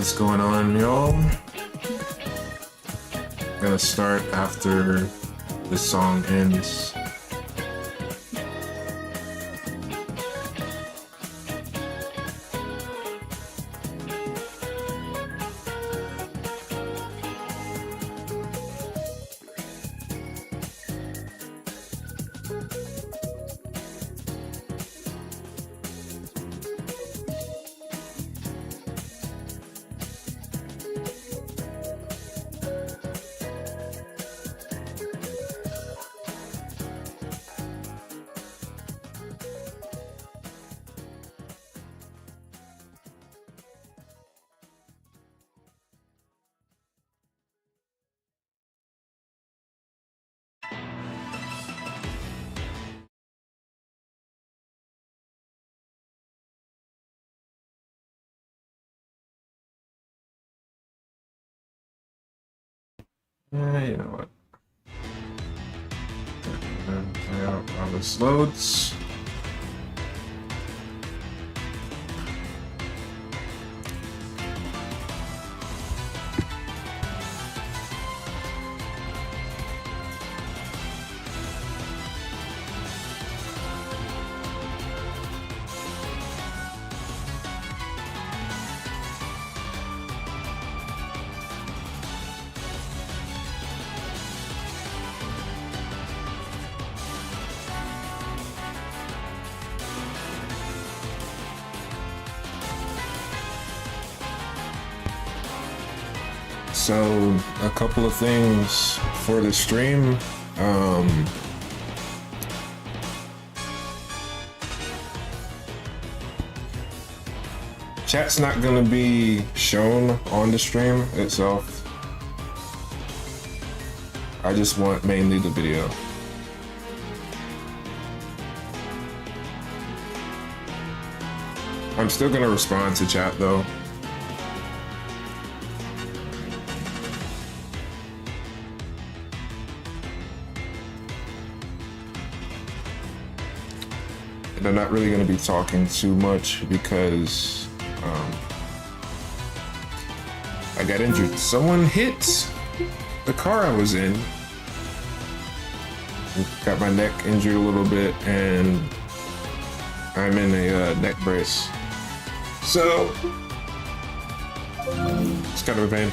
What's going on, y'all? Gonna start after this song ends. You know what? While this loads. So, a couple of things for the stream. Chat's not gonna be shown on the stream itself. I just want mainly the video. I'm still gonna respond to chat though. And I'm not really going to be talking too much because I got injured. Someone hit the car I was in. Got my neck injured a little bit and I'm in a neck brace. So, it's kind of a pain.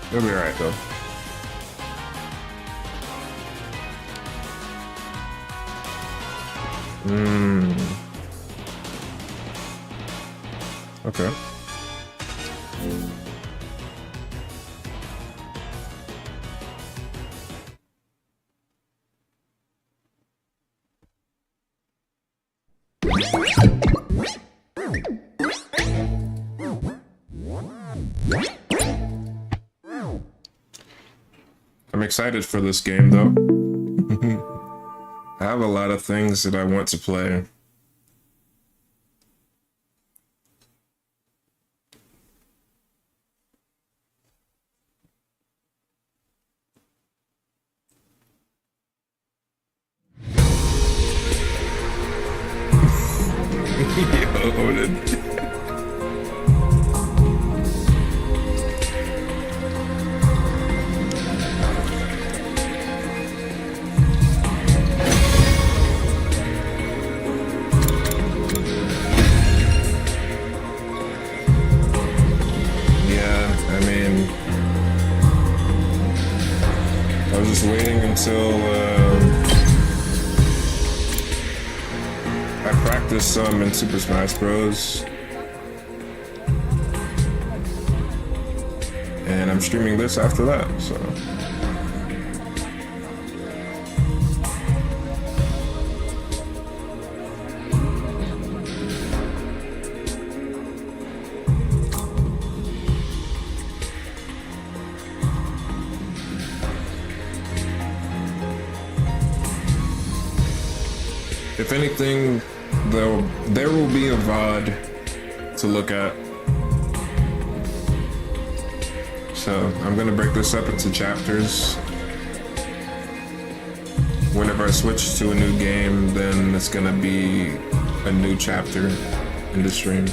It'll be alright though. Okay. I'm excited for this game though. I have a lot of things that I want to play. Waiting until I practice some in Super Smash Bros. And I'm streaming this after that, so. If anything, there will be a VOD to look at. So I'm gonna break this up into chapters. whenever I switch to a new game, then it's gonna be a new chapter in the stream.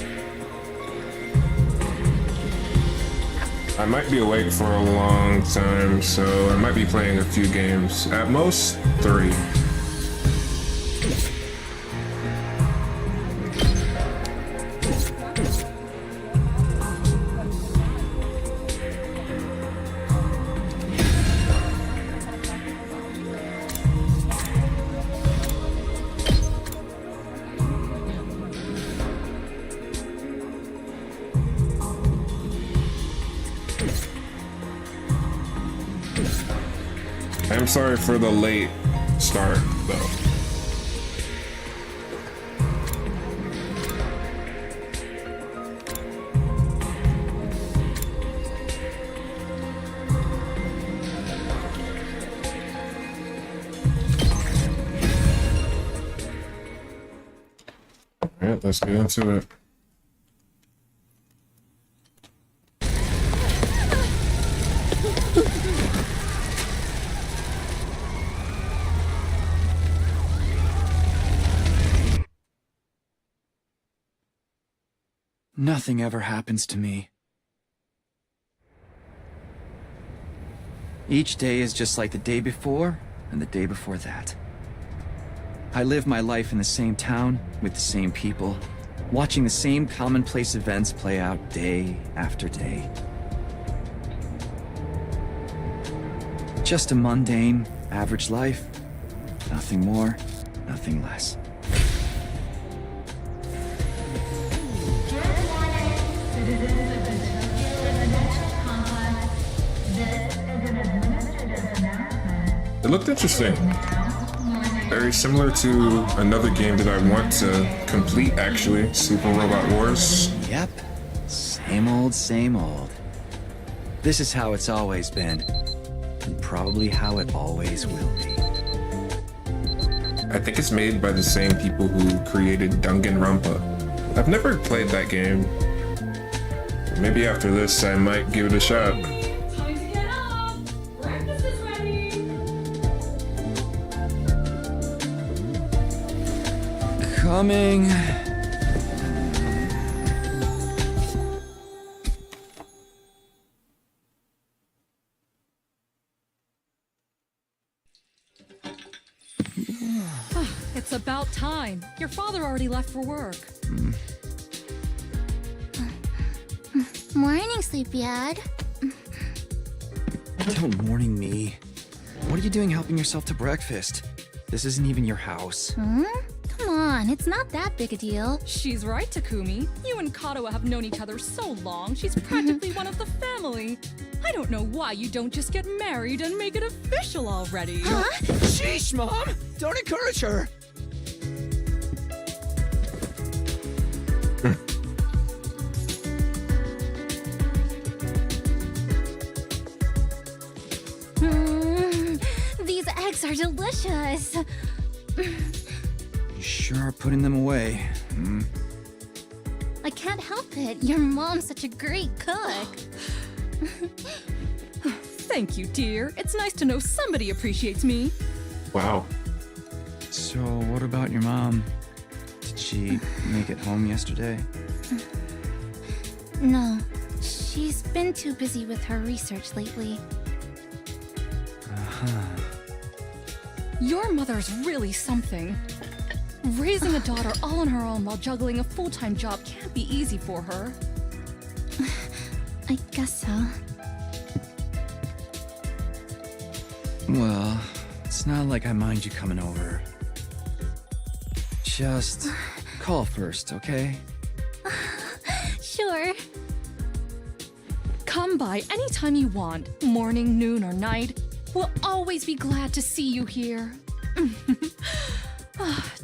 I might be awake for a long time, so I might be playing a few games. At most, 3. I'm sorry for the late start, though. Alright, let's get into it. Nothing ever happens to me. Each day is just like the day before and the day before that. I live my life in the same town with the same people, watching the same commonplace events play out day after day. Just a mundane, average life. Nothing more, nothing less. It looked interesting. Very similar to another game that I want to complete, actually, Super Robot Wars. Yep. Same old, same old. This is how it's always been. And probably how it always will be. I think it's made by the same people who created Danganronpa. I've never played that game. Maybe after this I might give it a shot. Time to get up! Breakfast is ready! Coming. It's about time. Your father already left for work. Morning, Sleepyhead. Don't morning me. What are you doing helping yourself to breakfast? This isn't even your house. Come on, it's not that big a deal. She's right, Takumi. You and Kato have known each other so long, she's practically one of the family. I don't know why you don't just get married and make it official already. Huh? Sheesh, Mom! Don't encourage her! These eggs are delicious. You sure are putting them away. I can't help it. Your mom's such a great cook. Thank you, dear. It's nice to know somebody appreciates me. Wow. So, what about your mom? Did she make it home yesterday? No, she's been too busy with her research lately. Your mother's really something. Raising a daughter all on her own while juggling a full-time job can't be easy for her. I guess so. Well, it's not like I mind you coming over. Just call first, okay? Sure. Come by anytime you want, morning, noon, or night. We'll always be glad to see you here.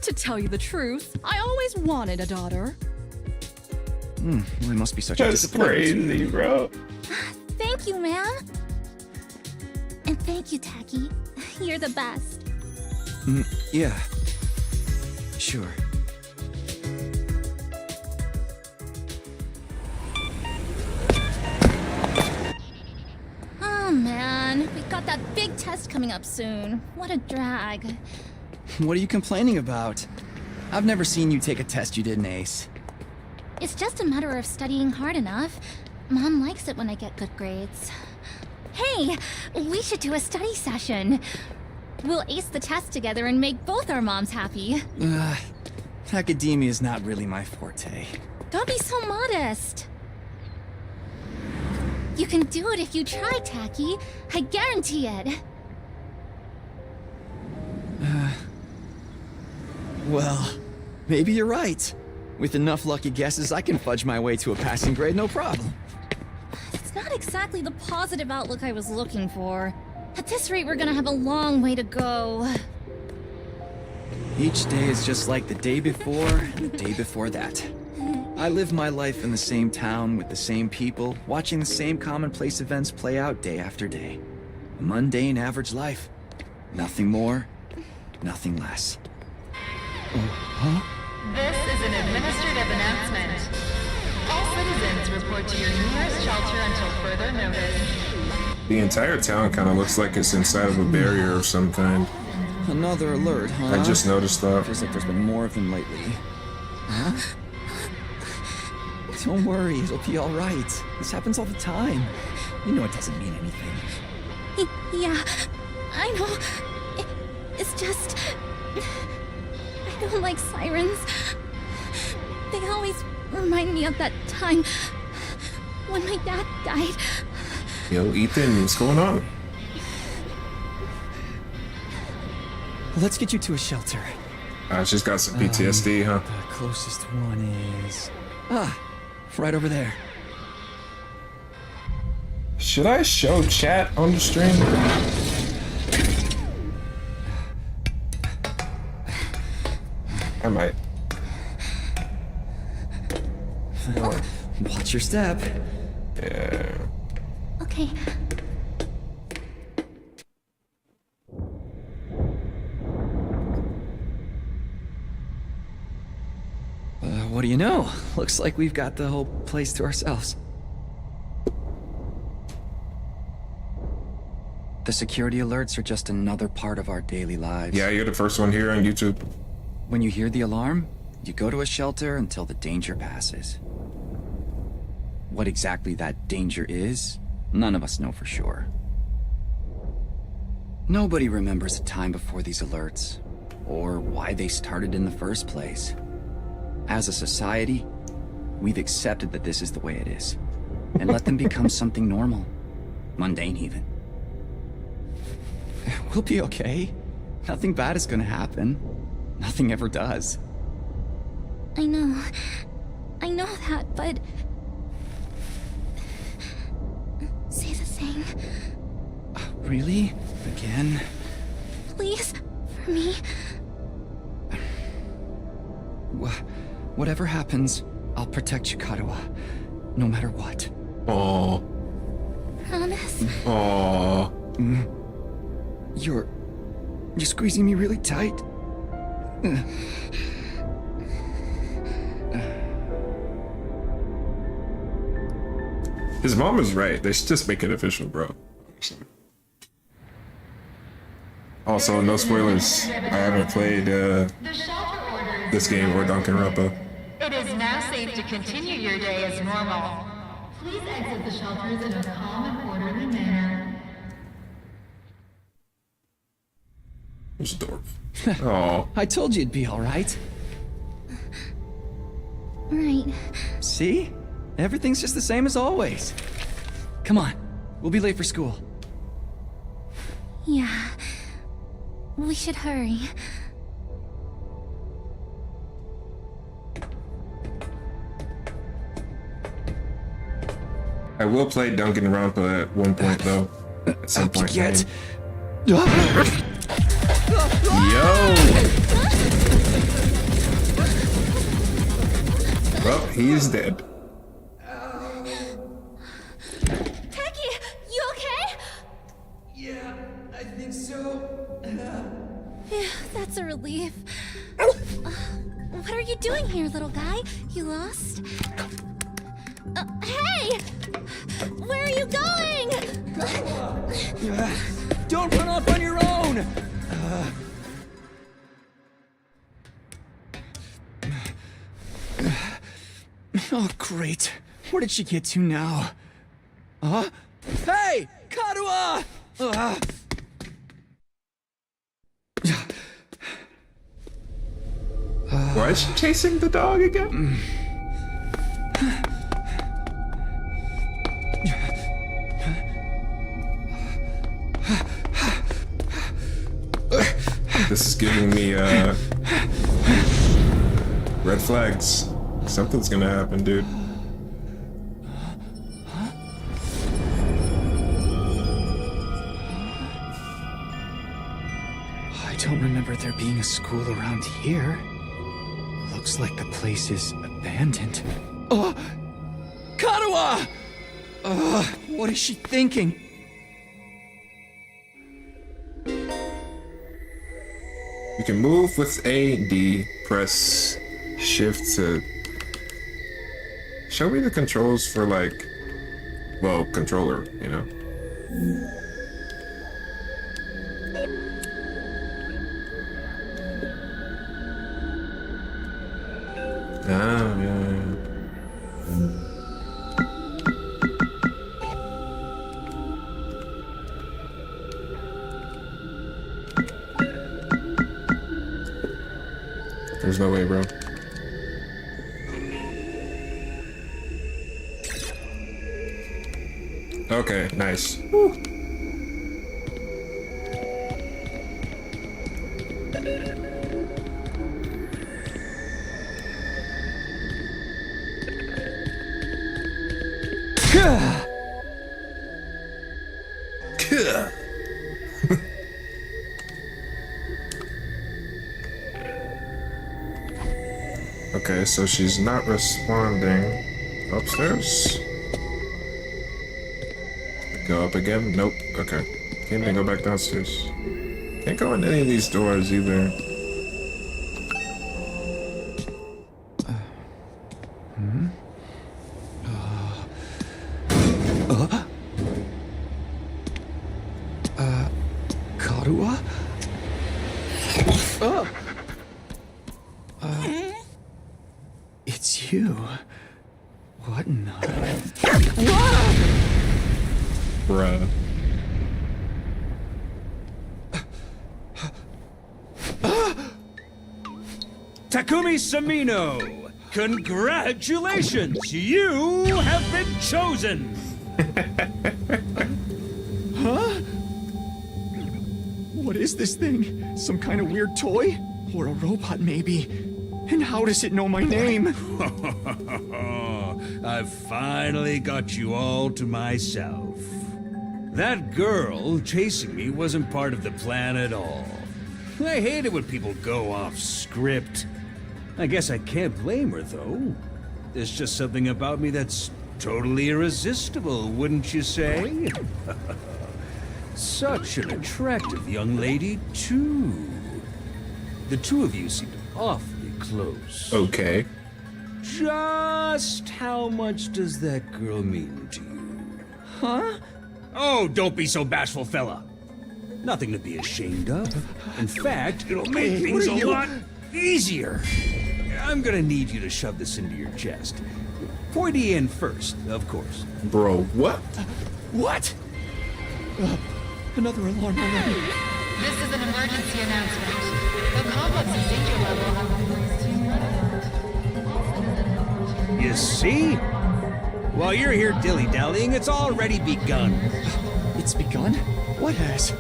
To tell you the truth, I always wanted a daughter. Well, it must be such a That's disappointment. crazy, bro. Thank you, ma'am. And thank you, Taki. You're the best. Yeah. Sure. Oh man, we got got that big test coming up soon. What a drag. What are you complaining about? I've never seen you take a test you didn't ace. It's just a matter of studying hard enough. Mom likes it when I get good grades. Hey, we should do a study session. We'll ace the test together and make both our moms happy. Academia is not really my forte. Don't be so modest. You can do it if you try, Tacky. I guarantee it. Well, maybe you're right. With enough lucky guesses, I can fudge my way to a passing grade, no problem. It's not exactly the positive outlook I was looking for. At this rate, we're gonna have a long way to go. Each day is just like the day before and the day before that. I live my life in the same town with the same people, watching the same commonplace events play out day after day. A mundane, average life. Nothing more, nothing less. This is an administrative announcement. All citizens report to your nearest shelter until further notice. The entire town kind of looks like it's inside of a barrier of some kind. Another alert, huh? I just noticed that. Feels like there's been more of them lately. Huh? Don't worry, it'll be all right. This happens all the time. You know it doesn't mean anything. Yeah, I know. It's just... I don't like sirens. They always remind me of that time when my dad died. Yo, Ethan, what's going on? Let's get you to a shelter. She's got some PTSD, huh? The closest one is... right over there. Should I show chat on the stream? I might. Watch your step. Yeah. Okay. What do you know? Looks like we've got the whole place to ourselves. The security alerts are just another part of our daily lives. Yeah, you're the first one here on YouTube. When you hear the alarm, you go to a shelter until the danger passes. What exactly that danger is, none of us know for sure. Nobody remembers a time before these alerts, or why they started in the first place. As a society, we've accepted that this is the way it is, and let them become something normal, mundane even. We'll be okay. Nothing bad is gonna happen. Nothing ever does. I know that, but... Say the thing. Really? Again? Please, for me. Whatever happens, I'll protect Chikarawa, no matter what. Aww. Promise? Aww. You're squeezing me really tight. His mom is right. They should just make it official, bro. Also, no spoilers. I haven't played this game or Danganronpa. It is now safe to continue your day as normal. Please exit the shelters in a calm and orderly manner. There's a dwarf. Oh. I told you it'd be all right. Right. See? Everything's just the same as always. Come on. We'll be late for school. Yeah. We should hurry. I will play Danganronpa at one point, though. At some point. Get. Yo! Well, he's dead. Tacky, you okay? Yeah, I think so. Phew, that's a relief. What are you doing here, little guy? You lost? Hey! Where are you going? Don't run off on your own! Oh, great. Where did she get to now? Huh? Hey! Karuha! Why is she chasing the dog again? This is giving me red flags. Something's gonna happen, dude. I don't remember there being a school around here. Looks like the place is abandoned. Oh! Karuha! What is she thinking? You can move with A, D, press shift to show me the controls for, like, well, controller, you know? Ah, yeah. There's no way, bro. Okay, nice. Woo. Okay, so she's not responding. Upstairs? Go up again? Nope. Okay. Can't even go back downstairs. Can't go in any of these doors either. Karuha? It's you. What in the... Bruh. Takumi Samino, congratulations! You have been chosen! What is this thing? Some kind of weird toy? Or a robot, maybe? And how does it know my name? I've finally got you all to myself. That girl chasing me wasn't part of the plan at all. I hate it when people go off script. I guess I can't blame her, though. There's just something about me that's totally irresistible, wouldn't you say? Such an attractive young lady, too. The two of you seem awfully close. Okay. Just how much does that girl mean to you? Huh? Oh, don't be so bashful, fella. Nothing to be ashamed of. In fact, it'll make Hey, things what are a you- lot easier. I'm gonna need you to shove this into your chest. Pointy end first, of course. Bro, what? What? Another alarm already. This is an emergency announcement. The complex's danger level has been raised to red alert. You see? While you're here dilly-dallying, it's already begun. It's begun? What has?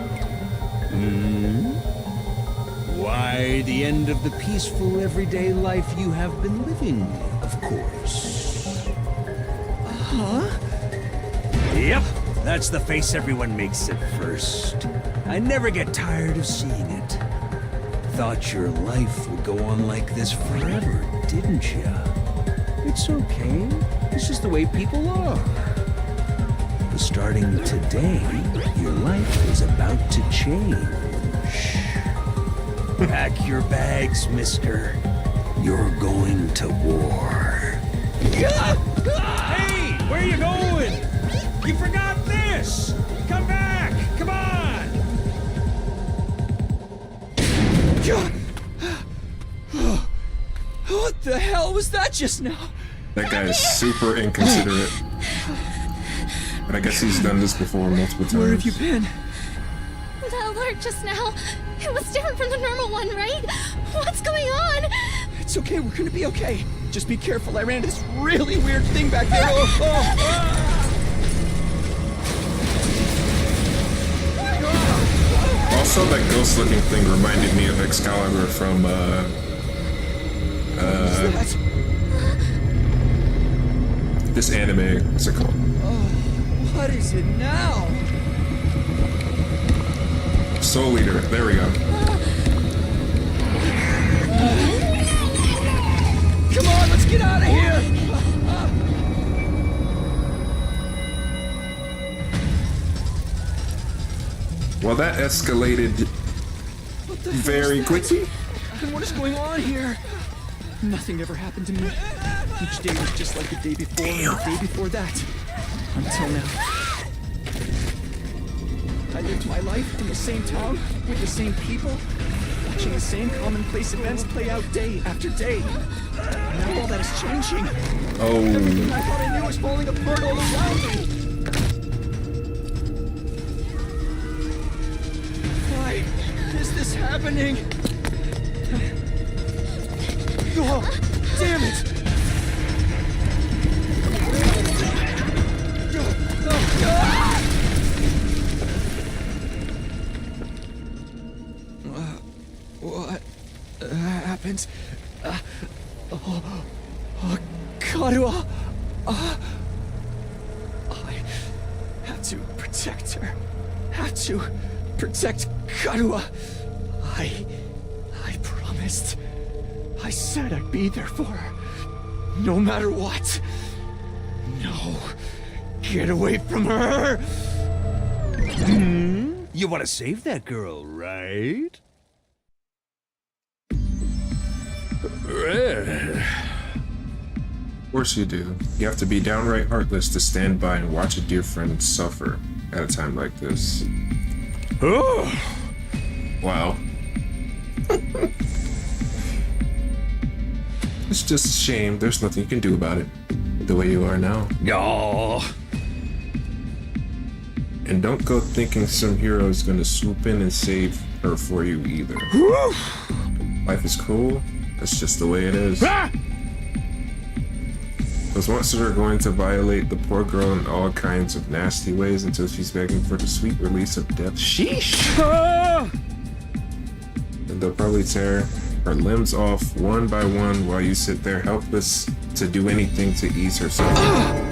Why, the end of the peaceful, everyday life you have been living, of course. Huh? Yep, that's the face everyone makes at first. I never get tired of seeing it. Thought your life would go on like this forever, didn't you? It's okay. It's just the way people are. But starting today, your life is about to change. Pack your bags, mister. You're going to war. Hey, where you going? You forgot this! Come back! Come on! hell was that just now? That guy is super inconsiderate. But I guess he's done this before multiple times. Where have you been? The alert just now. It was different from the normal one, right? What's going on? It's okay, we're gonna be okay. Just be careful, I ran into this really weird thing back there. Also, that ghost-looking thing reminded me of Excalibur from, That's... this anime. What's it called? What is it now? Soul Eater. There we go. Come on, let's get out of here! Well, that escalated What the hell very is that? quickly. And what is going on here? Nothing ever happened to me. Each day was just like the day before and the day before that. Until now. I lived my life in the same town, with the same people, watching the same commonplace events play out day after day. Now all that is changing. Oh, Everything I thought I knew is falling apart all around me. Why is this happening? Oh, damn it! What happened? Karua! I have to protect her. Have to protect Karua. I promised. I said I'd be there for her. No matter what. No. Get away from her! You want to save that girl, right? of course you do. You have to be downright heartless to stand by and watch a dear friend suffer at a time like this. Oh, Wow. It's just a shame. There's nothing you can do about it. The way you are now. no. And don't go thinking some hero is gonna swoop in and save her for you either. Life is cruel. That's just the way it is. Those monsters are going to violate the poor girl in all kinds of nasty ways until she's begging for the sweet release of death. Sheesh! And they'll probably tear her limbs off one by one while you sit there helpless to do anything to ease her suffering.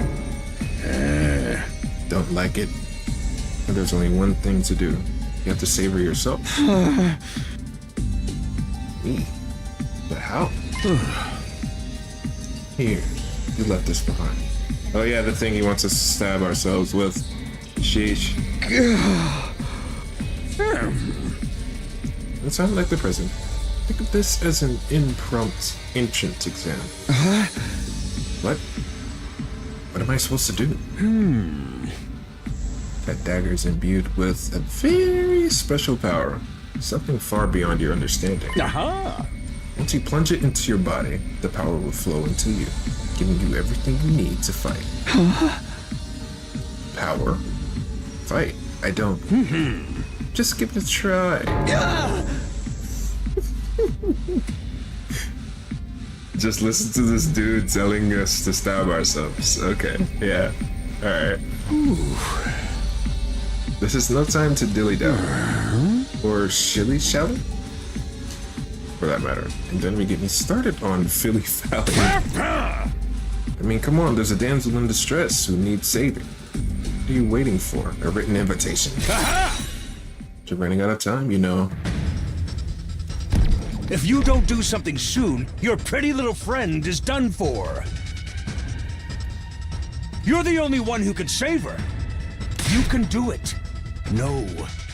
Don't like it. And there's only one thing to do. You have to save her yourself. Me? But how? Here, you left this behind. Oh yeah, the thing he wants us to stab ourselves with. Sheesh. It sounds like the present. Think of this as an impromptu entrance exam. What am I supposed to do? That dagger is imbued with a very special power. Something far beyond your understanding. Aha! Once you plunge it into your body, the power will flow into you, giving you everything you need to fight. Power? Fight? I don't. Just give it a try. Just listen to this dude telling us to stab ourselves. Okay, yeah. Alright. This is no time to dilly-dally. Or shilly-shally? For that matter. And then we get me started on Philly Valley. I mean, come on, there's a damsel in distress who needs saving. What are you waiting for? A written invitation. You're running out of time, you know. If you don't do something soon, your pretty little friend is done for. You're the only one who can save her. You can do it. No,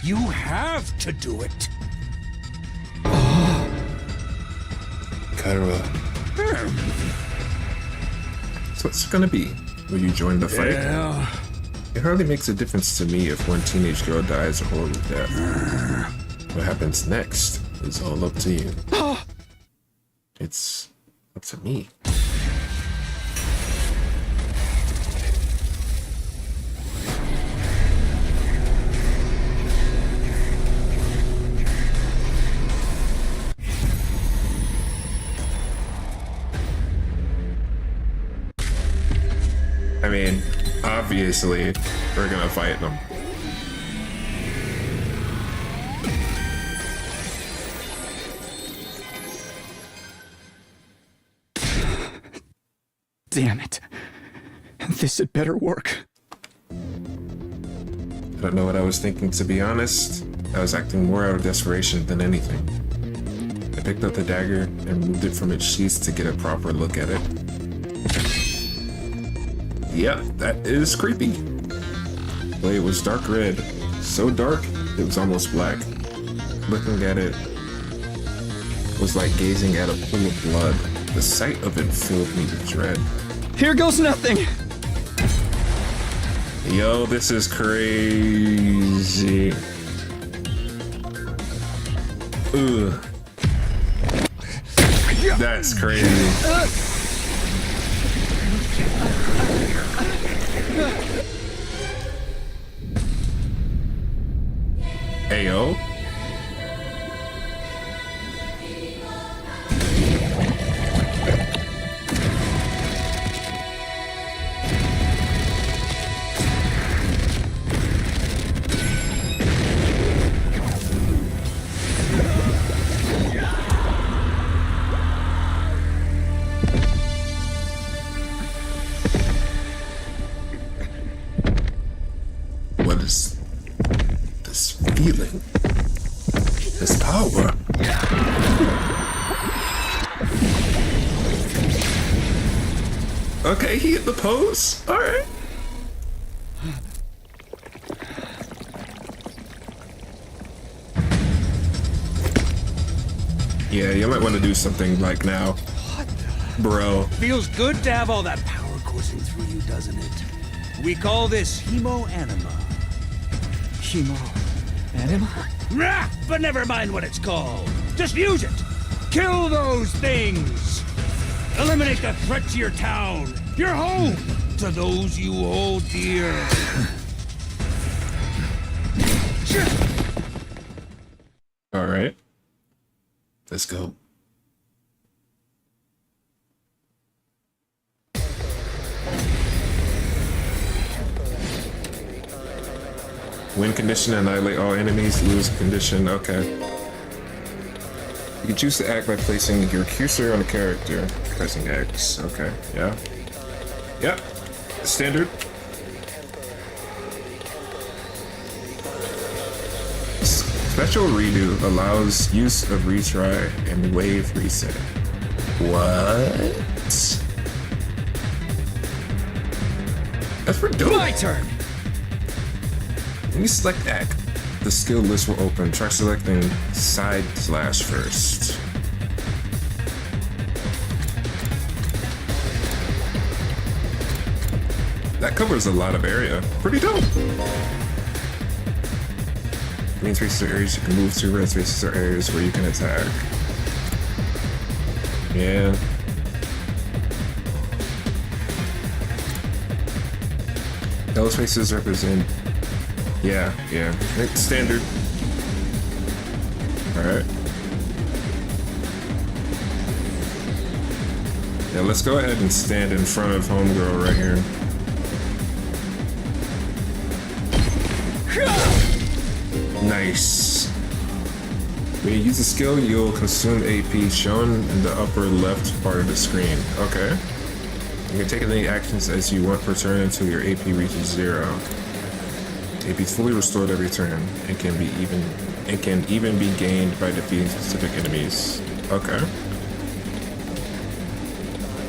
you have to do it. Karua. So what's it gonna be? Will you join the fight? Yeah. It hardly makes a difference to me if one teenage girl dies a horrible death. What happens next is all up to you. It's Up to me. I mean, obviously, we're gonna fight them. Damn it. This had better work. I don't know what I was thinking, to be honest. I was acting more out of desperation than anything. I picked up the dagger and moved it from its sheath to get a proper look at it. Yep, that is creepy. Well, it was dark red. So dark, it was almost black. Looking at it was like gazing at a pool of blood. The sight of it filled me with dread. Here goes nothing! Yo, this is crazy. Ugh. That's crazy. Ayo. What is this feeling? This power? Okay, he hit the pose. All right. Yeah, you might want to do something like now. What the? Bro. Feels good to have all that power coursing through you, doesn't it? We call this hemo-anima. Anima? Rah! But never mind what it's called. Just use it. Kill those things. Eliminate the threat to your town, your home, to those you hold dear. All right. Let's go. Win condition, annihilate all enemies, lose condition, okay. You can choose to act by placing your cursor on a character, pressing X, okay, yeah. Yep, standard. Special redo allows use of retry and wave reset. What? That's for dope. My turn! When you select act, the skill list will open. Try selecting side slash first. That covers a lot of area. Pretty dope. Green spaces are areas you can move to. Red spaces are areas where you can attack. Yeah. Yellow spaces represent. Yeah. It's standard. Alright. Yeah, let's go ahead and stand in front of Homegirl right here. Nice. When you use a skill, you'll consume AP shown in the upper left part of the screen. Okay. You can take as many actions as you want per turn until your AP reaches 0. AP is fully restored every turn and can even be gained by defeating specific enemies. Okay.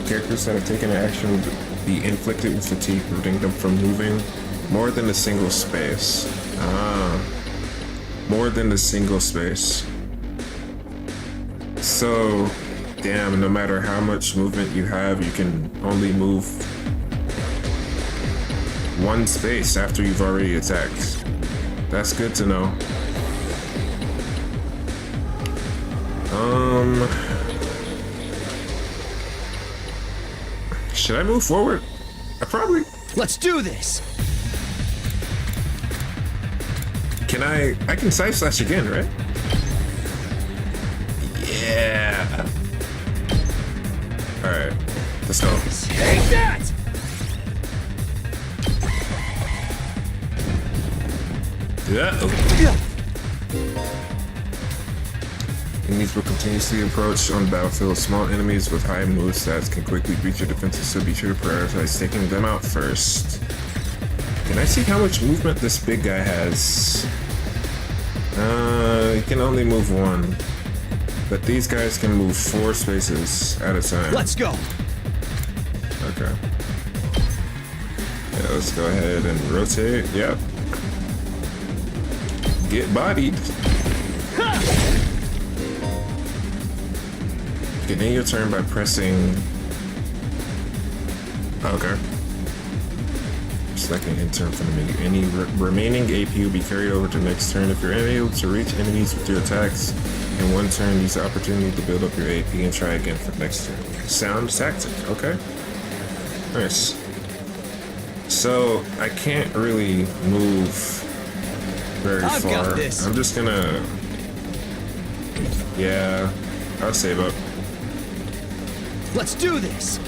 Characters that have taken an action will be inflicted with fatigue, preventing them from moving more than a single space. More than a single space. So, damn, no matter how much movement you have, you can only move one space after you've already attacked. That's good to know. Should I move forward? I probably... Let's do this! Can I can side slash again, right? Yeah. Alright. Let's go. Take that! Yeah. Enemies will continuously approach on the battlefield. Small enemies with high move stats can quickly breach your defenses, so be sure to prioritize taking them out first. Can I see how much movement this big guy has? He can only move one. But these guys can move 4 spaces at a time. Let's go! Okay. Yeah, let's go ahead and rotate. Yep. Get bodied. Begin your turn by pressing... Okay. Selecting in turn from the menu. Any remaining AP will be carried over to the next turn. If you're unable to reach enemies with your attacks in one turn, use the opportunity to build up your AP and try again for the next turn. Sound tactic. Okay. Nice. So I can't really move very I've far. got this. I'm just gonna... Yeah, I'll save up. Let's do this!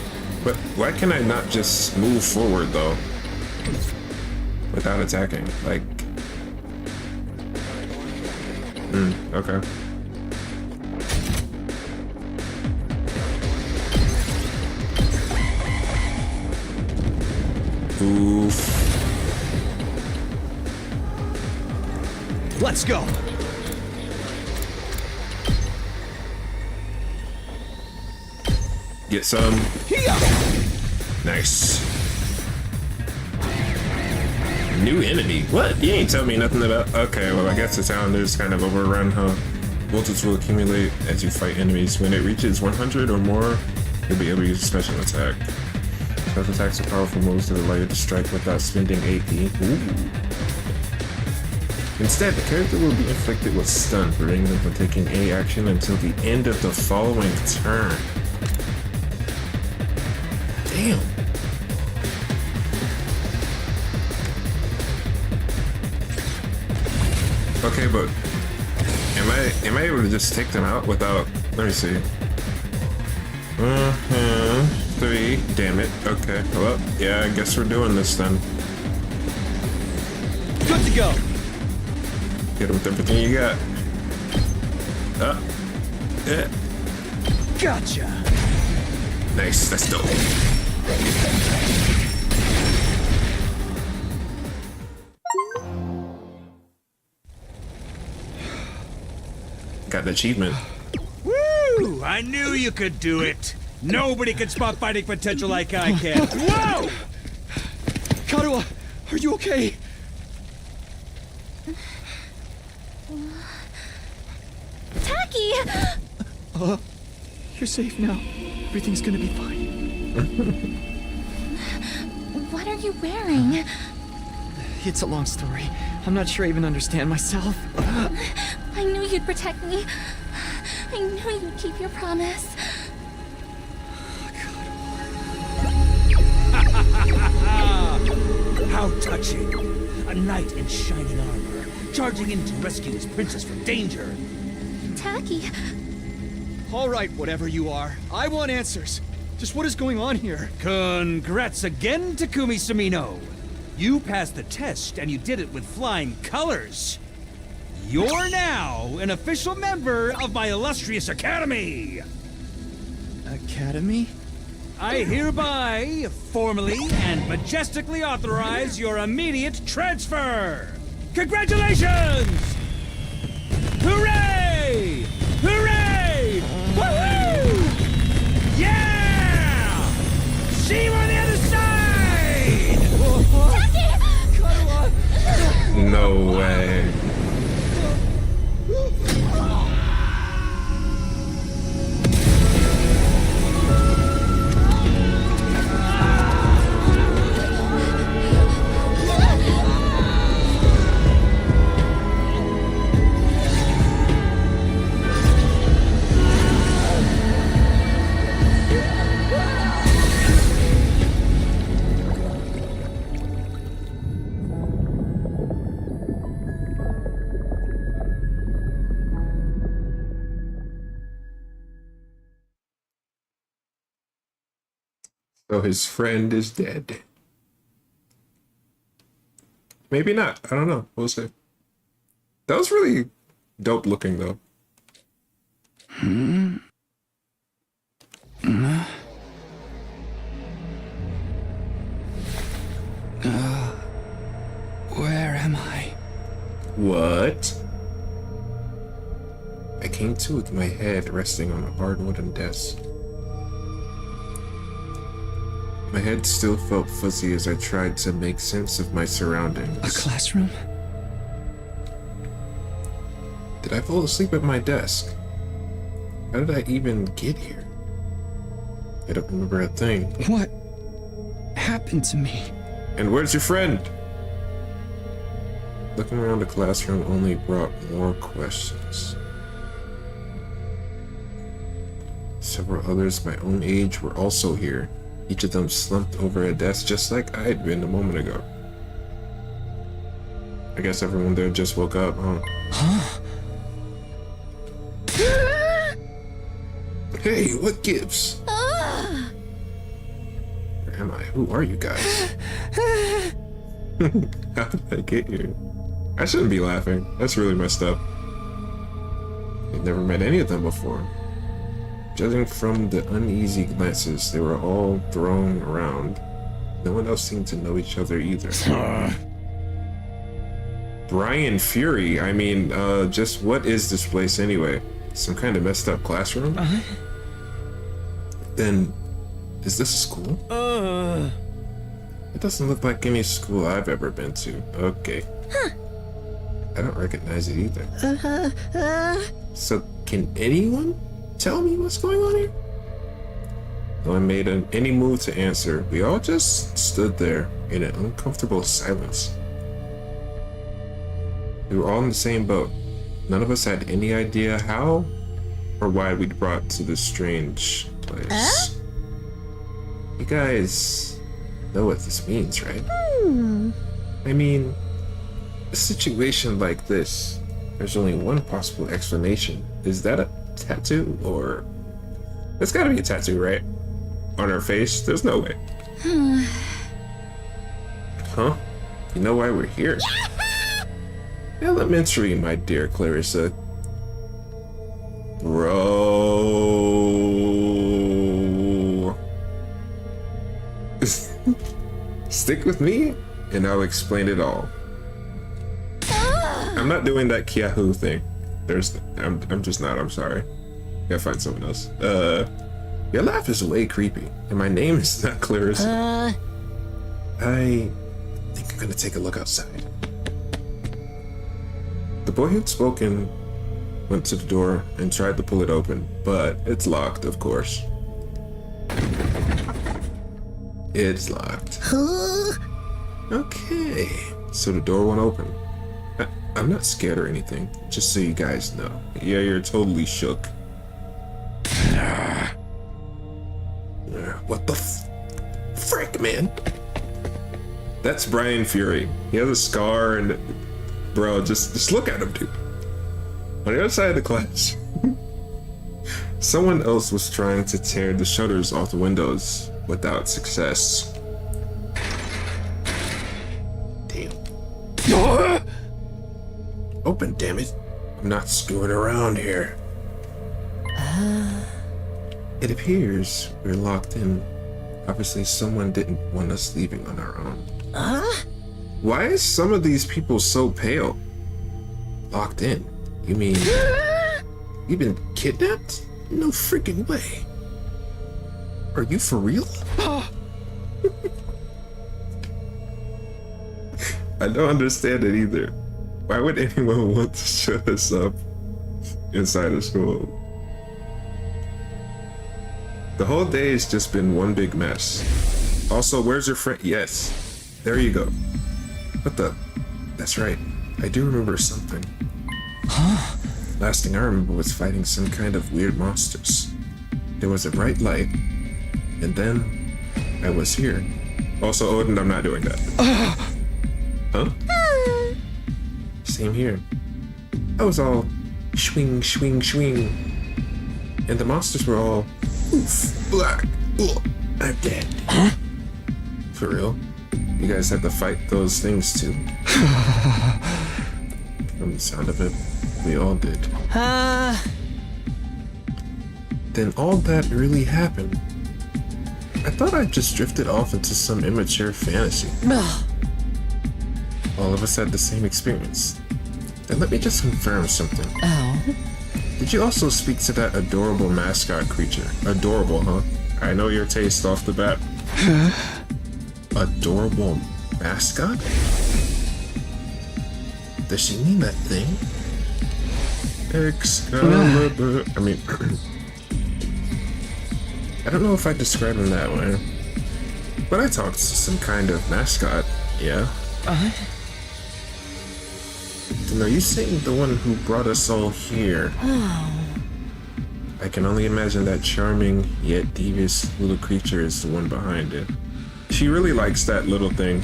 But why can I not just move forward though? Without attacking? Like... okay. Oof. Let's go! Get some. Here! Nice. New enemy? What? You ain't tell me nothing about... Okay, well I guess the town is kind of overrun, huh? Voltage will accumulate as you fight enemies. When it reaches 100 or more, you'll be able to use a special attack. Special attacks are powerful moves that allow you to strike without spending AP. Ooh. Instead, the character will be inflicted with stun, preventing them from taking any action until the end of the following turn. Damn. Okay, but am I able to just take them out without? Let me see. 3. Damn it. Okay. Well, yeah. I guess we're doing this then. Good to go! Hit him with everything you got. Yeah. Gotcha! Nice. That's dope. Got the achievement. Woo! I knew you could do it. Nobody can spot fighting potential like I can. Whoa! Karuha, are you okay? Taki! You're safe now. Everything's gonna be fine. What are you wearing? It's a long story. I'm not sure I even understand myself. I knew you'd protect me. I knew you'd keep your promise. How touching. A knight in shining armor, charging in to rescue his princess from danger. Taki, All right, whatever you are. I want answers. Just what is going on here? Congrats again, Takumi Sumino. You passed the test, and you did it with flying colors. You're now an official member of my illustrious academy. Academy? I hereby, formally and majestically authorize your immediate transfer. Congratulations! Hooray! Hooray! Woohoo! Yeah! See you on the other side! No way. So his friend is dead. Maybe not. I don't know. We'll see. That was really dope looking, though. Where am I? What? I came to with my head resting on a hard wooden desk. My head still felt fuzzy as I tried to make sense of my surroundings. A classroom? Did I fall asleep at my desk? How did I even get here? I don't remember a thing. What happened to me? And where's your friend? Looking around the classroom only brought more questions. Several others my own age were also here, each of them slumped over a desk just like I'd been a moment ago. I guess everyone there just woke up, huh? Hey, what gives? Where am I? Who are you guys? How did I get here? I shouldn't be laughing. That's really messed up. I've never met any of them before. Judging from the uneasy glances they were all thrown around, no one else seemed to know each other either. Brian Fury, I mean, just what is this place anyway? Some kind of messed up classroom? Then, is this a school? It doesn't look like any school I've ever been to. Okay. I don't recognize it either. So, can anyone tell me what's going on here? No one made any move to answer. We all just stood there in an uncomfortable silence. We were all in the same boat. None of us had any idea how or why we'd brought to this strange place. You guys know what this means, right? I mean, a situation like this, there's only one possible explanation. Is that a tattoo or... It's gotta be a tattoo, right? On her face? There's no way. Huh? You know why we're here? Elementary, my dear Clarissa. Bro. Stick with me and I'll explain it all. I'm not doing that Kiahu thing. I'm just not, I'm sorry. Gotta find someone else. Your laugh is way creepy, and my name is not Clarissa. I think I'm gonna take a look outside. The boy who'd spoken went to the door and tried to pull it open, but it's locked, of course. It's locked. Okay, so the door won't open. I'm not scared or anything, just so you guys know. Yeah, you're totally shook. What the frick, man? That's Brian Fury. He has a scar and... Bro, just look at him, dude. On the other side of the class, someone else was trying to tear the shutters off the windows without success. Damn. Open, damn it. I'm not screwing around here. It appears we're locked in. Obviously, someone didn't want us leaving on our own. Why is some of these people so pale? Locked in? You mean you've been kidnapped? No freaking way. Are you for real? I don't understand it either. Why would anyone want to shut us up inside of school? The whole day has just been one big mess. Also, where's your friend? Yes, there you go. What the? That's right. I do remember something. Last thing I remember was fighting some kind of weird monsters. There was a bright light, and then I was here. Also, Odin, I'm not doing that. Huh? Same here. I was all swing, swing, swing. And the monsters were all oof, black. Ugh. I'm dead. For real? You guys had to fight those things too? From the sound of it, we all did. Then all that really happened. I thought I just drifted off into some immature fantasy. All of us had the same experience. Then let me just confirm something. Oh. Did you also speak to that adorable mascot creature? Adorable, huh? I know your taste off the bat. Adorable mascot? Does she mean that thing? Excalibur. I mean, I don't know if I describe him that way, but I talked to some kind of mascot, yeah. Then are you saying the one who brought us all here? I can only imagine that charming yet devious little creature is the one behind it. She really likes that little thing.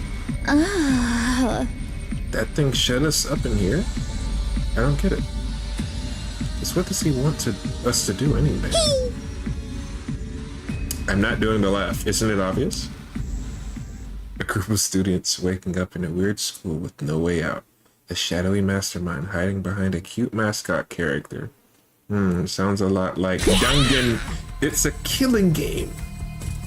That thing shut us up in here? I don't get it. It's what does he want us to do anyway? I'm not doing the laugh. Isn't it obvious? A group of students waking up in a weird school with no way out. A shadowy mastermind hiding behind a cute mascot character. Sounds a lot like Dangan. It's a killing game.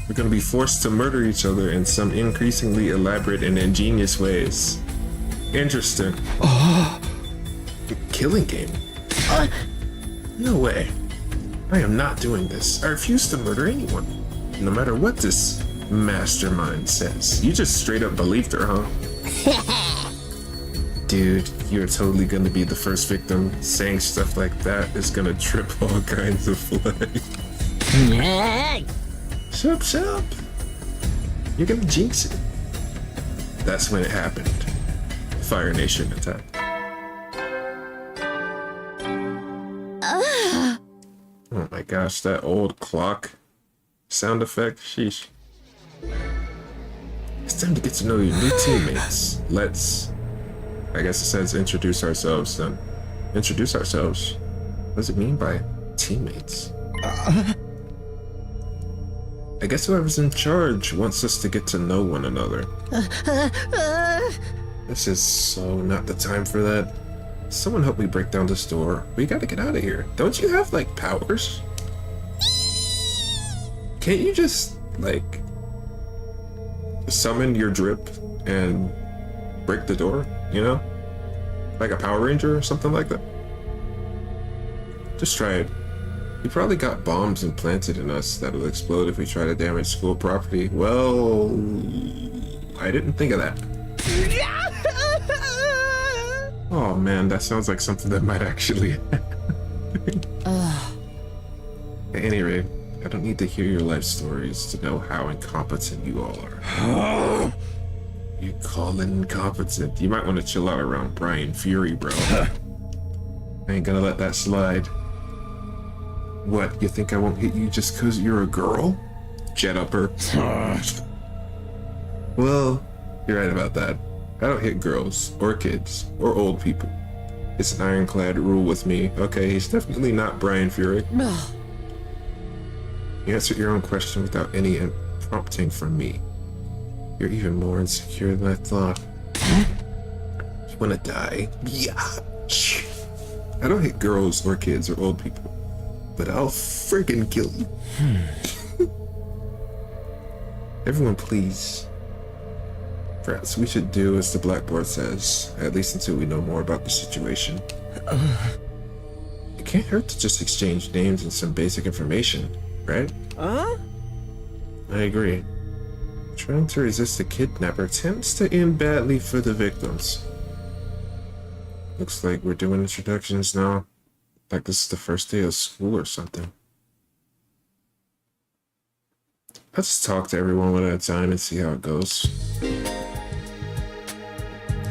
We're gonna be forced to murder each other in some increasingly elaborate and ingenious ways. Interesting. A killing game? No way. I am not doing this. I refuse to murder anyone. No matter what this mastermind says. You just straight up believed her, huh? Dude, you're totally gonna be the first victim. Saying stuff like that is gonna trip all kinds of flags. Sup? You're gonna jinx it. That's when it happened. Fire Nation attack. Oh my gosh, that old clock sound effect, sheesh. It's time to get to know your new teammates. Let's, I guess it says introduce ourselves then. Introduce ourselves? What does it mean by teammates? I guess whoever's in charge wants us to get to know one another. This is so not the time for that. Someone help me break down this door. We gotta get out of here. Don't you have, like, powers? Can't you just, like, summon your drip and break the door, you know? Like a Power Ranger or something like that? Just try it. You probably got bombs implanted in us that'll explode if we try to damage school property. Well, I didn't think of that. Oh man, that sounds like something that might actually happen. At any rate, I don't need to hear your life stories to know how incompetent you all are. You call it incompetent? You might want to chill out around Brian Fury, bro. I ain't gonna let that slide. What, you think I won't hit you just cause you're a girl? Jet upper. Well, you're right about that. I don't hit girls, or kids, or old people. It's an ironclad rule with me. Okay, he's definitely not Brian Fury. You answered your own question without any prompting from me. You're even more insecure than I thought. You wanna die? Yeah. I don't hit girls, or kids, or old people. But I'll friggin' kill you. Everyone, please. Perhaps we should do as the blackboard says, at least until we know more about the situation. It can't hurt to just exchange names and some basic information, right? I agree. Trying to resist a kidnapper tends to end badly for the victims. Looks like we're doing introductions now. Like this is the first day of school or something. Let's talk to everyone one at a time and see how it goes.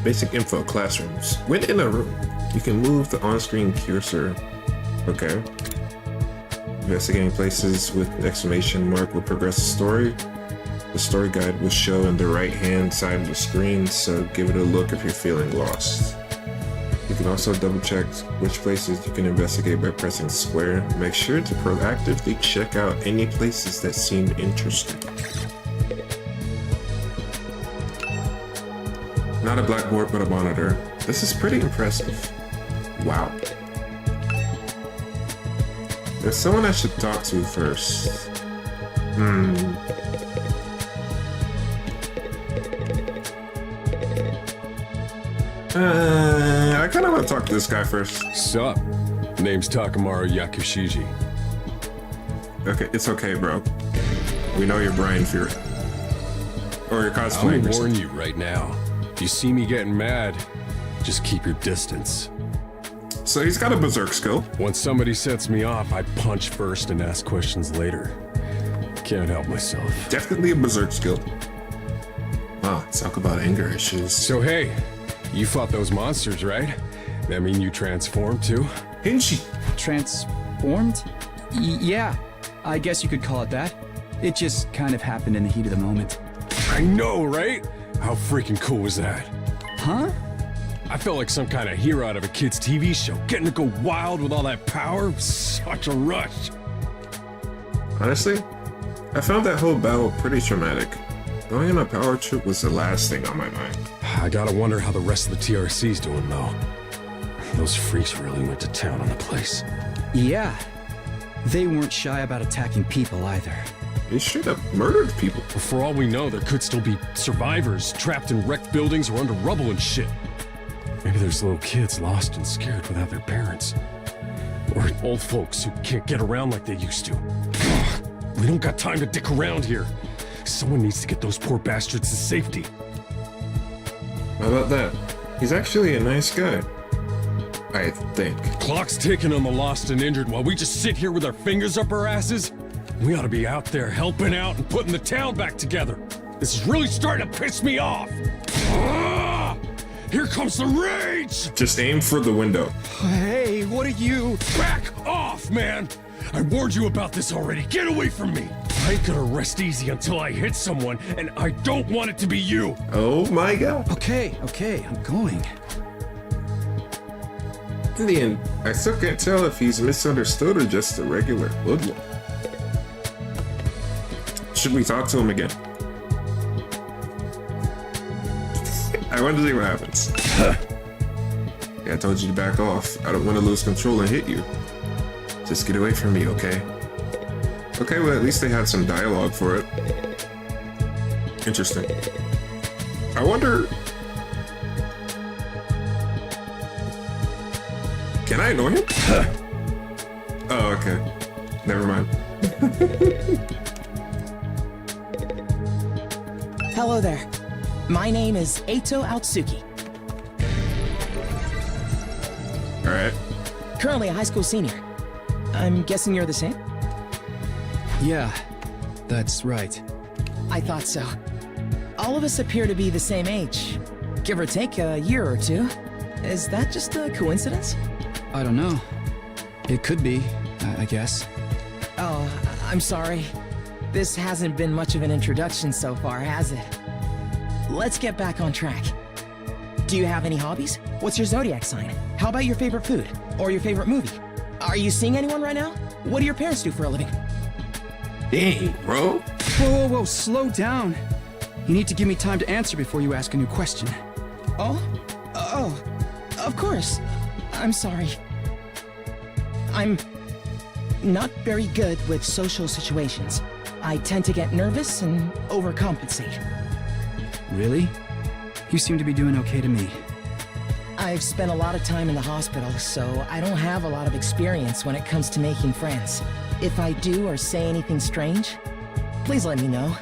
Basic info, classrooms. When in a room, you can move the on-screen cursor. Okay. Investigating places with an exclamation mark will progress the story. The story guide will show in the right-hand side of the screen, so give it a look if you're feeling lost. You You can also double check which places you can investigate by pressing square. Make sure to proactively check out any places that seem interesting. Not a blackboard, but a monitor. This is pretty impressive. Wow. There's someone I should talk to first. I kind of want to talk to this guy first. Sup? Name's Takamaru Yakushiji. Okay, it's okay, bro. We know you're Brian Fury. Or you're I'll cosplaying. or warn something. you right now. If you see me getting mad, just keep your distance. So he's got a berserk skill. Once somebody sets me off, I punch first and ask questions later. Can't help myself. Definitely a berserk skill. Wow, talk about anger issues. So hey, you fought those monsters, right? That mean you transformed too? Hinji. Transformed? Yeah, I guess you could call it that. It just kind of happened in the heat of the moment. I know, right? How freaking cool was that? Huh? I felt like some kind of hero out of a kid's TV show. Getting to go wild with all that power was such a rush. Honestly, I found that whole battle pretty traumatic. Going on a power trip was the last thing on my mind. I gotta wonder how the rest of the TRC's doing though. Those freaks really went to town on the place. Yeah. They weren't shy about attacking people either. They straight up murdered people. But for all we know, there could still be survivors trapped in wrecked buildings or under rubble and shit. Maybe there's little kids lost and scared without their parents. Or old folks who can't get around like they used to. Ugh, we don't got time to dick around here. Someone needs to get those poor bastards to safety. How about that? He's actually a nice guy. I think. Clock's ticking on the lost and injured while we just sit here with our fingers up our asses. We ought to be out there helping out and putting the town back together. This is really starting to piss me off. Ah! Here comes the rage! Just aim for the window. Hey, what are you? Back off, man! I warned you about this already. Get away from me! I ain't gonna rest easy until I hit someone, and I don't want it to be you! Oh my god. Okay, I'm going. In the end, I still can't tell if he's misunderstood or just a regular hoodlum. Should we talk to him again? I want to see what happens. Yeah, I told you to back off. I don't want to lose control and hit you. Just get away from me, okay? Okay, well, at least they had some dialogue for it. Interesting. I wonder... Can I annoy him? Oh, okay. Never mind. Hello there. My name is Eito Aotsuki. Alright. Currently a high school senior. I'm guessing you're the same? Yeah, that's right. I thought so. All of us appear to be the same age. Give or take a year or two. Is that just a coincidence? I don't know. It could be, I guess. Oh, I'm sorry. This hasn't been much of an introduction so far, has it? Let's get back on track. Do you have any hobbies? What's your zodiac sign? How about your favorite food? Or your favorite movie? Are you seeing anyone right now? What do your parents do for a living? Dang, bro. Whoa, slow down. You need to give me time to answer before you ask a new question. Oh, of course. I'm sorry. I'm not very good with social situations. I tend to get nervous and overcompensate. Really? You seem to be doing okay to me. I've spent a lot of time in the hospital, so I don't have a lot of experience when it comes to making friends. If I do or say anything strange, please let me know.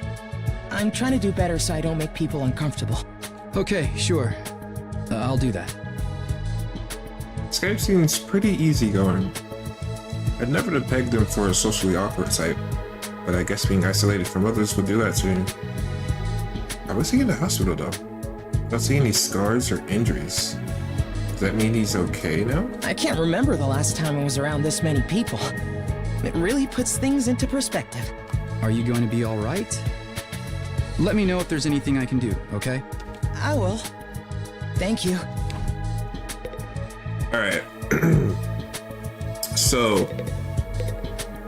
I'm trying to do better so I don't make people uncomfortable. Okay, sure. I'll do that. This guy seems pretty easygoing. I'd never have pegged him for a socially awkward type, but I guess being isolated from others would do that to him. How was he in the hospital though? I don't see any scars or injuries. Does that mean he's okay now? I can't remember the last time I was around this many people. It really puts things into perspective. Are you going to be all right? Let me know if there's anything I can do, okay? I will. Thank you. Alright. So,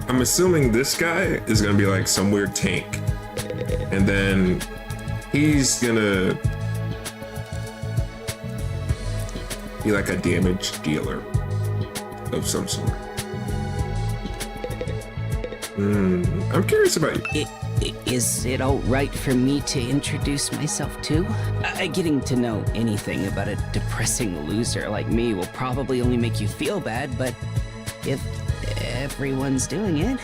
I'm assuming this guy is gonna be like some weird tank. And then he's gonna be like a damage dealer of some sort. I'm curious about you. Is it all right for me to introduce myself too? Getting to know anything about a depressing loser like me will probably only make you feel bad, but if everyone's doing it...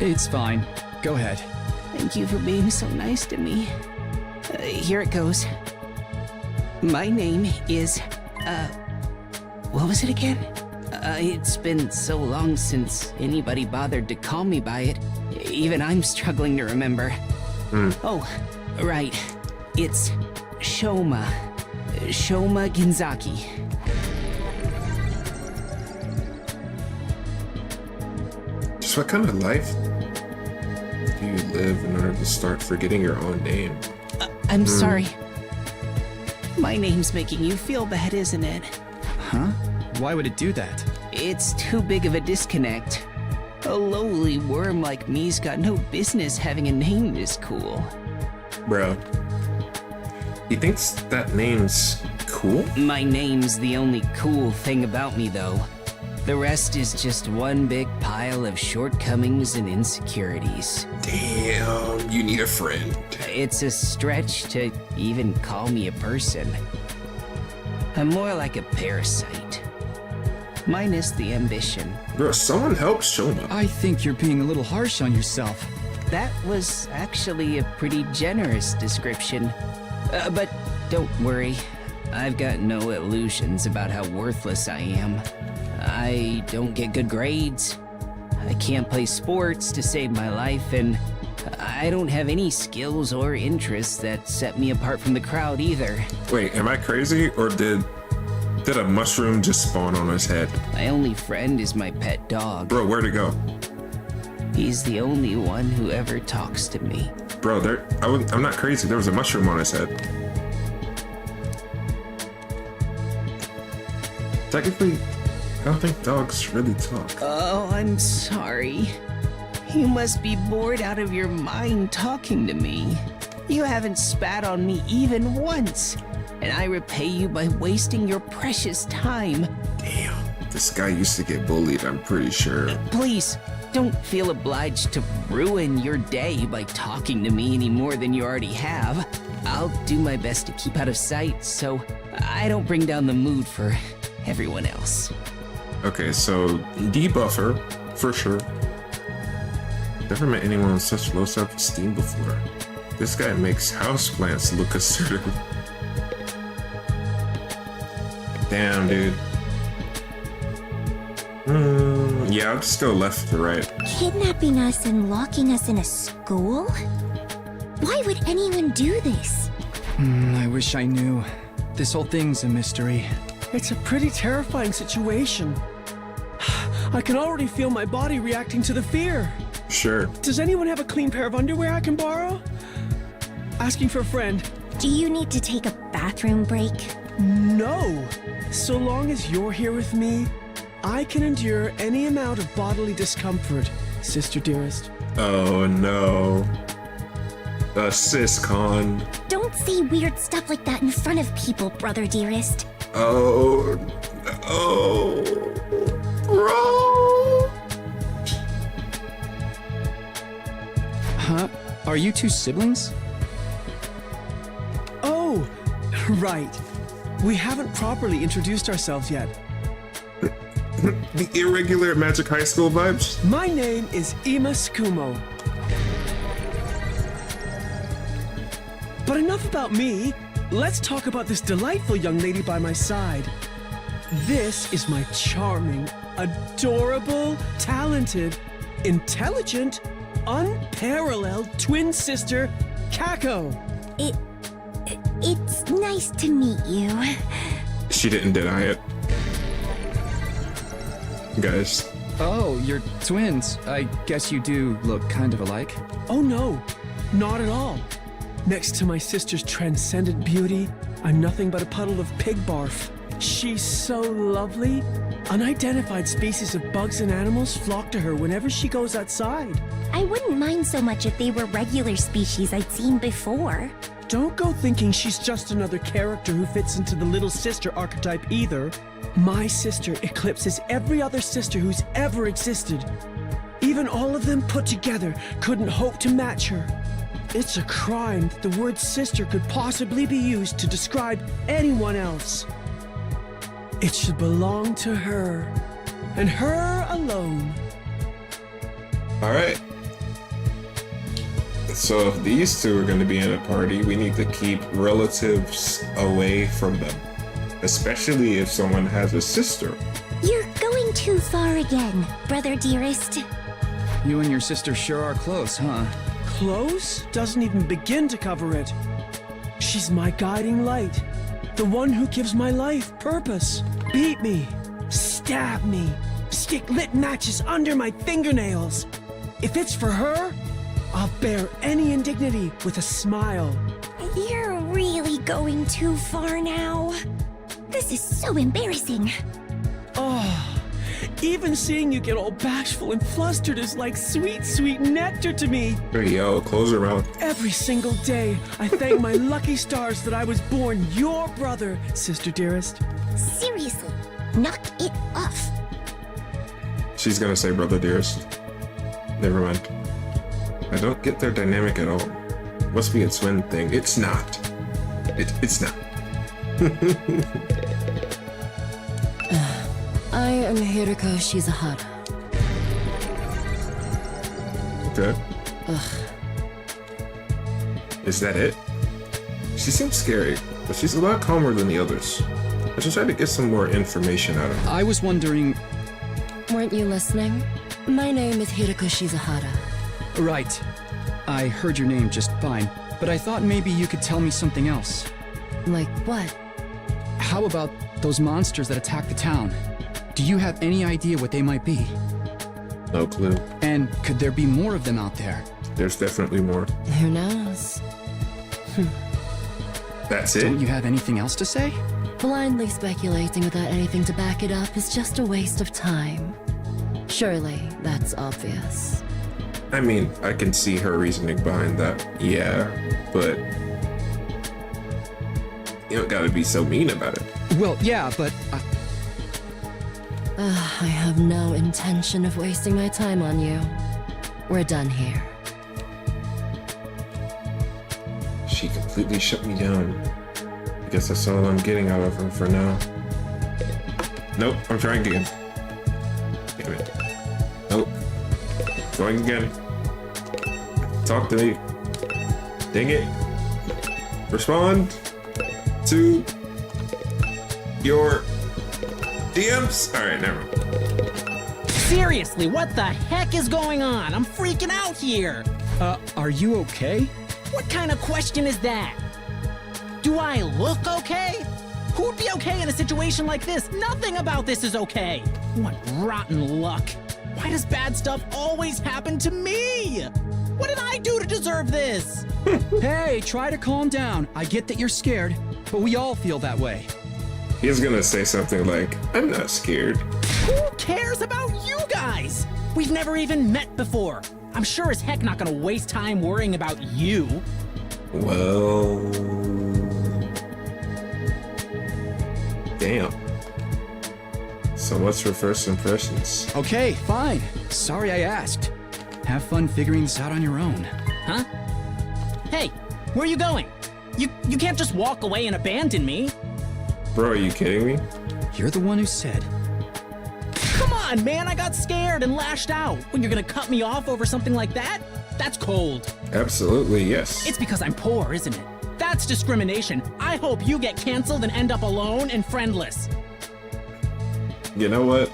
It's fine. Go ahead. Thank you for being so nice to me. Here it goes. My name is, what was it again? It's been so long since anybody bothered to call me by it. Even I'm struggling to remember. Oh, right. It's Shoma. Shoma Ginzaki. Just what kind of life do you live in order to start forgetting your own name? I'm sorry. My name's making you feel bad, isn't it? Huh? Why would it do that? It's too big of a disconnect. A lowly worm like me's got no business having a name this cool. Bro, he thinks that name's cool? My name's the only cool thing about me, though. The rest is just one big pile of shortcomings and insecurities. Damn, you need a friend. It's a stretch to even call me a person. I'm more like a parasite. Minus the ambition. Bro, someone help Shoma. I think you're being a little harsh on yourself. That was actually a pretty generous description. But don't worry. I've got no illusions about how worthless I am. I don't get good grades. I can't play sports to save my life, and I don't have any skills or interests that set me apart from the crowd either. Wait, am I crazy, or did a mushroom just spawn on his head? My only friend is my pet dog. Bro, where'd it go? He's the only one who ever talks to me. Bro, I'm not crazy. There was a mushroom on his head. Technically, I don't think dogs really talk. Oh, I'm sorry. You must be bored out of your mind talking to me. You haven't spat on me even once, and I repay you by wasting your precious time. Damn, this guy used to get bullied, I'm pretty sure. Please, don't feel obliged to ruin your day by talking to me any more than you already have. I'll do my best to keep out of sight so I don't bring down the mood for everyone else. Okay, so debuffer, for sure. Never met anyone with such low self-esteem before. This guy makes houseplants look assertive. Damn, dude. Yeah, I'll just go left to right. Kidnapping us and locking us in a school? Why would anyone do this? I wish I knew. This whole thing's a mystery. It's a pretty terrifying situation. I can already feel my body reacting to the fear. Sure. Does anyone have a clean pair of underwear I can borrow? Asking for a friend. Do you need to take a bathroom break? No. So long as you're here with me, I can endure any amount of bodily discomfort, sister dearest. Oh no. A siscon. Don't say weird stuff like that in front of people, brother dearest. Oh, bro. Huh? Are you two siblings? Oh, right. We haven't properly introduced ourselves yet. The irregular Magic High School vibes? My name is Ima Skumo. But enough about me. Let's talk about this delightful young lady by my side. This is my charming, adorable, talented, intelligent, unparalleled twin sister, Kako. It's nice to meet you. She didn't deny it. Guys. Oh, you're twins. I guess you do look kind of alike. Oh no, not at all. Next to my sister's transcendent beauty, I'm nothing but a puddle of pig barf. She's so lovely. Unidentified species of bugs and animals flock to her whenever she goes outside. I wouldn't mind so much if they were regular species I'd seen before. Don't go thinking she's just another character who fits into the little sister archetype either. My sister eclipses every other sister who's ever existed. Even all of them put together couldn't hope to match her. It's a crime that the word sister could possibly be used to describe anyone else. It should belong to her, and her alone. All right. So if these two are going to be in a party, we need to keep relatives away from them. Especially if someone has a sister. You're going too far again, brother dearest. You and your sister sure are close, huh? Close doesn't even begin to cover it. She's my guiding light, the one who gives my life purpose. Beat me, stab me, stick lit matches under my fingernails. If it's for her, I'll bear any indignity with a smile. You're really going too far now. This is so embarrassing. Oh, even seeing you get all bashful and flustered is like sweet, sweet nectar to me. Hey, yo, close her mouth. Every single day, I thank my lucky stars that I was born your brother, sister dearest. Seriously, knock it off. She's gonna say brother dearest. Never mind. I don't get their dynamic at all. Must be a twin thing. It's not. It's not. I am Hiriko Shizahara. Okay. Is that it? She seems scary, but she's a lot calmer than the others. I should try to get some more information out of her. I was wondering... Weren't you listening? My name is Hiriko Shizahara. Right. I heard your name just fine, but I thought maybe you could tell me something else. Like what? How about those monsters that attacked the town? Do you have any idea what they might be? No clue. And could there be more of them out there? There's definitely more. Who knows? That's it? Don't you have anything else to say? Blindly speculating without anything to back it up is just a waste of time. Surely, that's obvious. I mean, I can see her reasoning behind that. Yeah, but you don't gotta be so mean about it. Well, yeah, but... I have no intention of wasting my time on you. We're done here. She completely shut me down. I guess that's all I'm getting out of her for now. Nope, I'm trying again. Damn it. Nope. Going again. Talk to me. Dang it. Respond to your DMs. Alright, never mind. Seriously, what the heck is going on? I'm freaking out here. Are you okay? What kind of question is that? Do I look okay? Who'd be okay in a situation like this? Nothing about this is okay. What rotten luck. Why does bad stuff always happen to me? What did I do to deserve this? Hey, try to calm down. I get that you're scared, but we all feel that way. He's gonna say something like, I'm not scared. Who cares about you guys? We've never even met before. I'm sure as heck not gonna waste time worrying about you. Well... Damn. So what's your first impressions? Okay, fine. Sorry I asked. Have fun figuring this out on your own. Huh? Hey, where are you going? You can't just walk away and abandon me. Bro, are you kidding me? You're the one who said. Come on, man, I got scared and lashed out. When you're gonna cut me off over something like that? That's cold. Absolutely, yes. It's because I'm poor, isn't it? That's discrimination. I hope you get canceled and end up alone and friendless. You know what?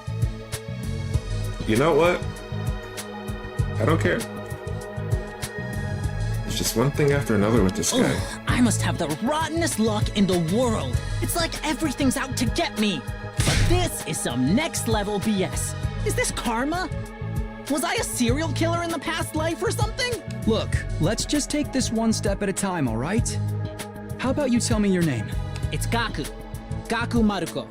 You know what? I don't care. It's just one thing after another with this guy. Ugh, I must have the rottenest luck in the world. It's like everything's out to get me. But this is some next level BS. Is this karma? Was I a serial killer in the past life or something? Look, let's just take this one step at a time, all right? How about you tell me your name? It's Gaku. Gaku Maruko.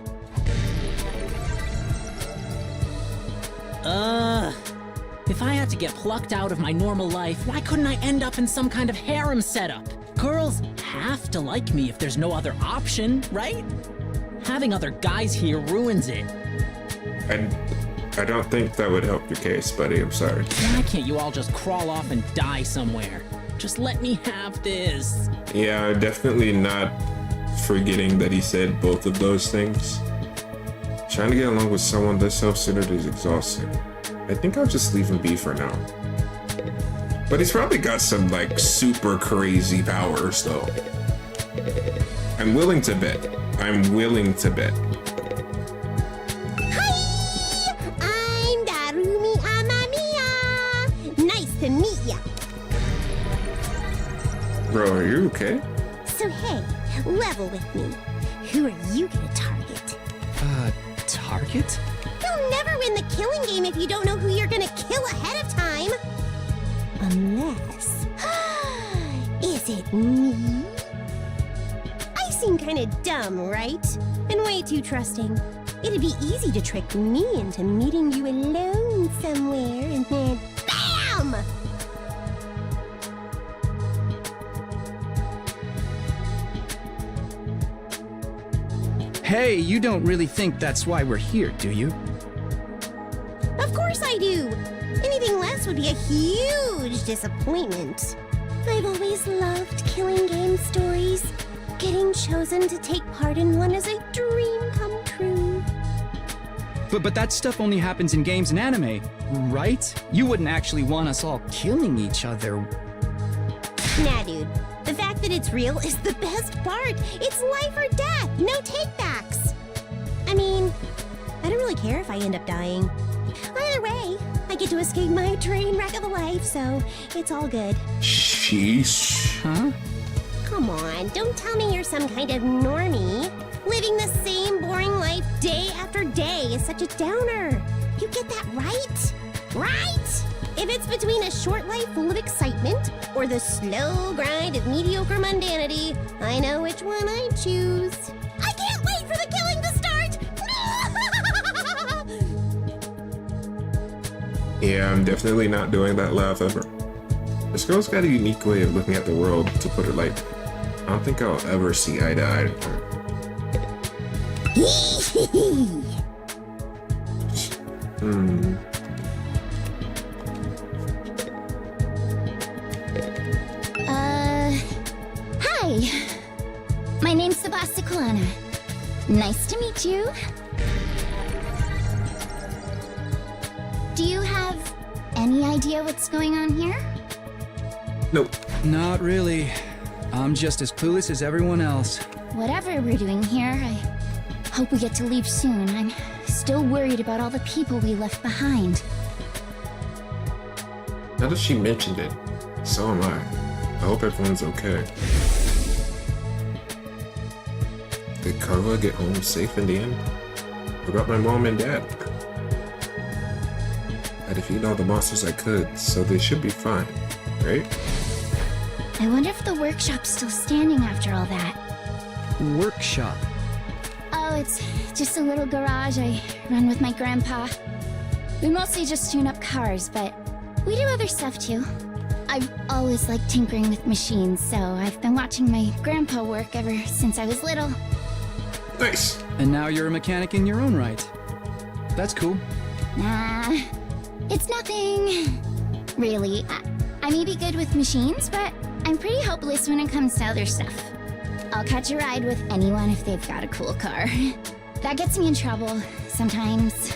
If I had to get plucked out of my normal life, why couldn't I end up in some kind of harem setup? Girls have to like me if there's no other option, right? Having other guys here ruins it. I don't think that would help your case, buddy. I'm sorry. Why can't you all just crawl off and die somewhere? Just let me have this. Yeah, definitely not forgetting that he said both of those things. Trying to get along with someone this self-centered is exhausting. I think I'll just leave him be for now. But he's probably got some like super crazy powers though. I'm willing to bet. I'm willing to bet. Hi! I'm Darumi Amamiya! Nice to meet ya! Bro, are you okay? So hey, level with me. Who are you gonna target? Target? You'll never win the killing game if you don't know who you're gonna kill ahead of time! Unless... Is it me? I seem kinda dumb, right? And way too trusting. It'd be easy to trick me into meeting you alone somewhere and then BAM! Hey, you don't really think that's why we're here, do you? Of course I do! Anything less would be a huge disappointment. I've always loved killing game stories. Getting chosen to take part in one is a dream come true. But that stuff only happens in games and anime, right? You wouldn't actually want us all killing each other. Nah, dude. The fact that it's real is the best part. It's life or death, no takebacks. I mean, I don't really care if I end up dying. Either way, I get to escape my train wreck of a life, so it's all good. Sheesh. Huh? Come on, don't tell me you're some kind of normie. Living the same boring life day after day is such a downer. You get that right? Right? If it's between a short life full of excitement or the slow grind of mediocre mundanity, I know which one I choose. I can't wait for the killing to start! Yeah, I'm definitely not doing that laugh ever. This girl's got a unique way of looking at the world, to put it lightly. I don't think I'll ever see eye to eye with her. Hi. My name's Sebasticulana. Nice to meet you. Do you have any idea what's going on here? Nope. Not really. I'm just as clueless as everyone else. Whatever we're doing here, I hope we get to leave soon. I'm still worried about all the people we left behind. Now that she mentioned it, so am I. I hope everyone's okay. Did Carla get home safe in the end? What about my mom and dad? I defeated all the monsters I could, so they should be fine, right? I wonder if the workshop's still standing after all that. Workshop? Oh, it's just a little garage I run with my grandpa. We mostly just tune up cars, but we do other stuff too. I've always liked tinkering with machines, so I've been watching my grandpa work ever since I was little. Nice. And now you're a mechanic in your own right. That's cool. Nah, it's nothing. Really, I may be good with machines, but I'm pretty hopeless when it comes to other stuff. I'll catch a ride with anyone if they've got a cool car. That gets me in trouble sometimes.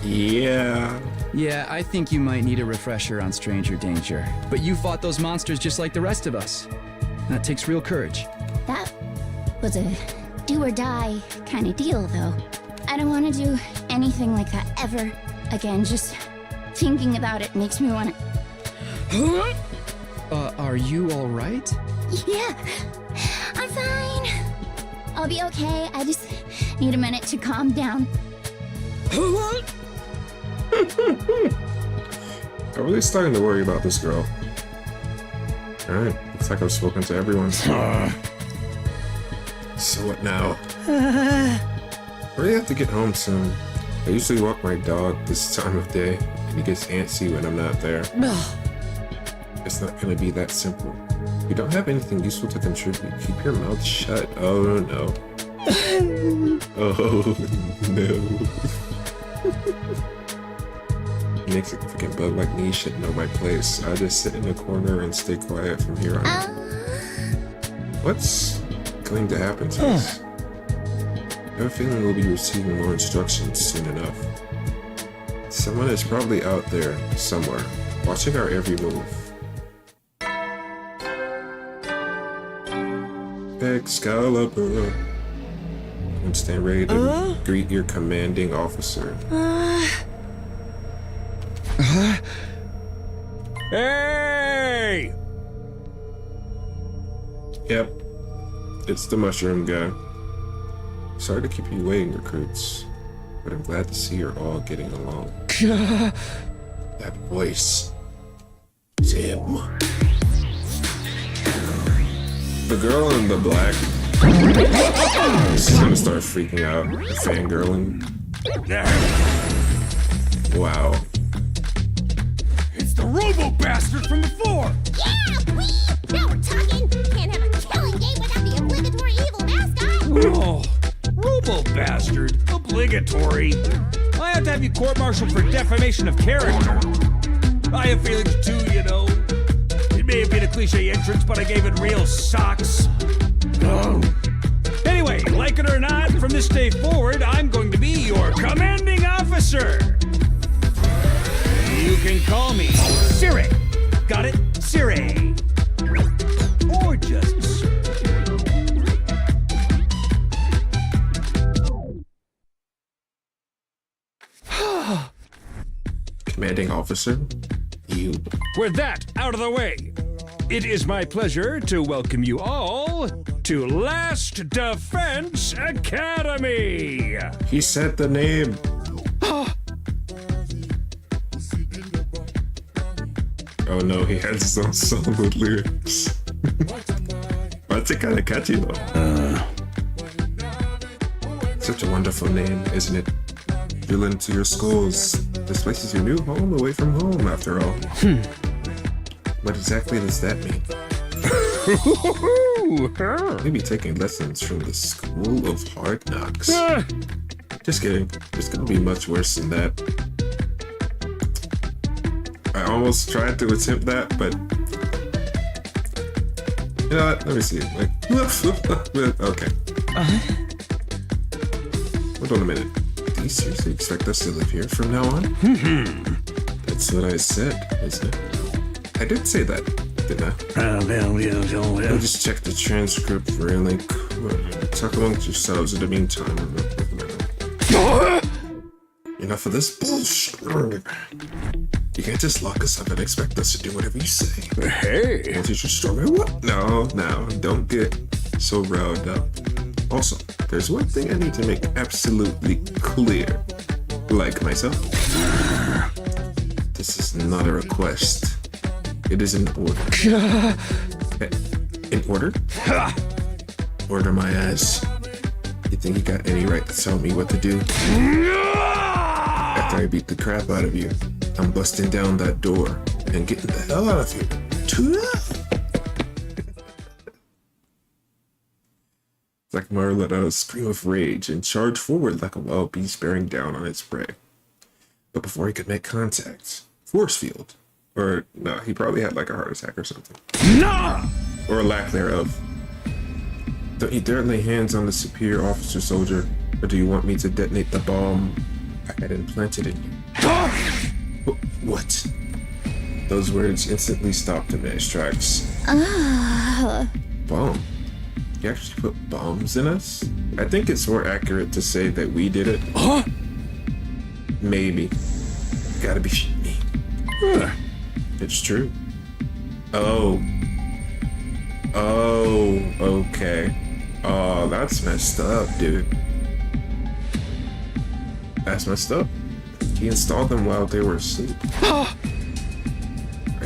Yeah. Yeah, I think you might need a refresher on Stranger Danger. But you fought those monsters just like the rest of us. That takes real courage. That was a do or die kind of deal, though. I don't want to do anything like that ever again. Just thinking about it makes me want to... Are you all right? Yeah, I'm fine. I'll be okay. I just need a minute to calm down. I'm really starting to worry about this girl. Alright, looks like I've spoken to everyone. So what now? I really have to get home soon. I usually walk my dog this time of day, and he gets antsy when I'm not there. It's not gonna be that simple. You don't have anything useful to contribute. Keep your mouth shut. Oh no. Oh no. Makes a freaking bug like me should know my place. I just sit in the corner and stay quiet from here on out. What's going to happen to us? I have a feeling we'll be receiving more instructions soon enough. Someone is probably out there, somewhere, watching our every move. Excalibur. And stand ready to greet your commanding officer. Hey! Yep, it's the mushroom guy. Sorry to keep you waiting, recruits, but I'm glad to see you're all getting along. That voice. It's him. The girl in the black is gonna start freaking out, fangirling. Wow. It's the Robo Bastard from before! Yeah, wee! Now we're talking! Can't have a killing game without the obligatory evil mascot! Oh, Robo Bastard? Obligatory? I have to have you court-martialed for defamation of character. I have feelings too, you know. It may have been a cliche entrance, but I gave it real socks. Anyway, like it or not, from this day forward, I'm going to be your commanding officer. You can call me Siri. Got it? Siri. Or just Sir. Commanding officer? You. With that out of the way, it is my pleasure to welcome you all to Last Defense Academy. He said the name. Oh no, he has his own song with lyrics. That's kind of catchy though. Such a wonderful name, isn't it? Drill into your skulls. This place is your new home away from home, after all. What exactly does that mean? Maybe taking lessons from the School of Hard Knocks. Just kidding. It's gonna be much worse than that. I almost tried to attempt that, but you know what? Let me see. Like, okay. Hold on a minute. Do you seriously expect us to live here from now on? That's what I said, isn't it? I did say that, didn't I? I'll just check the transcript really quick. Talk amongst yourselves in the meantime. Enough of this bullshit. You can't just lock us up and expect us to do whatever you say. Hey! Want to teach your story? What? No, don't get so riled up. Also, there's one thing I need to make absolutely clear. Like myself. This is not a request. It is an order. An order? Order my ass. You think you got any right to tell me what to do? After I beat the crap out of you, I'm busting down that door and getting the hell out of here. Zakmar let out a scream of rage and charged forward like a wild beast bearing down on its prey. But before he could make contact, force field. Or, no, he probably had like a heart attack or something. No! Or a lack thereof. Don't you dare lay hands on the superior officer, soldier, or do you want me to detonate the bomb I had implanted in you? What? Those words instantly stopped him in his tracks. Bomb? You actually put bombs in us? I think it's more accurate to say that we did it. Maybe. Gotta be shitting me. It's true. Oh, okay. Oh, that's messed up, dude. That's messed up. He installed them while they were asleep. Are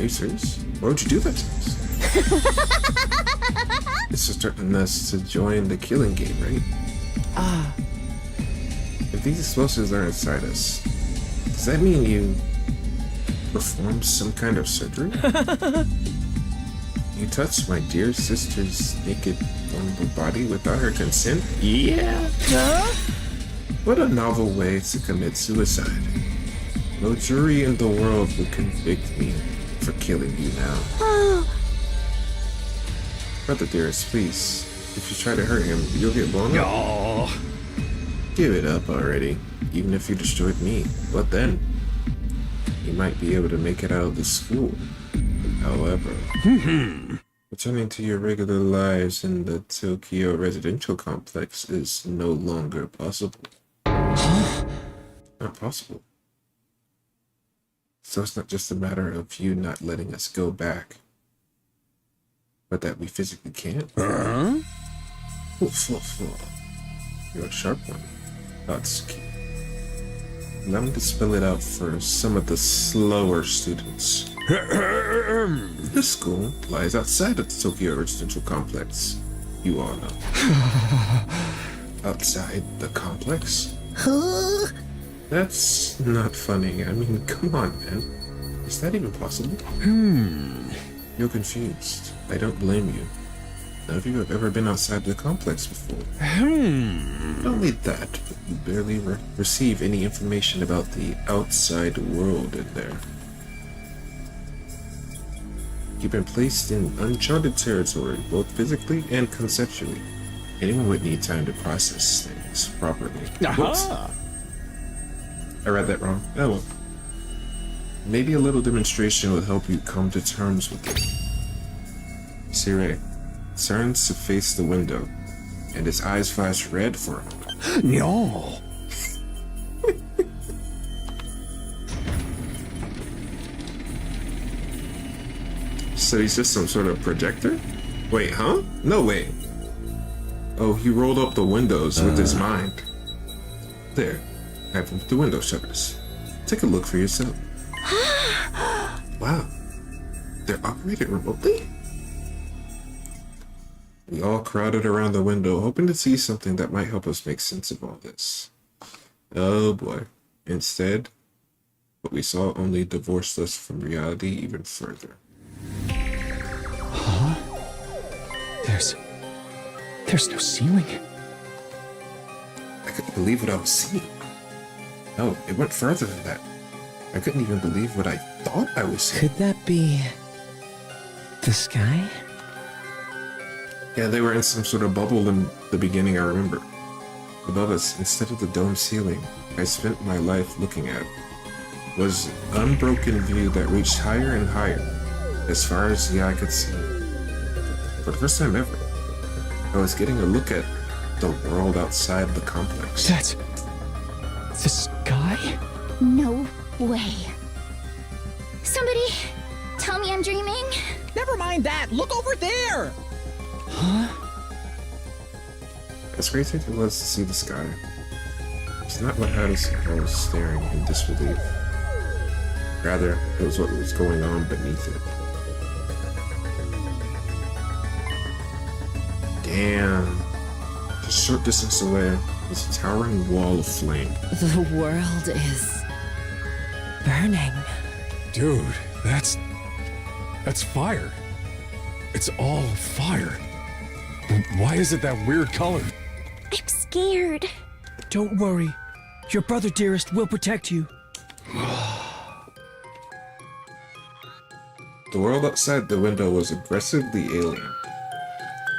you serious? Why would you do that to us? It's starting us to join the killing game, right? If these explosives are inside us, does that mean you performed some kind of surgery? You touched my dear sister's naked, vulnerable body without her consent? Yeah. What a novel way to commit suicide. No jury in the world will convict me for killing you now. Brother dearest, please. If you try to hurt him, you'll get blown up. Oh. Give it up already. Even if you destroyed me, what then? You might be able to make it out of the school. However, returning to your regular lives in the Tokyo residential complex is no longer possible. Not possible. So it's not just a matter of you not letting us go back, but that we physically can't? You're a sharp one. That's cute. Allow me to spell it out for some of the slower students. This school lies outside of the Tokyo Residential Complex. You all know. Outside the complex? That's not funny. I mean, come on, man. Is that even possible? You're confused. I don't blame you. None of you have ever been outside the complex before. Not only that, but you barely receive any information about the outside world in there. You've been placed in uncharted territory, both physically and conceptually. Anyone would need time to process things properly. Whoops. I read that wrong. Oh well. Maybe a little demonstration will help you come to terms with it. Sirei turns to face the window, and his eyes flash red for a moment. No. So he's just some sort of projector? Wait, huh? No way. Oh, he rolled up the windows with his mind. There, I've moved the window shutters. Take a look for yourself. Wow, they're operated remotely? We all crowded around the window, hoping to see something that might help us make sense of all this. Oh boy. Instead, what we saw only divorced us from reality even further. Huh? There's no ceiling. I couldn't believe what I was seeing. No, it went further than that. I couldn't even believe what I thought I was seeing. Could that be the sky? Yeah, they were in some sort of bubble in the beginning, I remember. Above us, instead of the dome ceiling I spent my life looking at, was an unbroken view that reached higher and higher, as far as the eye could see. For the first time ever, I was getting a look at the world outside the complex. That's the sky? No way. Somebody tell me I'm dreaming. Never mind that. Look over there. Huh? As crazy as it was to see the sky, it's not what had us all staring in disbelief. Rather, it was what was going on beneath it. Damn. Just a short distance away was a towering wall of flame. The world is burning. Dude, that's fire. It's all fire. Why is it that weird color? I'm scared. Don't worry. Your brother dearest will protect you. The world outside the window was aggressively alien.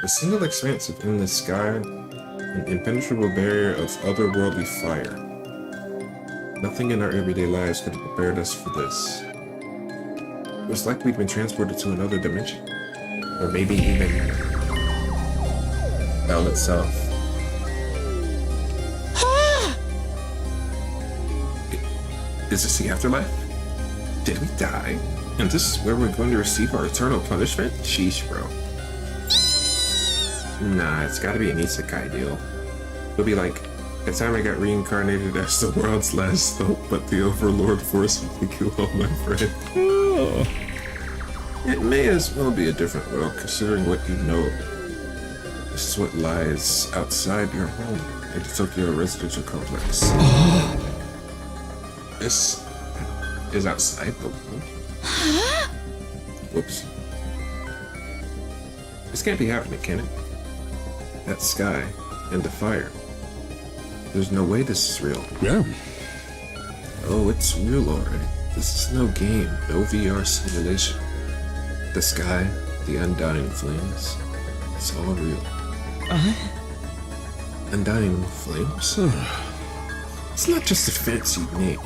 A single expanse of endless sky, an impenetrable barrier of otherworldly fire. Nothing in our everyday lives could have prepared us for this. It was like we'd been transported to another dimension. Or maybe even hell itself. Is this the afterlife? Did we die? And this is where we're going to receive our eternal punishment? Sheesh, bro. Nah, it's gotta be an isekai deal. It'll be like, the time I got reincarnated as the world's last hope, but the Overlord forced me to kill all my friends. Oh. It may as well be a different world, considering what you know. This is what lies outside your home in the Tokyo residential complex. This is outside the wall. Whoops. This can't be happening, can it? That sky and the fire. There's no way this is real. Yeah. Oh, it's real already. This is no game, no VR simulation. The sky, the undying flames, it's all real. Undying flames? It's not just a fancy name.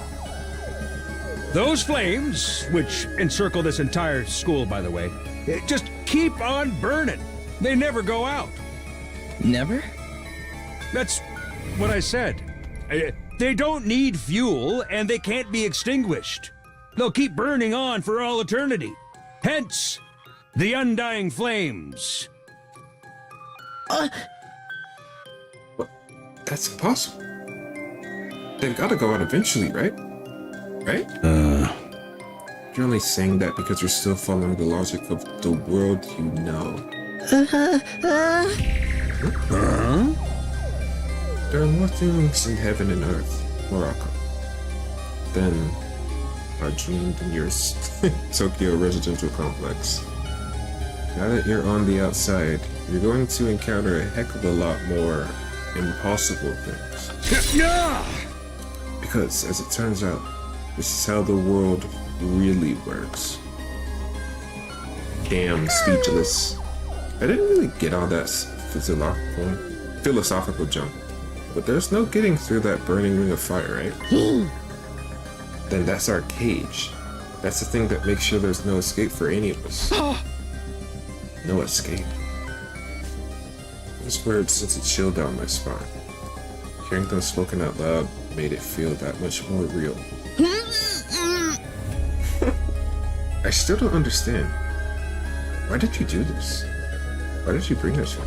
Those flames, which encircle this entire school, by the way, just keep on burning. They never go out. Never? That's what I said. They don't need fuel, and they can't be extinguished. They'll keep burning on for all eternity. Hence, the undying flames. That's impossible. They've got to go out eventually, right? Right? You're only saying that because you're still following the logic of the world you know. There are more things in heaven and earth, Morocco, than are dreamed in your Tokyo residential complex. Now that you're on the outside, you're going to encounter a heck of a lot more impossible things. Because, as it turns out, this is how the world really works. Damn, speechless. I didn't really get all that philosophical jump, but there's no getting through that burning ring of fire, right? Then that's our cage. That's the thing that makes sure there's no escape for any of us. No escape. Those words sent a chill down my spine. Hearing them spoken out loud made it feel that much more real. I still don't understand. Why did you do this? Why did you bring us here?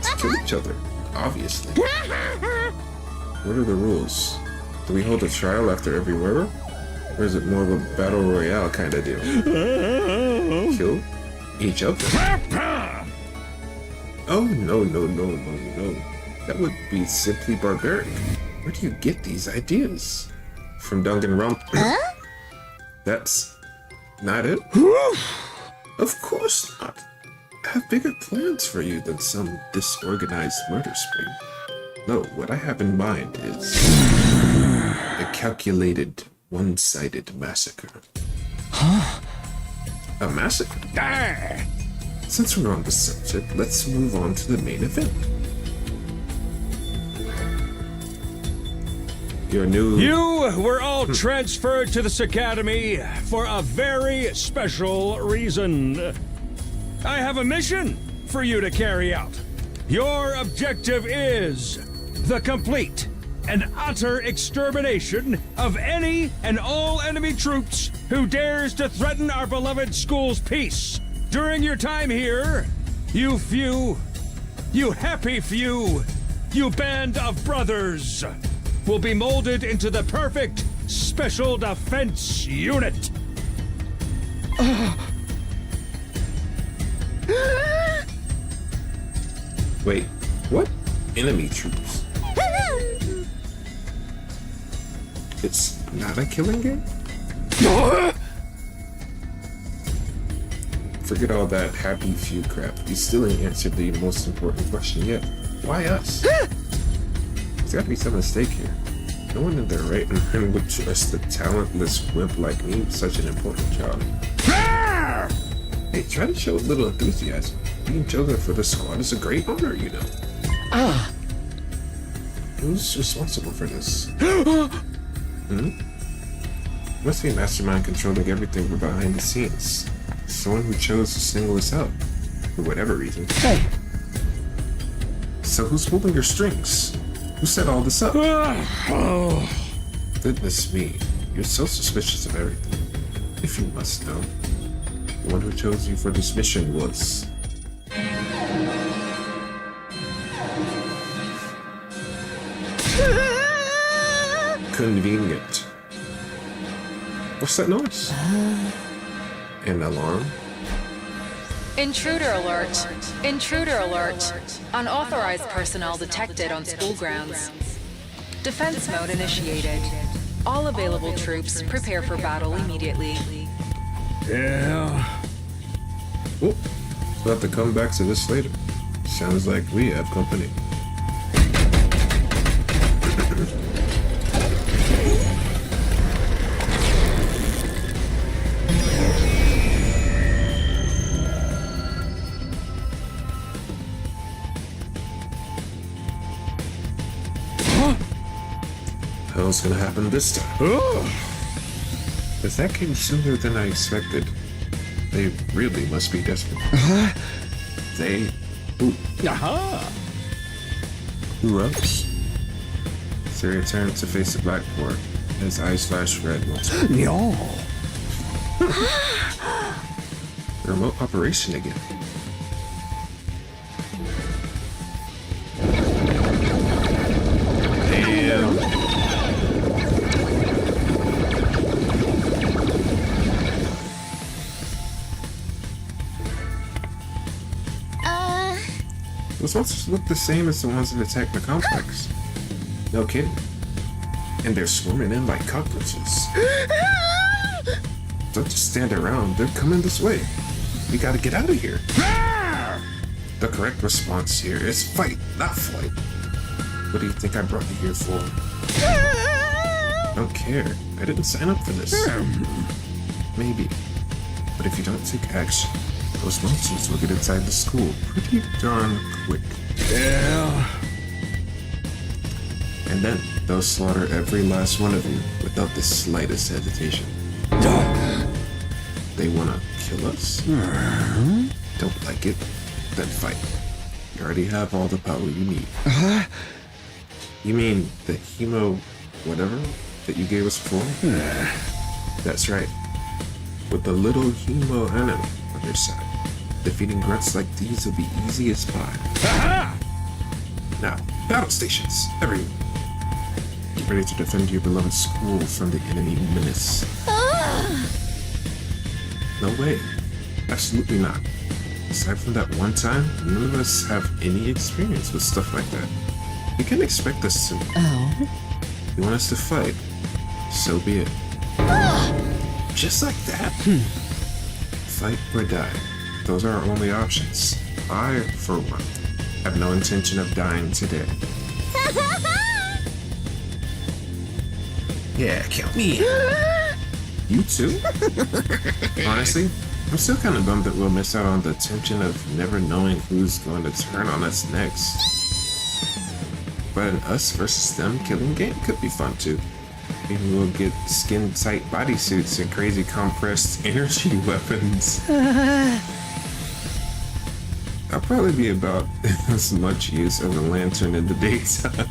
To kill each other, obviously. What are the rules? Do we hold a trial after every murder? Or is it more of a battle royale kind of deal? Kill each other? Oh, no. That would be simply barbaric. Where do you get these ideas? From Danganronpa? That's not it? Of course not. I have bigger plans for you than some disorganized murder spree. No, what I have in mind is a calculated, one-sided massacre. A massacre? Since we're on the subject, let's move on to the main event. Your new... You were all transferred to this academy for a very special reason. I have a mission for you to carry out. Your objective is the complete and utter extermination of any and all enemy troops who dares to threaten our beloved school's peace. During your time here, you happy few, you band of brothers, will be molded into the perfect special defense unit. Wait, what? Enemy troops? It's not a killing game? Forget all that happy few crap. You still ain't answered the most important question yet. Why us? There's gotta be some mistake here. No one in their right mind would trust a talentless wimp like me with such an important job. Hey, try to show a little enthusiasm. Being chosen for the squad is a great honor, you know. Who's responsible for this? Must be a mastermind controlling everything from behind the scenes. Someone who chose to single us out, for whatever reason. Hey! So who's pulling your strings? Who set all this up? Goodness me, you're so suspicious of everything. If you must know, the one who chose you for this mission was... Convenient. What's that noise? An alarm? Intruder alert. Intruder alert. Unauthorized personnel detected on school grounds. Defense mode initiated. All available troops prepare for battle immediately. Yeah. Oh, we'll have to come back to this later. Sounds like we have company. What's gonna happen this time? But that came sooner than I expected. They really must be desperate. They... Ooh. Who else? Syria turned to face the blackboard. His eyes flashed red once more. The remote operation again. Damn. Those monsters look the same as the ones that attacked the complex. No kidding. And they're swarming in like cockroaches. Don't just stand around, they're coming this way. We gotta get out of here. The correct response here is fight, not flight. What do you think I brought you here for? I don't care. I didn't sign up for this. Maybe. But if you don't take action, those monsters will get inside the school pretty darn quick. Yeah. And then they'll slaughter every last one of you without the slightest hesitation. They wanna kill us? Don't like it? Then fight. You already have all the power you need. You mean the hemo whatever that you gave us before? That's right. With the little hemo enemy on your side, defeating grunts like these will be easy as pie. Now, battle stations, everyone. Get ready to defend your beloved school from the enemy menace. No way. Absolutely not. Aside from that one time, none of us have any experience with stuff like that. You can expect us to. You want us to fight? So be it. Just like that. Fight or die. Those are our only options. I, for one, have no intention of dying today. Yeah, count me in. You too? Honestly, I'm still kind of bummed that we'll miss out on the tension of never knowing who's going to turn on us next. But an us versus them killing game could be fun too. Maybe we'll get skin-tight bodysuits and crazy compressed energy weapons. I'll probably be about as much use of a lantern in the daytime.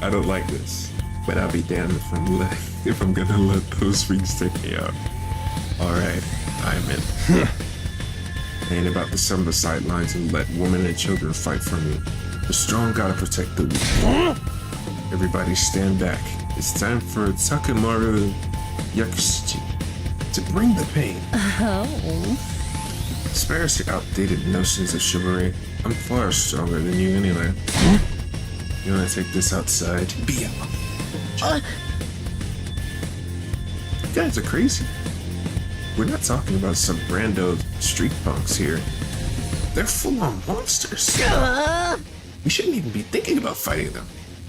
I don't like this, but I'll be damned if I'm gonna let those freaks take me out. Alright, I'm in. I ain't about to sit on the sidelines and let women and children fight for me. The strong gotta protect the weak. Everybody stand back. It's time for Takemaru Yakushi to bring the pain. Spare us your outdated notions of chivalry. I'm far stronger than you anyway. You wanna take this outside? Be out. You guys are crazy. We're not talking about some rando street punks here. They're full-on monsters. We shouldn't even be thinking about fighting them.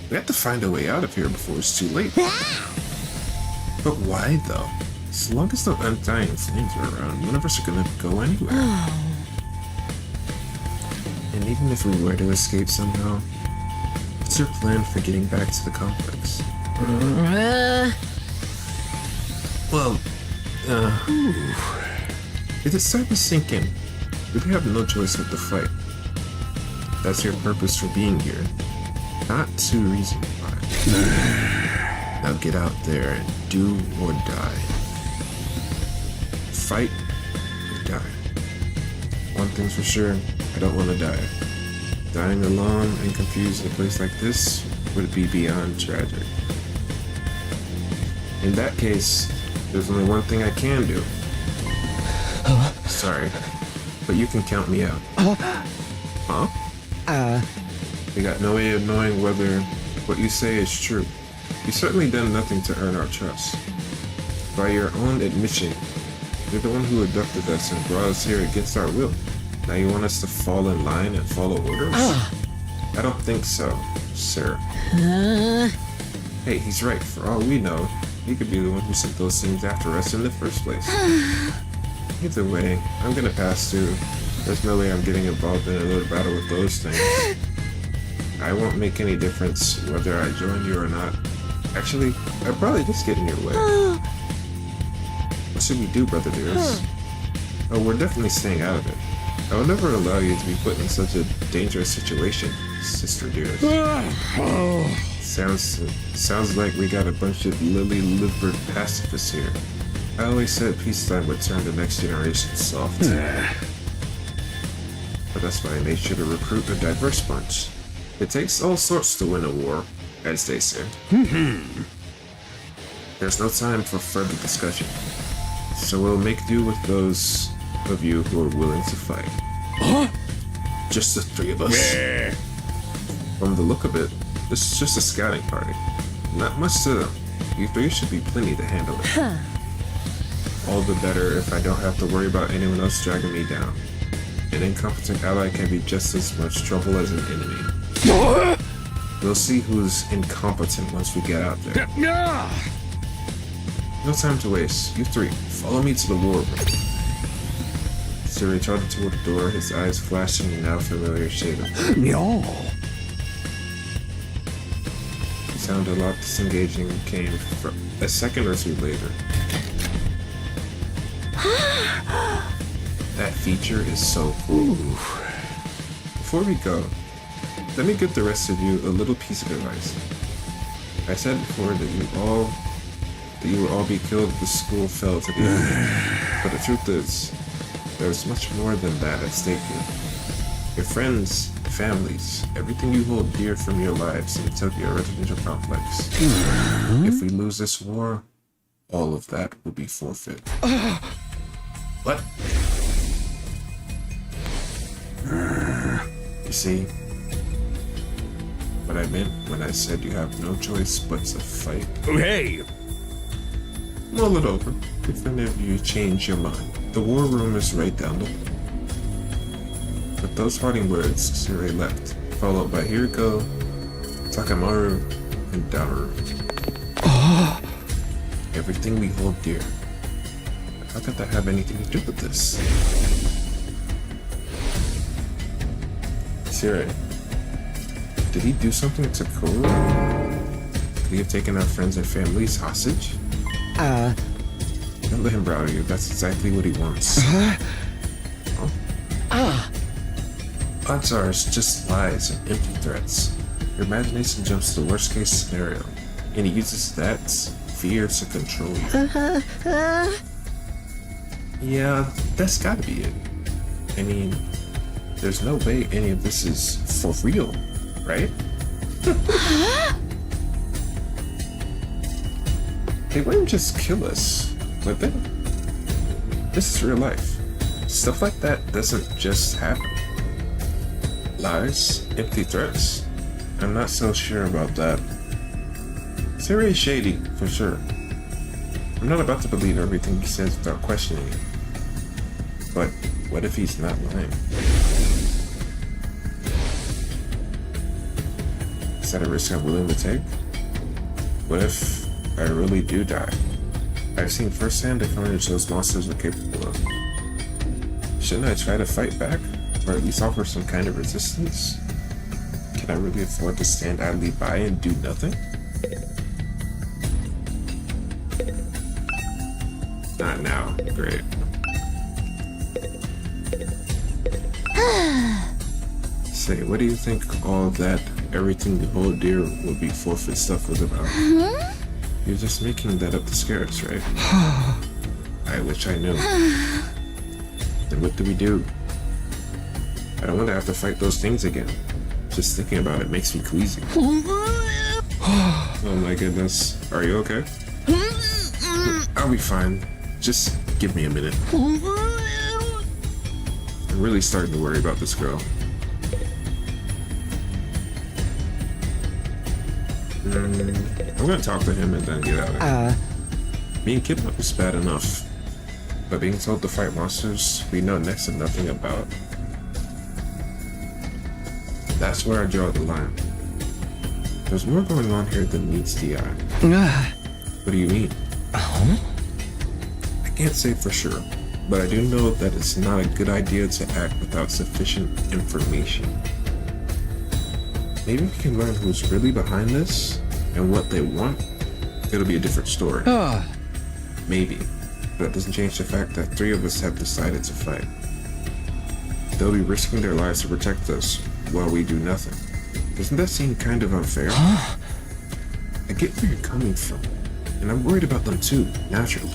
We have to find a way out of here before it's too late. But why, though? As long as the undying flames are around, none of us are gonna go anywhere. And even if we were to escape somehow, what's your plan for getting back to the complex? Well, if it's starting to sink in, we have no choice but to fight. That's your purpose for being here, not two reasons why. Now get out there and do or die. Fight or die. One thing's for sure, I don't want to die. Dying alone and confused in a place like this would be beyond tragic. In that case, there's only one thing I can do. sorry, but you can count me out. Huh? We got no way of knowing whether what you say is true. You've certainly done nothing to earn our trust. By your own admission, you're the one who abducted us and brought us here against our will. Now you want us to fall in line and follow orders? I don't think so, sir. Hey, he's right. For all we know, he could be the one who sent those things after us in the first place. Either way, I'm gonna pass through. There's no way I'm getting involved in another battle with those things. I won't make any difference whether I join you or not. Actually, I'll probably just get in your way. What should we do, brother dearest? Oh, we're definitely staying out of it. I will never allow you to be put in such a dangerous situation, sister dearest. Sounds like we got a bunch of lily-livered pacifists here. I always said peacetime would turn the next generation soft. But that's why I made sure to recruit a diverse bunch. It takes all sorts to win a war, as they say. There's no time for further discussion, so we'll make do with those of you who are willing to fight. Just the three of us. From the look of it, this is just a scouting party. Not much to them. You three should be plenty to handle it. All the better if I don't have to worry about anyone else dragging me down. An incompetent ally can be just as much trouble as an enemy. We'll see who's incompetent once we get out there. No time to waste. You three, follow me to the war room. Siri trotted toward the door, his eyes flashing a now familiar shade of fear. The sound a lot disengaging came from a second or two later. That feature is so cool. Before we go, let me give the rest of you a little piece of advice. I said before that you would all be killed if the school fell to the enemy. But the truth is, there's much more than that at stake here. Your friends, families, everything you hold dear from your lives in Tokyo Residential Complex. If we lose this war, all of that will be forfeit. What? You see, what I meant when I said you have no choice but to fight. Hey! Mull it over. If any of you change your mind, the war room is right down the way. With those parting words, Siri left, followed by Hiriko, Takamaru, and Daru. Everything we hold dear. How could that have anything to do with this? Siri, did he do something to Koro? Could he have taken our friends and families hostage? Don't let him browse you. That's exactly what he wants. Odds are it's just lies and empty threats. Your imagination jumps to the worst case scenario, and he uses that fear to control you. Yeah, that's gotta be it. I mean, there's no way any of this is for real, right? They wouldn't just kill us, would they? This is real life. Stuff like that doesn't just happen. Lies, empty threats. I'm not so sure about that. Siri is shady, for sure. I'm not about to believe everything he says without questioning it. But what if he's not lying? Is that a risk I'm willing to take? What if I really do die? I've seen firsthand the carnage those monsters are capable of. Shouldn't I try to fight back? Or at least offer some kind of resistance? Can I really afford to stand idly by and do nothing? Not now. Great. Say, what do you think all that everything you hold dear will be forfeit stuff was about? You're just making that up to scare us, right? I wish I knew. Then what do we do? I don't want to have to fight those things again. Just thinking about it makes me queasy. Oh my goodness. Are you okay? I'll be fine. Just give me a minute. I'm really starting to worry about this girl. I'm gonna talk to him and then get out of here. Being kidnapped is bad enough, but being told to fight monsters we know next to nothing about, that's where I draw the line. There's more going on here than meets the eye. What do you mean? I can't say for sure, but I do know that it's not a good idea to act without sufficient information. Maybe we can learn who's really behind this and what they want. It'll be a different story. Maybe, but that doesn't change the fact that 3 of us have decided to fight. They'll be risking their lives to protect us while we do nothing. Doesn't that seem kind of unfair? I get where you're coming from, and I'm worried about them too, naturally.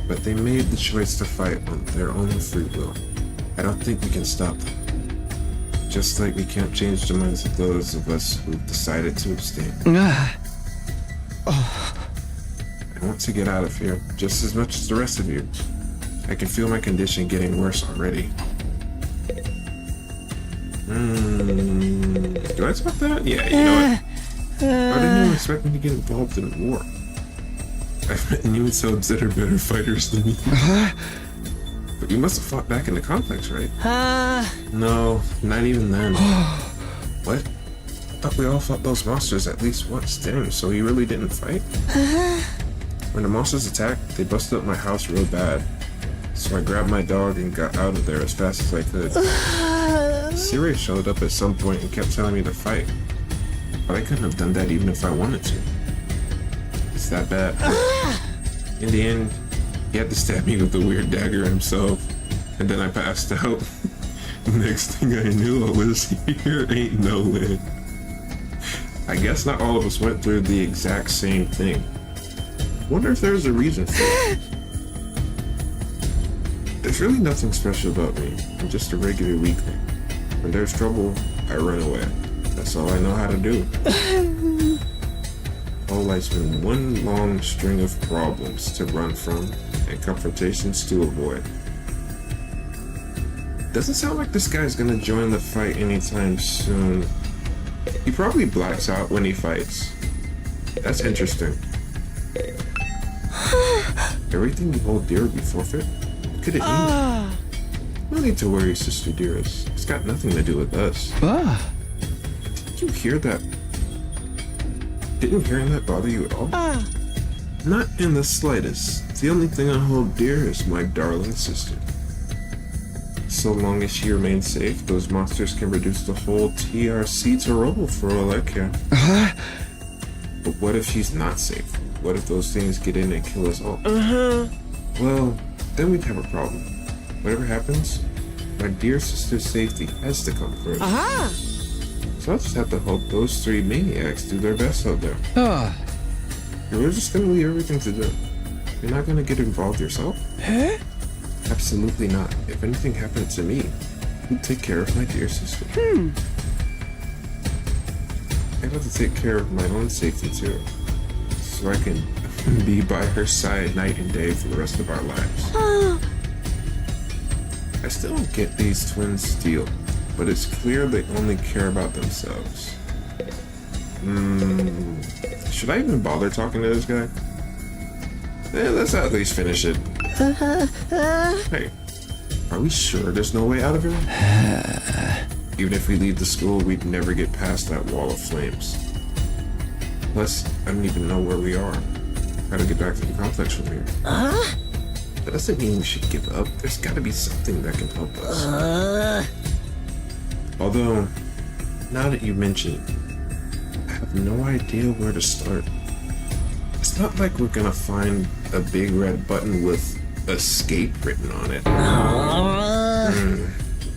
But they made the choice to fight on their own free will. I don't think we can stop them. Just like we can't change the minds of those of us who've decided to abstain. I want to get out of here just as much as the rest of you. I can feel my condition getting worse already. Do I talk that? Yeah, you know what? I didn't even expect me to get involved in a war. I've met new subs that are better fighters than me. But you must have fought back in the complex, right? No, not even then. What? I thought we all fought those monsters at least once, damn, so you really didn't fight? When the monsters attacked, they busted up my house real bad. So I grabbed my dog and got out of there as fast as I could. Siri showed up at some point and kept telling me to fight. But I couldn't have done that even if I wanted to. It's that bad. In the end, he had to stab me with the weird dagger himself. And then I passed out. Next thing I knew, I was here. Ain't no way. I guess not all of us went through the exact same thing. Wonder if there's a reason for it. There's really nothing special about me. I'm just a regular weakling. When there's trouble, I run away. That's all I know how to do. Whole life's been one long string of problems to run from and confrontations to avoid. Doesn't sound like this guy's gonna join the fight anytime soon. He probably blacks out when he fights. That's interesting. Everything you hold dear will be forfeit? What could it mean? No need to worry, Sister Dearest. It's got nothing to do with us. Did you hear that? Didn't hearing that bother you at all? Not in the slightest. The only thing I hold dear is my darling sister. So long as she remains safe, those monsters can reduce the whole TRC to rubble for all I care. But what if she's not safe? What if those things get in and kill us all? Well, then we'd have a problem. Whatever happens, my dear sister's safety has to come first. So I just have to hope those 3 maniacs do their best out there. You're just gonna leave everything to them. You're not gonna get involved yourself? Absolutely not. If anything happened to me, who'd take care of my dear sister? I have to take care of my own safety too, so I can be by her side night and day for the rest of our lives. I still don't get these twins' deal, but it's clear they only care about themselves. Should I even bother talking to this guy? Let's at least finish it. Hey, are we sure there's no way out of here? Even if we leave the school, we'd never get past that wall of flames. Plus, I don't even know where we are. How to get back to the complex from here. That doesn't mean we should give up. There's gotta be something that can help us. Although, now that you mention it, I have no idea where to start. It's not like we're gonna find a big red button with escape written on it.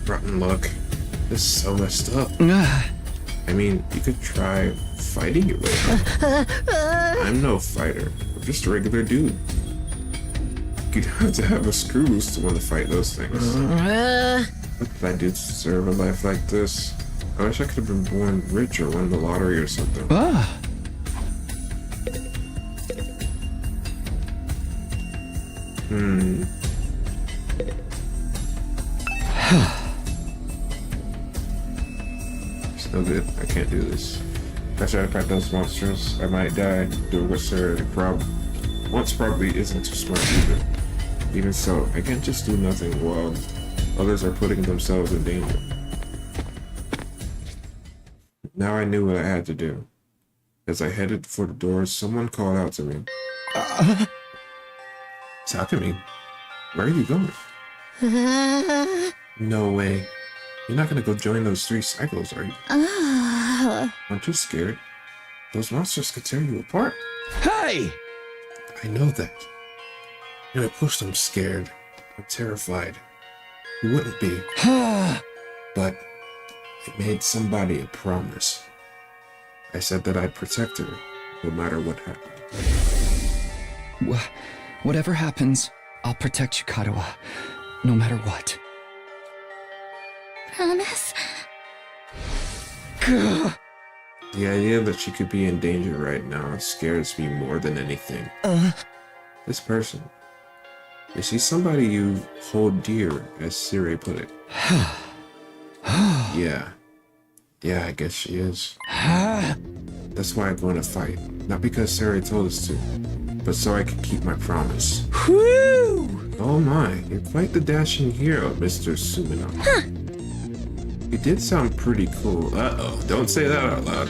Rotten luck. This is so messed up. I mean, you could try fighting your way out. I'm no fighter. I'm just a regular dude. You'd have to have a screw loose to want to fight those things. What did I do to deserve a life like this? I wish I could have been born rich or won the lottery or something. It's no good. I can't do this. If I try to fight those monsters, I might die. Do what Sarah once probably isn't too smart either. Even so, I can't just do nothing while others are putting themselves in danger. Now I knew what I had to do. As I headed for the door, someone called out to me. Takumi, where are you going? No way. You're not gonna go join those 3 cycles, are you? Aren't you scared? Those monsters could tear you apart. Hey! I know that. And of course I'm scared. I'm terrified. Who wouldn't be? But I made somebody a promise. I said that I'd protect her, no matter what happened. Whatever happens, I'll protect you, Katawa. No matter what. Promise? The idea that she could be in danger right now scares me more than anything. This person. Is she somebody you hold dear, as Siri put it? Yeah. Yeah, I guess she is. That's why I'm going to fight. Not because Siri told us to, but so I can keep my promise. Woo! Oh my, you're quite the dashing hero, Mr. Sumino. You did sound pretty cool. Uh-oh, don't say that out loud.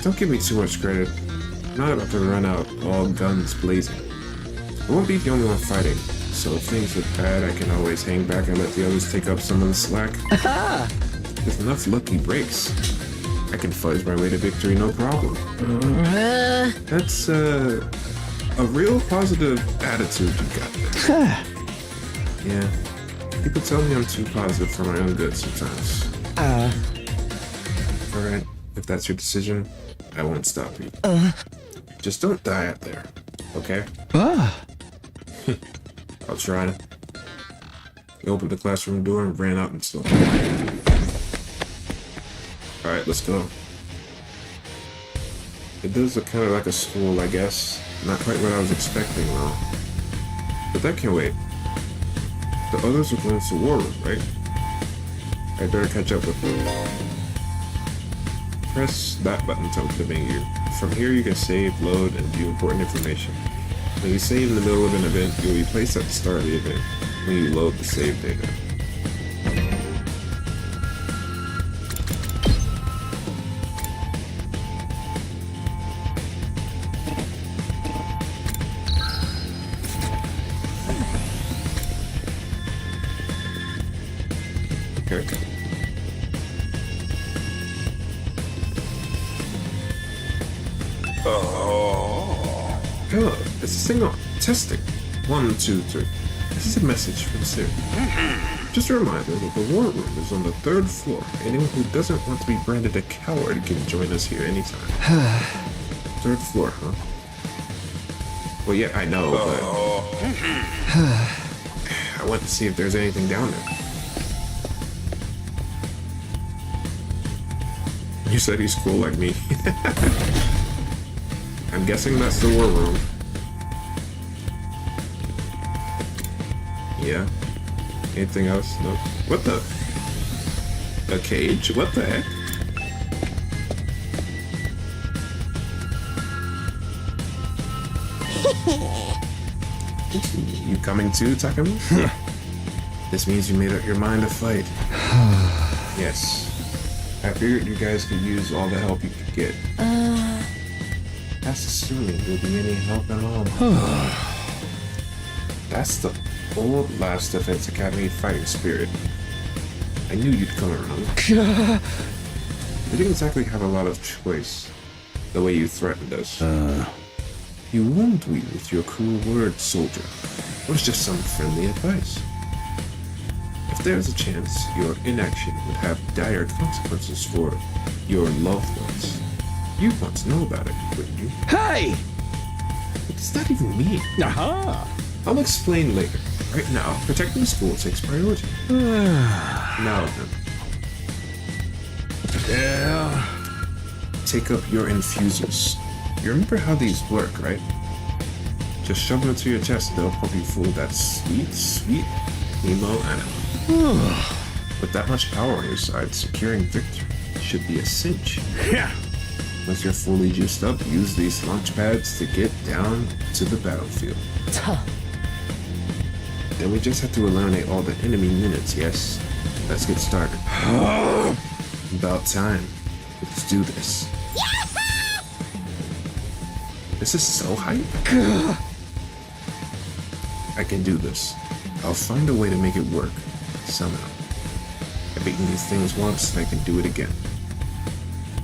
Don't give me too much credit. I'm not about to run out all guns blazing. I won't be the only one fighting, so if things look bad, I can always hang back and let the others take up some of the slack. With enough lucky breaks, I can fudge my way to victory no problem. That's a real positive attitude you got there. Yeah, people tell me I'm too positive for my own good sometimes. Alright, if that's your decision, I won't stop you. Just don't die out there, okay? I'll try. He opened the classroom door and ran out and stole. Alright, let's go. It does look kind of like a school, I guess. Not quite what I was expecting, though. But that can wait. The others are going to war room, right? I better catch up with them. Press that button to open the menu. From here you can save, load, and view important information. When you save in the middle of an event, you'll be placed at the start of the event when you load the save data. Okay. Hello, is this thing on? Testing. 1, 2, 3. This is a message from Siri. Just a reminder that the war room is on the 3rd floor. Anyone who doesn't want to be branded a coward can join us here anytime. 3rd floor, huh? Well, yeah, I know, but... I went to see if there's anything down there. You said he's cool like me. I'm guessing that's the war room. Yeah. Anything else? Nope. What the? A cage? What the heck? You coming too, Takumi? This means you made up your mind to fight. Yes. I figured you guys could use all the help you could get. That's assuming you'll be any help at all. That's the old Last Defense Academy fighting spirit. I knew you'd come around. We didn't exactly have a lot of choice, the way you threatened us. You warned me with your cruel words, soldier. It was just some friendly advice. If there's a chance your inaction would have dire consequences for your loved ones, you'd want to know about it, wouldn't you? Hey! What does that even mean? Aha! I'll explain later. Right now, protecting school takes priority. Now then. Yeah. Take up your infusers. You remember how these work, right? Just shove them into your chest and they'll pump you full of that sweet, sweet Nemo Anima. With that much power on your side, securing victory should be a cinch. Yeah. Once you're fully juiced up, use these launch pads to get down to the battlefield. Then we just have to eliminate all the enemy units, yes? Let's get started. About time. Let's do this. This is so hype. I can do this. I'll find a way to make it work. Somehow. I've beaten these things once and I can do it again.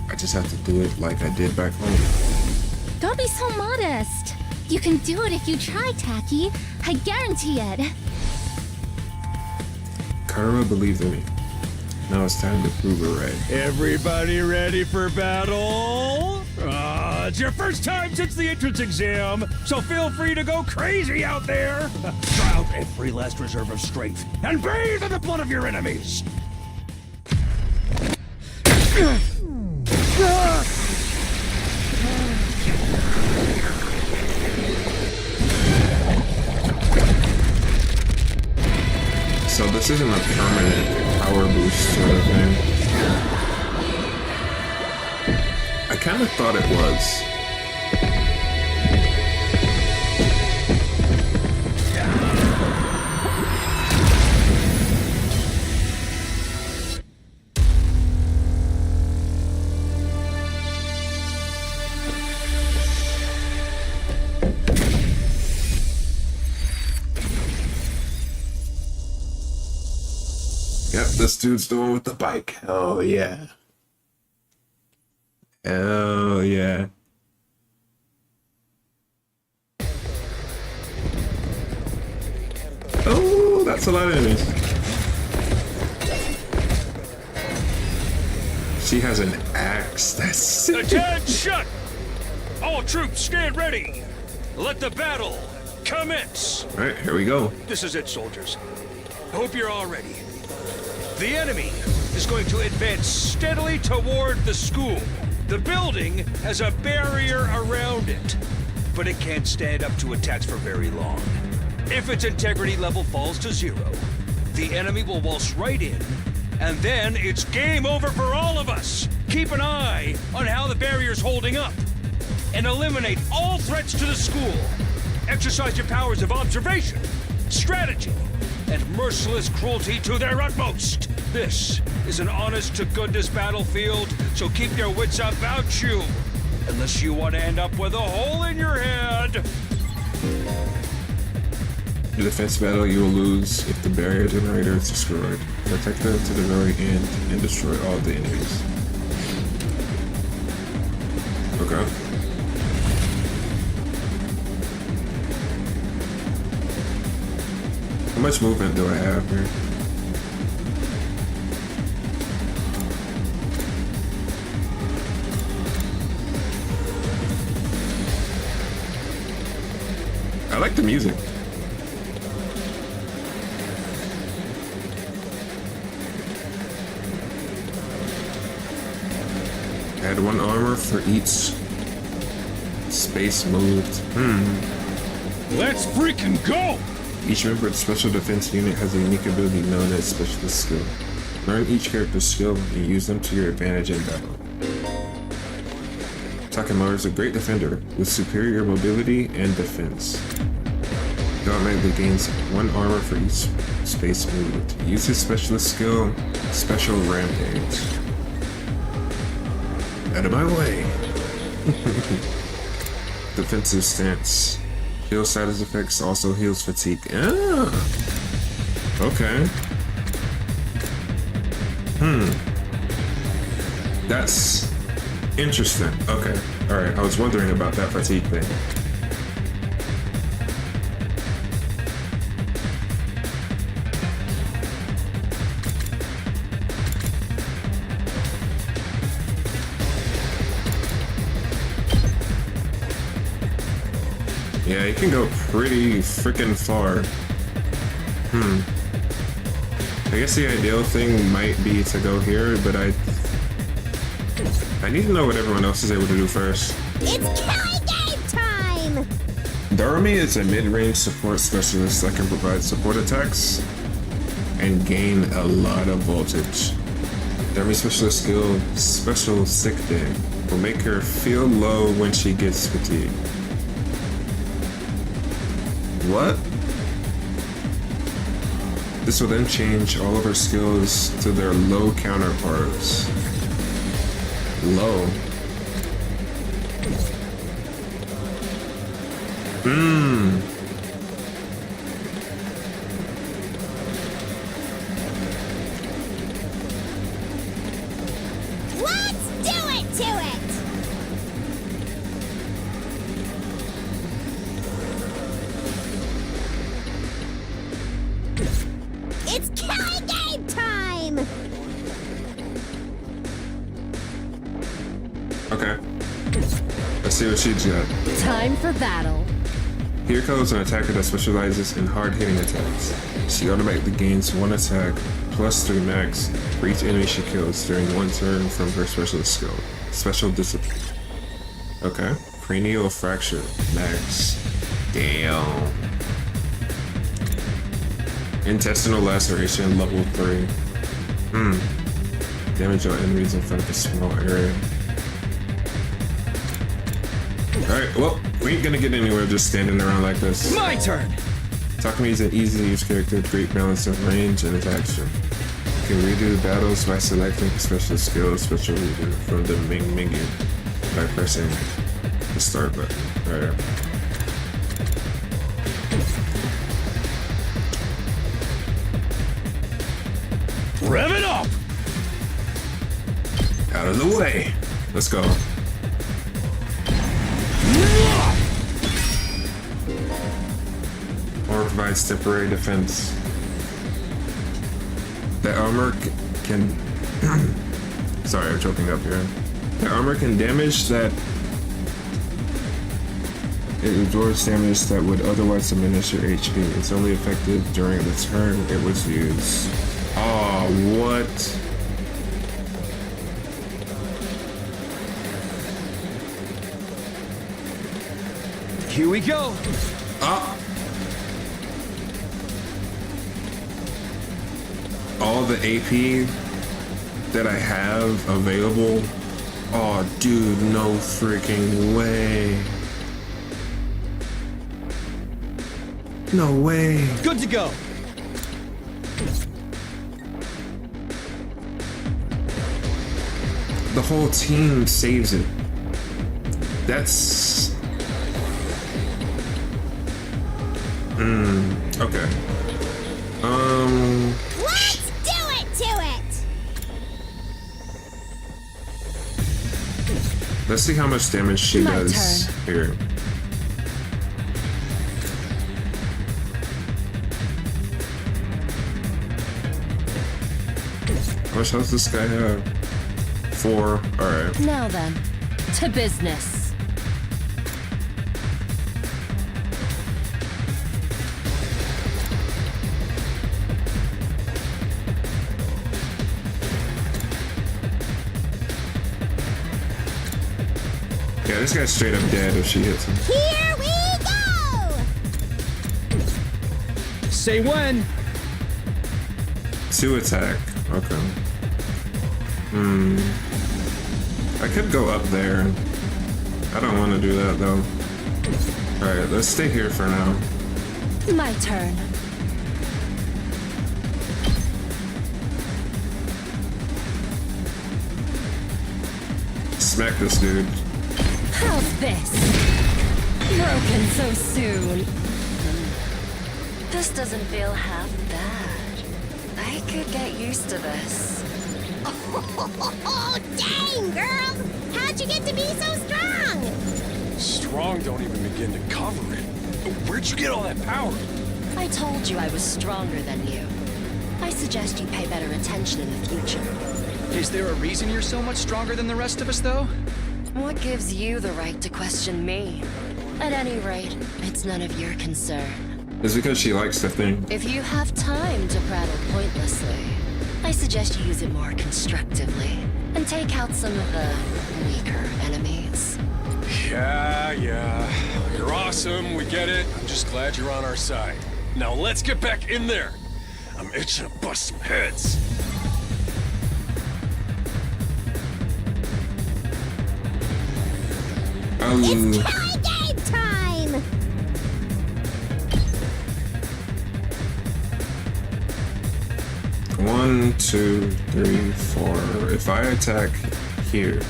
I just have to do it like I did back home. Don't be so modest. You can do it if you try, Tacky. I guarantee it. Karma believed in me. Now it's time to prove it right. Everybody ready for battle? It's your first time since the entrance exam, so feel free to go crazy out there. Try out every last reserve of strength and bathe in the blood of your enemies. So this isn't a permanent power boost sort of thing. I kind of thought it was. Yep, this dude's the one with the bike. Oh yeah. Oh yeah. Oh, that's a lot of enemies. She has an axe. That's sick. Attention! All troops stand ready. Let the battle commence. All right, here we go. This is it, soldiers. I hope you're all ready. The enemy is going to advance steadily toward the school. The building has a barrier around it, but it can't stand up to attacks for very long. If its integrity level falls to 0, the enemy will waltz right in, and then it's game over for all of us. Keep an eye on how the barrier's holding up, and eliminate all threats to the school. Exercise your powers of observation, strategy, and merciless cruelty to their utmost. This is an honest-to-goodness battlefield, so keep your wits about you, unless you want to end up with a hole in your head. In the defense battle, you will lose if the barrier generator is destroyed. Protect them to the very end and destroy all the enemies. Okay. How much movement do I have here? I like the music. Add 1 armor for each space moved. Let's freaking go! Each member of the Special Defense Unit has a unique ability known as Specialist Skill. Learn each character's skill and use them to your advantage in battle. Takemaru is a great defender with superior mobility and defense. He automatically gains 1 armor for each space moved. Use his Specialist Skill, Special Rampage. Out of my way! Defensive stance. Heal status effects also heals fatigue. Ah! Okay. That's interesting. Okay. Alright, I was wondering about that fatigue thing. Yeah, you can go pretty freaking far. I guess the ideal thing might be to go here, but I need to know what everyone else is able to do first. It's Kelly game time! Darumi is a mid-range support specialist that can provide support attacks and gain a lot of voltage. Demi specialist skill, Special Sick Day, will make her feel low when she gets fatigued. What? This will then change all of her skills to their low counterparts. Low. Let's do it to it! It's Kelly game time! Okay. Let's see what she's got. Time for battle. Here comes an attacker that specializes in hard-hitting attacks. She automatically gains 1 attack plus 3 max for each enemy she kills during 1 turn from her specialist skill. Special Discipline. Okay. Cranial Fracture max. Damn. Intestinal Laceration level 3. Damage on enemies in front of a small area. Alright, well, we ain't gonna get anywhere just standing around like this. My turn! Takumi is an easy to use character with great balance of range and action. You can redo battles by selecting special skills, special redo from the main menu by pressing the start button. Right. Rev it up! Out of the way! Let's go. Armor provides temporary defense. The armor can... Sorry, I'm choking up here. The armor can damage that... It absorbs damage that would otherwise diminish your HP. It's only effective during the turn it was used. Oh, what? Here we go! Ah! All the AP that I have available. Oh, dude, no freaking way. No way. Good to go! The whole team saves it. That's... okay. Let's do it to it! Let's see how much damage she My does here. How much health does this guy have? 4. Alright. Now then, to business. Yeah, this guy's straight up dead if she hits him. Here we go! Say when! 2 attack. Okay. I could go up there. I don't want to do that though. Alright, let's stay here for now. My turn. Smack this dude. How's this? Broken so soon. This doesn't feel half bad. I could get used to this. Oh, dang, girl! How'd you get to be so strong? Strong don't even begin to cover it. Where'd you get all that power? I told you I was stronger than you. I suggest you pay better attention in the future. Is there a reason you're so much stronger than the rest of us, though? What gives you the right to question me? At any rate, it's none of your concern. It's because she likes the thing. If you have time to prattle pointlessly, I suggest you use it more constructively and take out some of the weaker enemies. Yeah. You're awesome, we get it. I'm just glad you're on our side. Now let's get back in there. I'm itching to bust some heads. It's Kelly game time! One, two, three, four. If I attack here,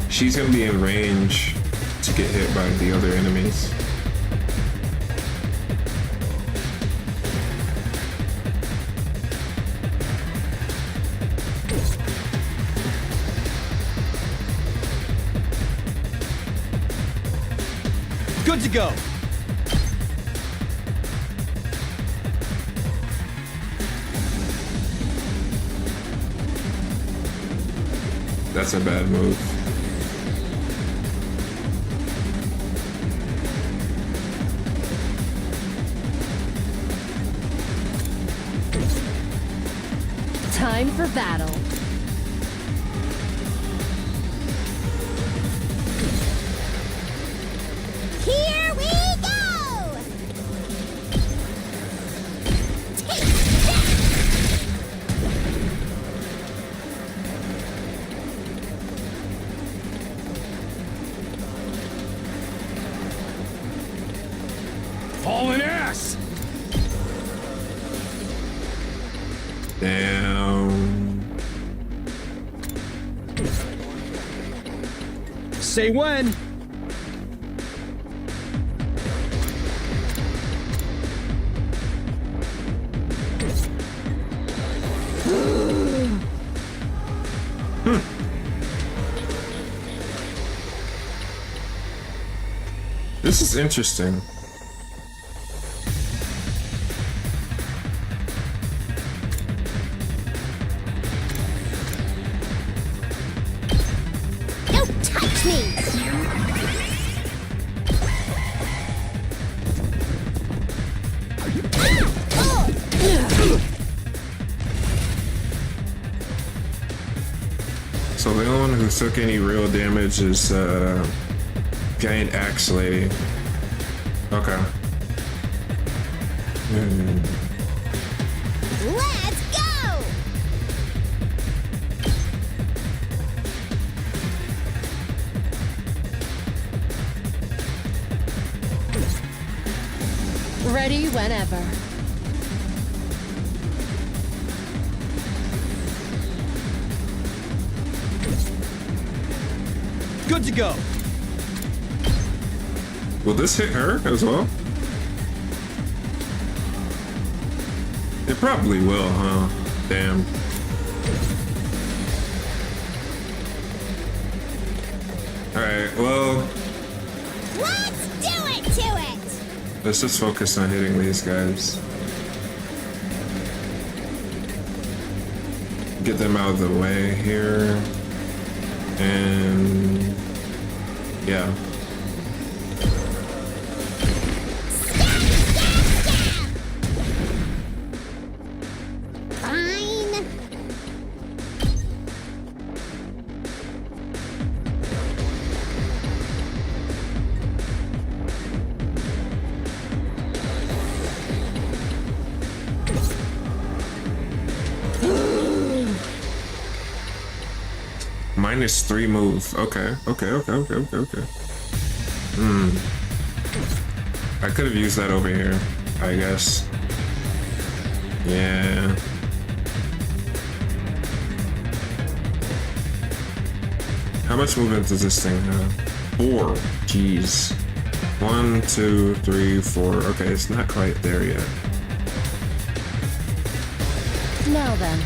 she's gonna be in range to get hit by the other enemies. Good to go. That's a bad move. Time for battle. Here we go! Hauling ass! Damn. Say when. This is interesting. Don't touch me! So the only one who took any real damage is Giant Axe Lady. Okay. Let's go! Ready whenever. Good to go. Will this hit her as well? It probably will, huh? Damn. Alright, well, Let's do it to it! let's just focus on hitting these guys. Get them out of the way here. And yeah. Fine. -3 move. Okay. I could have used that over here, I guess. Yeah. How much movement does this thing have? 4. Jeez. 1, 2, 3, 4. Okay, it's not quite there yet. Now then,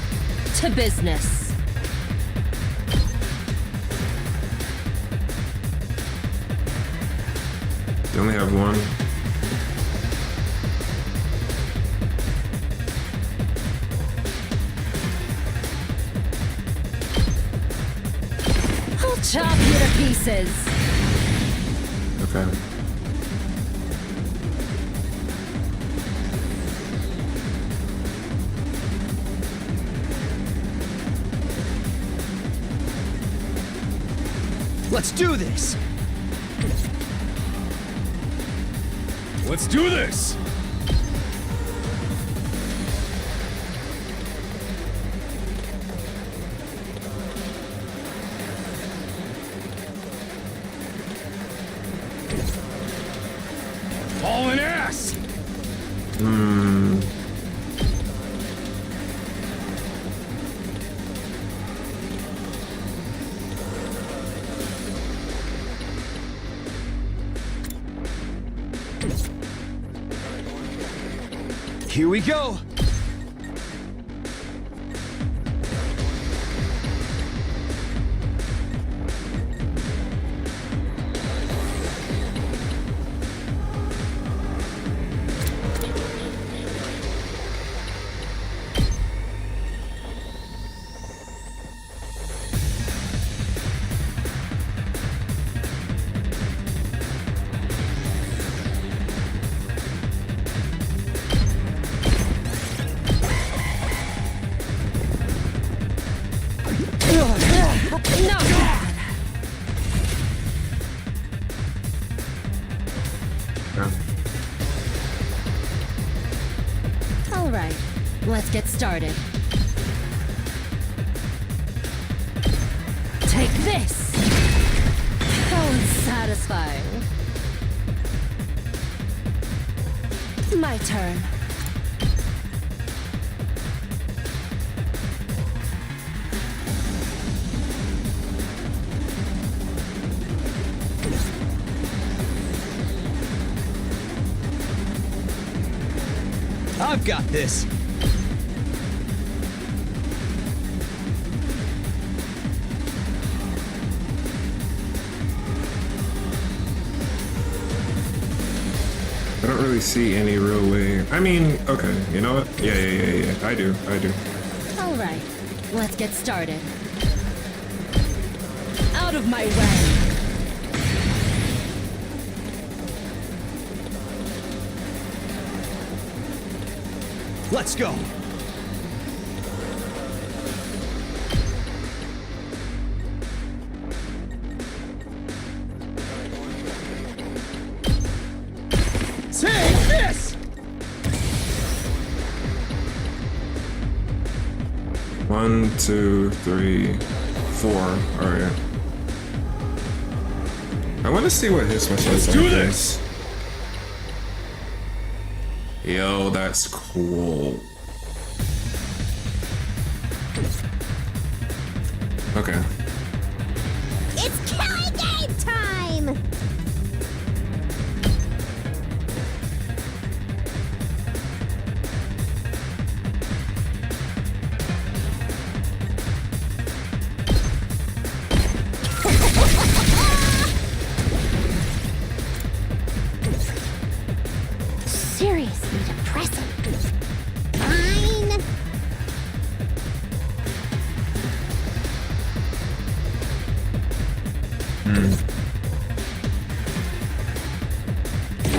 to business. They only have 1. I'll chop you to pieces. Okay. Let's do this. Let's do this! Here we go. All right, let's get started. Take this! How unsatisfying. My turn. I've got this. I don't really see any real way. I mean, okay, you know what? Yeah. I do. All right, let's get started. Out of my way! Let's go. Take this! One, two, three, 4. Alright. I want to see what his special is. Let's do this! Yo, that's cool. Okay. It's Kelly game time! Seriously depressing. Fine.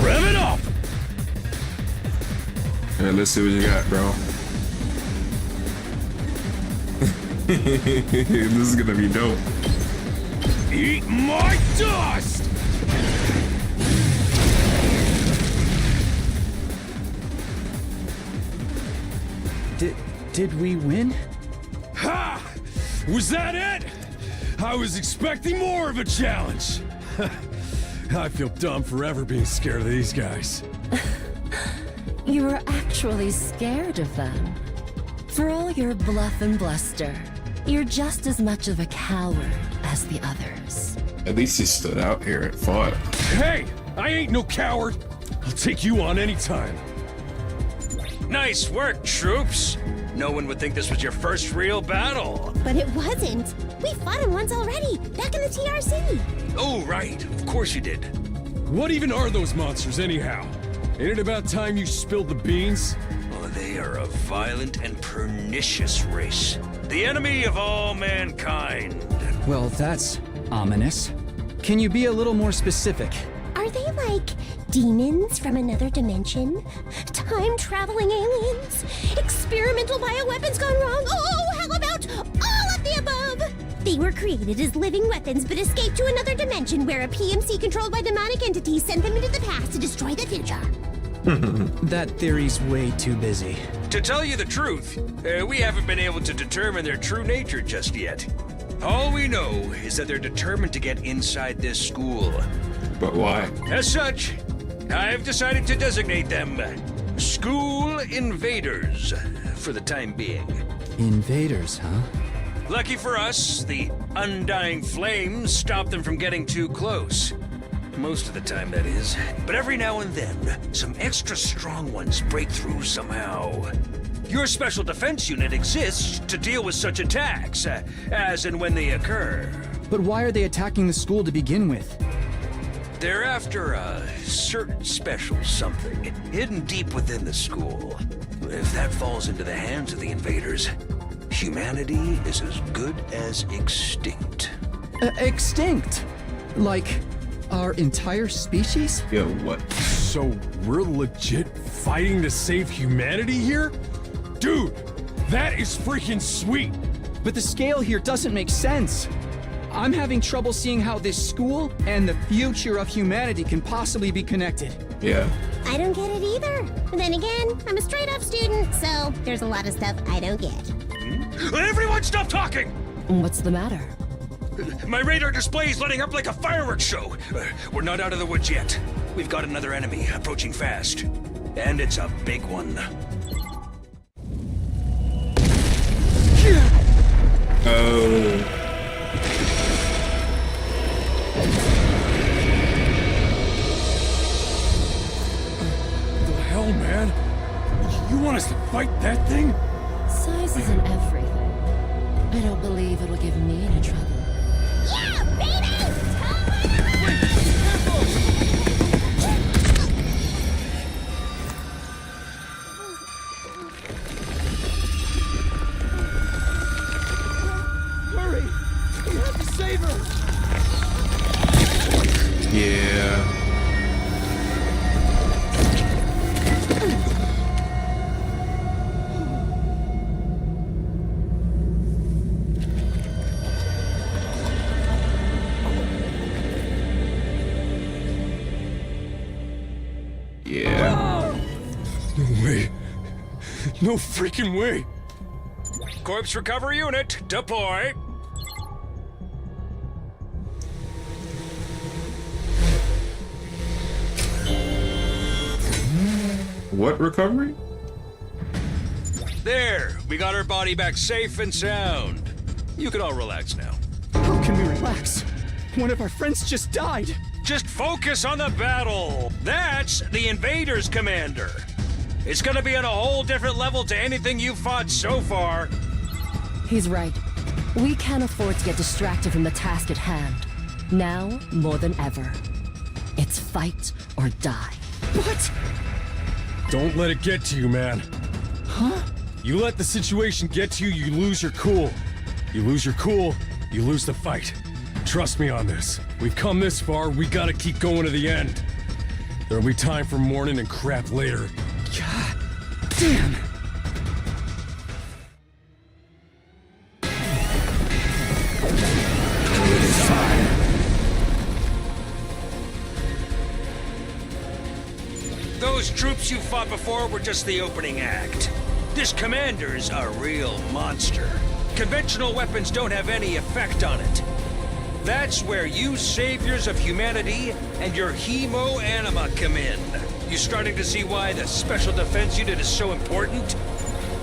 Rev it up! Alright, let's see what you got, bro. This is gonna be dope. Eat my dust! Did we win? Ha! Was that it? I was expecting more of a challenge. I feel dumb forever being scared of these guys. You were actually scared of them. For all your bluff and bluster, you're just as much of a coward as the others. At least he stood out here and fought. Hey! I ain't no coward! I'll take you on anytime. Nice work, troops. No one would think this was your first real battle. But it wasn't. We fought him once already, back in the TRC. Oh, right. Of course you did. What even are those monsters, anyhow? Ain't it about time you spilled the beans? Well, they are a violent and pernicious race. The enemy of all mankind. Well, that's ominous. Can you be a little more specific? Are they like demons from another dimension? Time-traveling aliens? Experimental bioweapons gone wrong? Oh, how about all of the above? They were created as living weapons but escaped to another dimension where a PMC controlled by demonic entities sent them into the past to destroy the future. That theory's way too busy. To tell you the truth, we haven't been able to determine their true nature just yet. All we know is that they're determined to get inside this school. But why? As such, I've decided to designate them School Invaders for the time being. Invaders, huh? Lucky for us, the undying flames stopped them from getting too close. Most of the time, that is. But every now and then, some extra strong ones break through somehow. Your special defense unit exists to deal with such attacks, as and when they occur. But why are they attacking the school to begin with? They're after a certain special something, hidden deep within the school. If that falls into the hands of the invaders, humanity is as good as extinct. Extinct? Like, our entire species? Yo, what? So we're legit fighting to save humanity here? Dude, that is freaking sweet! But the scale here doesn't make sense. I'm having trouble seeing how this school and the future of humanity can possibly be connected. Yeah. I don't get it either. But then again, I'm a straight up student, so there's a lot of stuff I don't get. Everyone stop talking! What's the matter? My radar display is lighting up like a fireworks show. We're not out of the woods yet. We've got another enemy approaching fast. And it's a big one. Oh. The hell, man? You want us to fight that thing? Size isn't everything. I don't believe it'll give me any trouble. Yeah, baby! Hurry! We have to save her! Yeah. Yeah. No way. No freaking way. Corpse recovery unit, deploy. What recovery? There, we got her body back safe and sound. You can all relax now. How can we relax? One of our friends just died. Just focus on the battle. That's the invaders, Commander. It's gonna be on a whole different level to anything you've fought so far. He's right. We can't afford to get distracted from the task at hand. Now, more than ever. It's fight or die. What? Don't let it get to you, man. Huh? You let the situation get to you, you lose your cool. You lose your cool, you lose the fight. Trust me on this. We've come this far, we gotta keep going to the end. There'll be time for mourning and crap later. God damn! Those troops you fought before were just the opening act. This commander's a real monster. Conventional weapons don't have any effect on it. That's where you saviors of humanity and your hemo anima come in. You starting to see why the special defense unit is so important?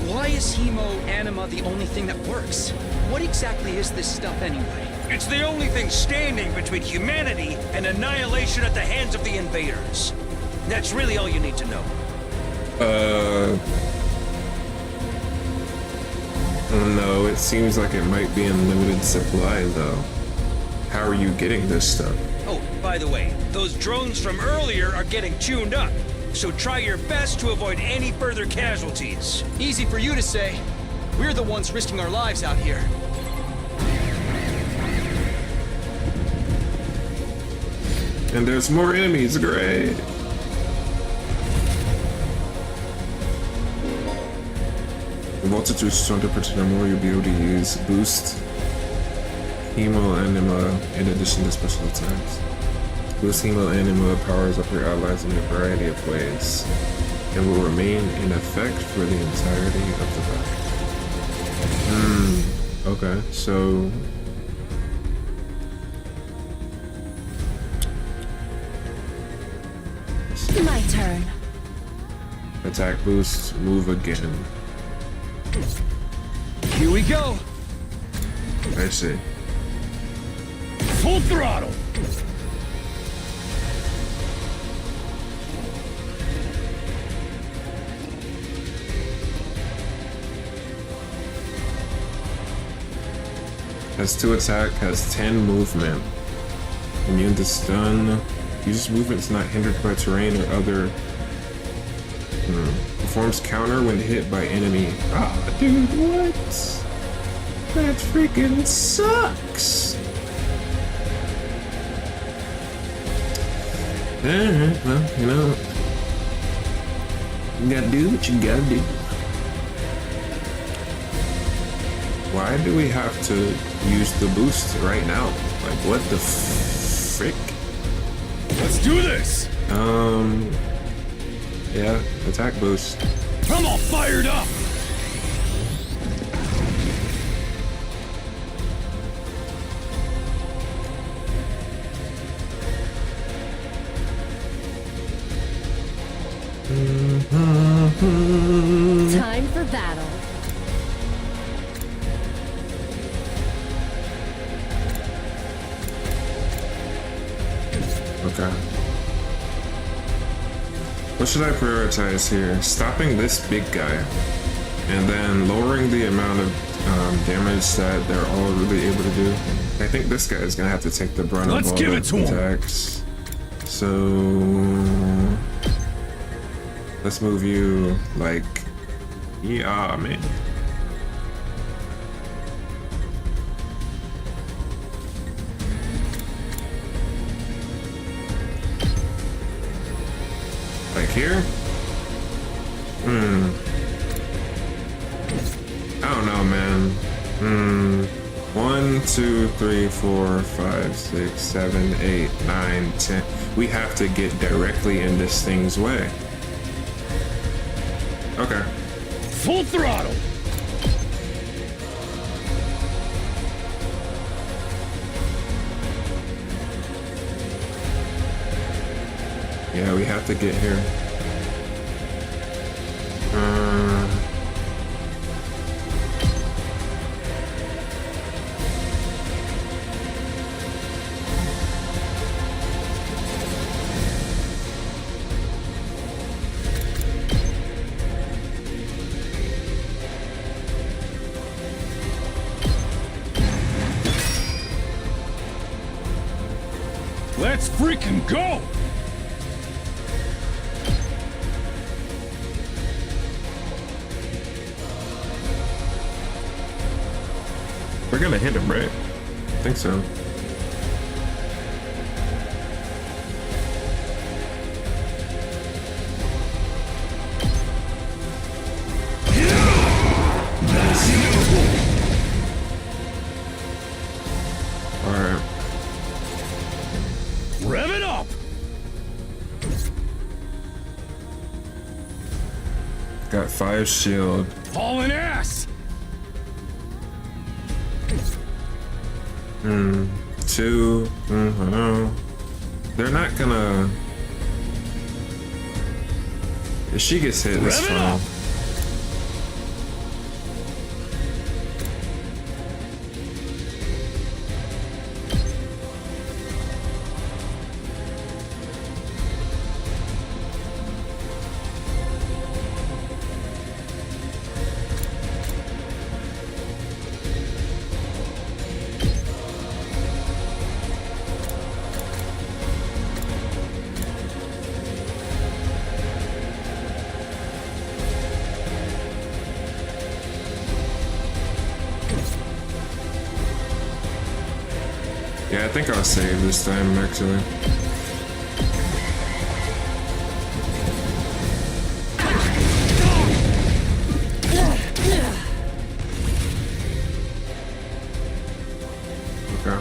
Why is hemo anima the only thing that works? What exactly is this stuff anyway? It's the only thing standing between humanity and annihilation at the hands of the invaders. That's really all you need to know. No, it seems like it might be in limited supply, though. How are you getting this stuff? Oh, by the way, those drones from earlier are getting tuned up, so try your best to avoid any further casualties. Easy for you to say. We're the ones risking our lives out here. And there's more enemies, great! The multitude is 200% or more, you'll be able to use boost hemo anima in addition to special attacks. Boost hemo anima powers up your allies in a variety of ways and will remain in effect for the entirety of the battle. Okay, so My turn. attack boost, move again. Here we go. I see. Full throttle! Has 2 attack, has 10 movement. Immune to stun. Uses movements not hindered by terrain or other. Performs counter when hit by enemy. Ah, dude, what? That freaking sucks. Alright, well, you know, you gotta do what you gotta do. Why do we have to use the boost right now? Like, what the frick? Let's do this! Yeah, attack boost. I'm all fired up! Time for battle. Okay. What should I prioritize here? Stopping this big guy, and then lowering the amount of damage that they're all really able to do. I think this guy is gonna have to take the brunt of all the attacks. So let's move you like, yeah, man. Like here? I don't know, man. 1, 2, 3, 4, 5, 6, 7, 8, 9, 10. We have to get directly in this thing's way. Okay. Full throttle! Yeah, we have to get here. Let's freaking go! We're gonna hit him, right? I think so. Alright. Rev it up! Got 5 shield. Hauling ass! 2. I know. They're not gonna. If she gets hit, it's fine. Yeah, I think I'll save this time, actually. Okay.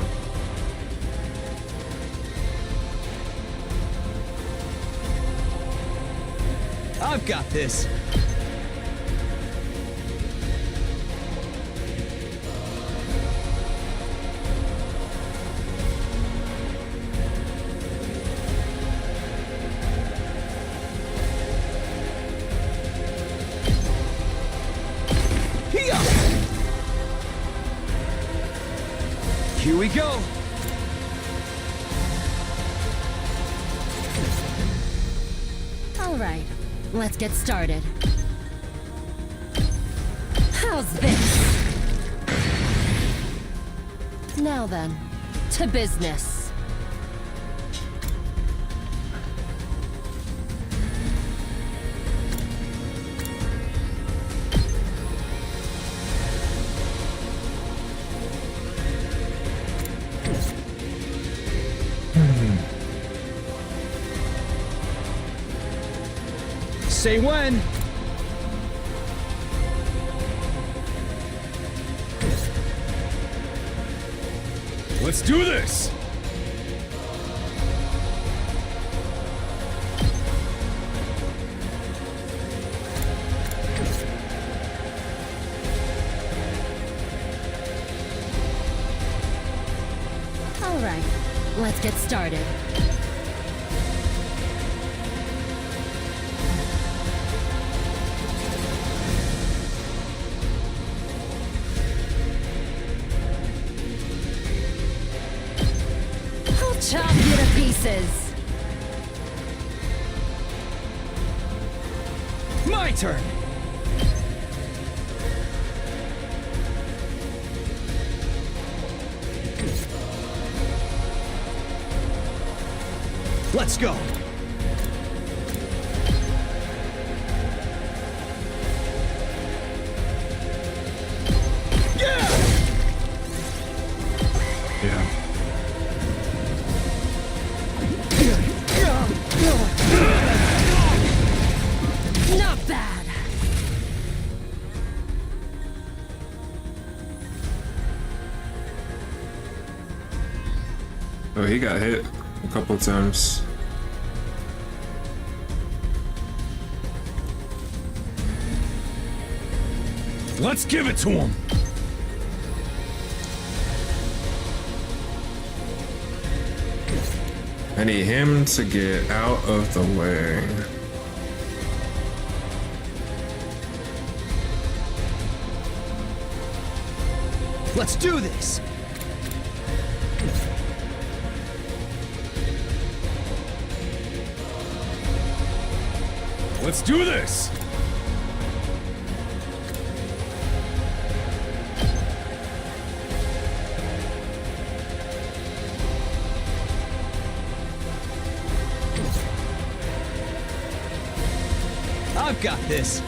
I've got this. Here we go. All right, let's get started. How's this? Now then, to business. Say when. Let's do this! All right, let's get started. I'll chop you to pieces. My turn. Let's go. Yeah. Not bad. Oh, he got hit a couple times. Let's give it to him! I need him to get out of the way. Let's do this. Let's do this! I've got this.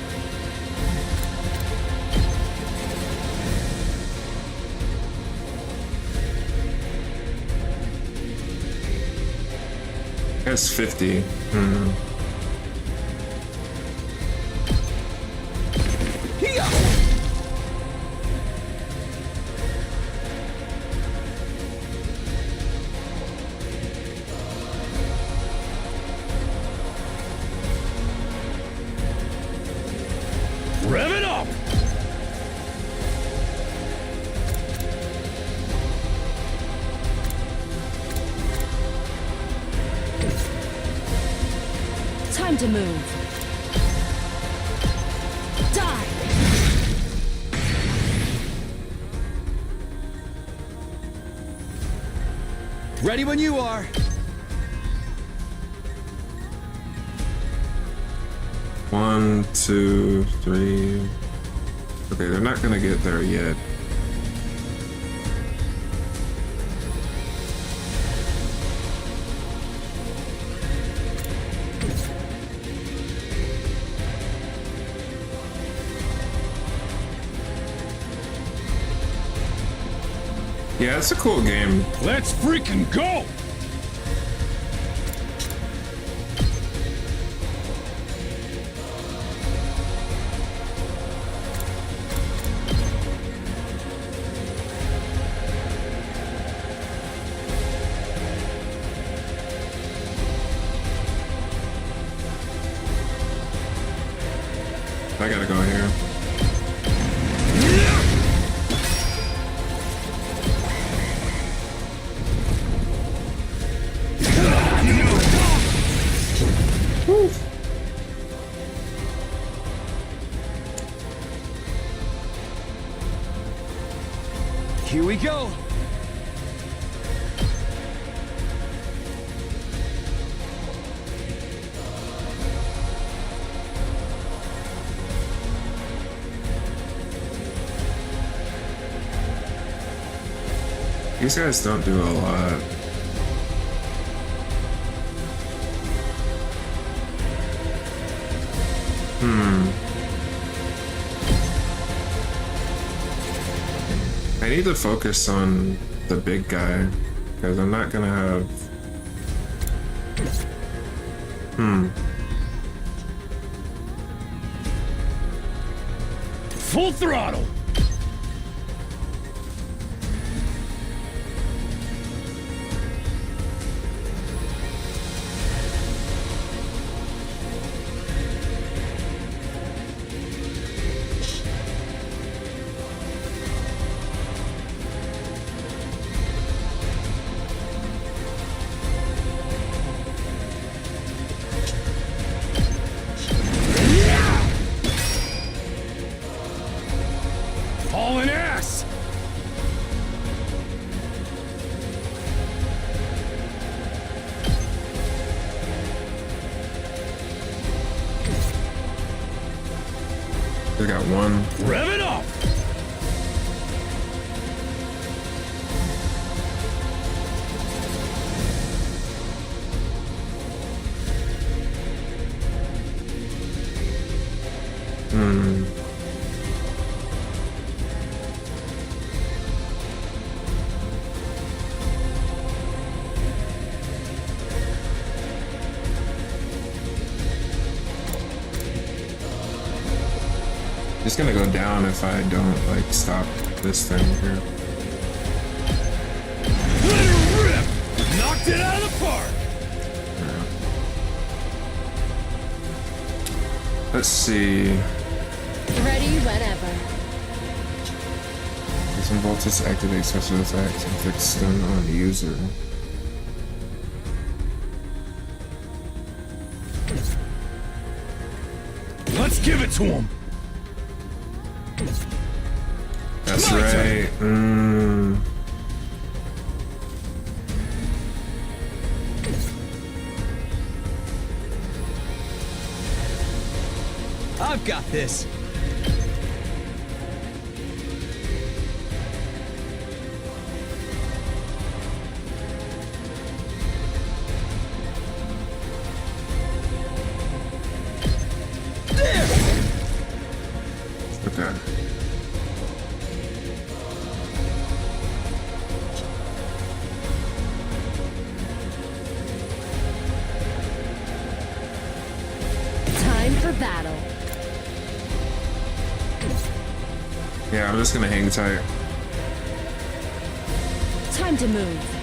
That's 50. Rev it up! Time to move. Die! Ready when you are. One, two, three. Okay, they're not gonna get there yet. Yeah, it's a cool game. Let's freaking go! I gotta go here. Woo. Here we go. These guys don't do a lot. I need to focus on the big guy, because I'm not gonna have... Full throttle! Hauling ass! They got one. Rev it up! It's gonna go down if I don't like stop this thing here. Let her rip! Knocked it out of the park! Let's see. Ready whenever. Some voltage activate special attacks and fix stun on the user. Let's give it to him! That's right. I've got this. Okay. Time for battle. Yeah, I'm just gonna hang tight. Time to move.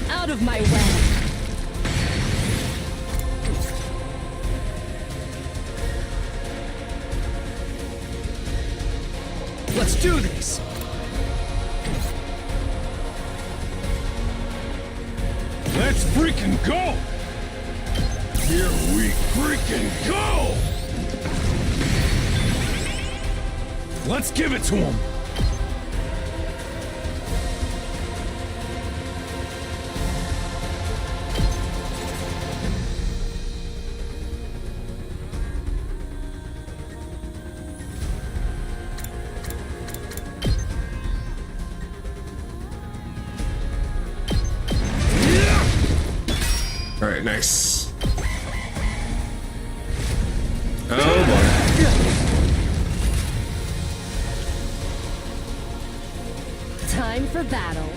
Out of my way. Let's do this. Let's freaking go! Here we freaking go! Let's give it to him! All right, nice. Oh boy. Time for battle.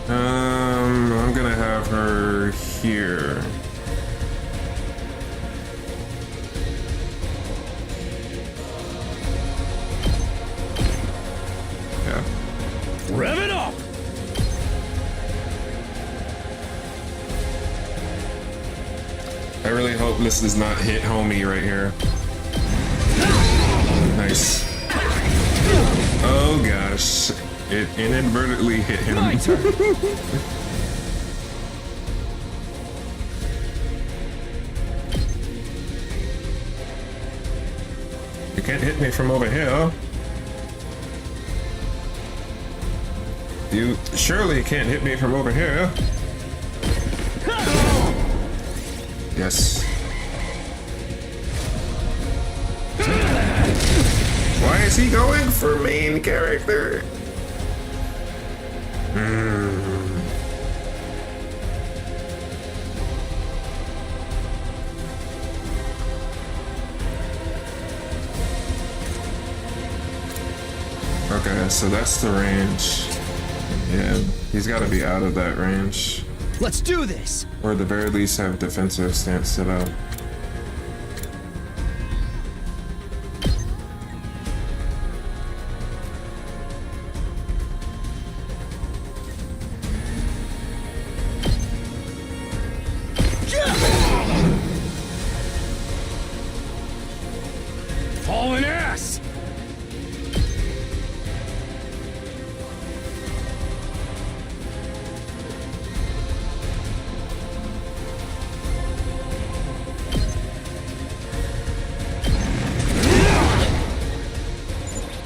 I'm gonna have her here. Yeah. Rev it up! I really hope this does not hit homie right here. Nice. Oh gosh. It inadvertently hit him. My turn. can't hit me from over here. You surely can't hit me from over here. Yes. Why is he going for main character? Okay, so that's the range. Yeah, he's got to be out of that range. Let's do this! Or at the very least have defensive stance set up. Hauling ass!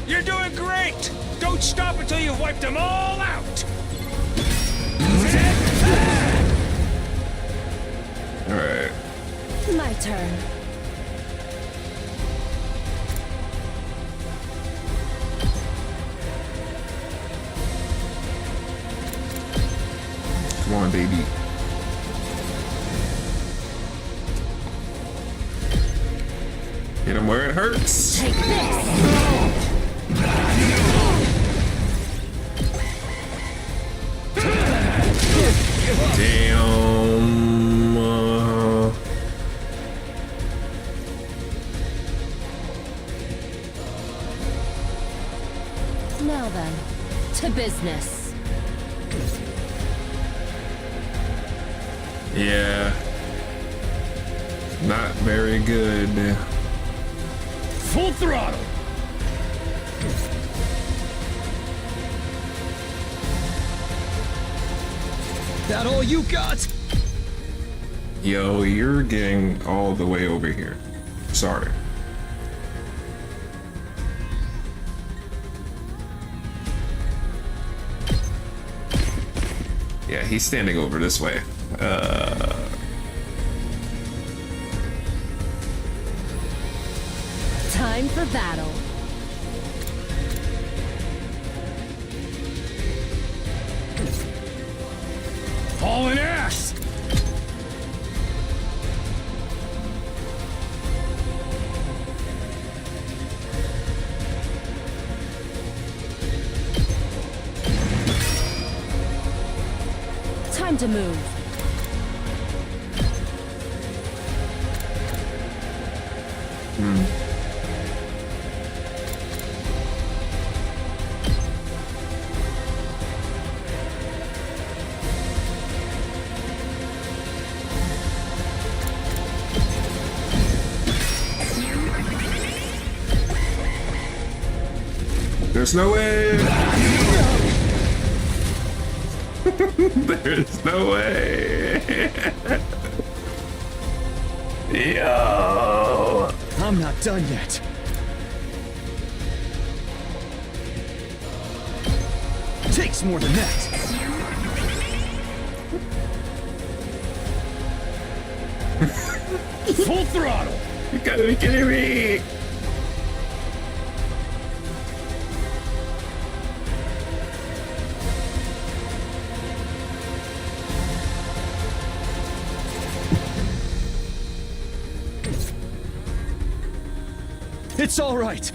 You're doing great! Don't stop until you've wiped them all out! Alright. My turn. Come on, baby. Hit him where it hurts. Take this! Damn. Now then, to business. Yeah. Not very good. Full throttle! That all you got? Yo, you're getting all the way over here. Sorry. Yeah, he's standing over this way. Time for battle. Hauling ass! Time to move. There's no way. There's no way. Yo. I'm not done yet. Takes more than that. Full throttle! You gotta be kidding me. It's all right.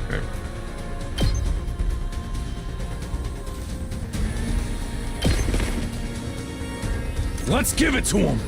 Okay. Let's give it to him!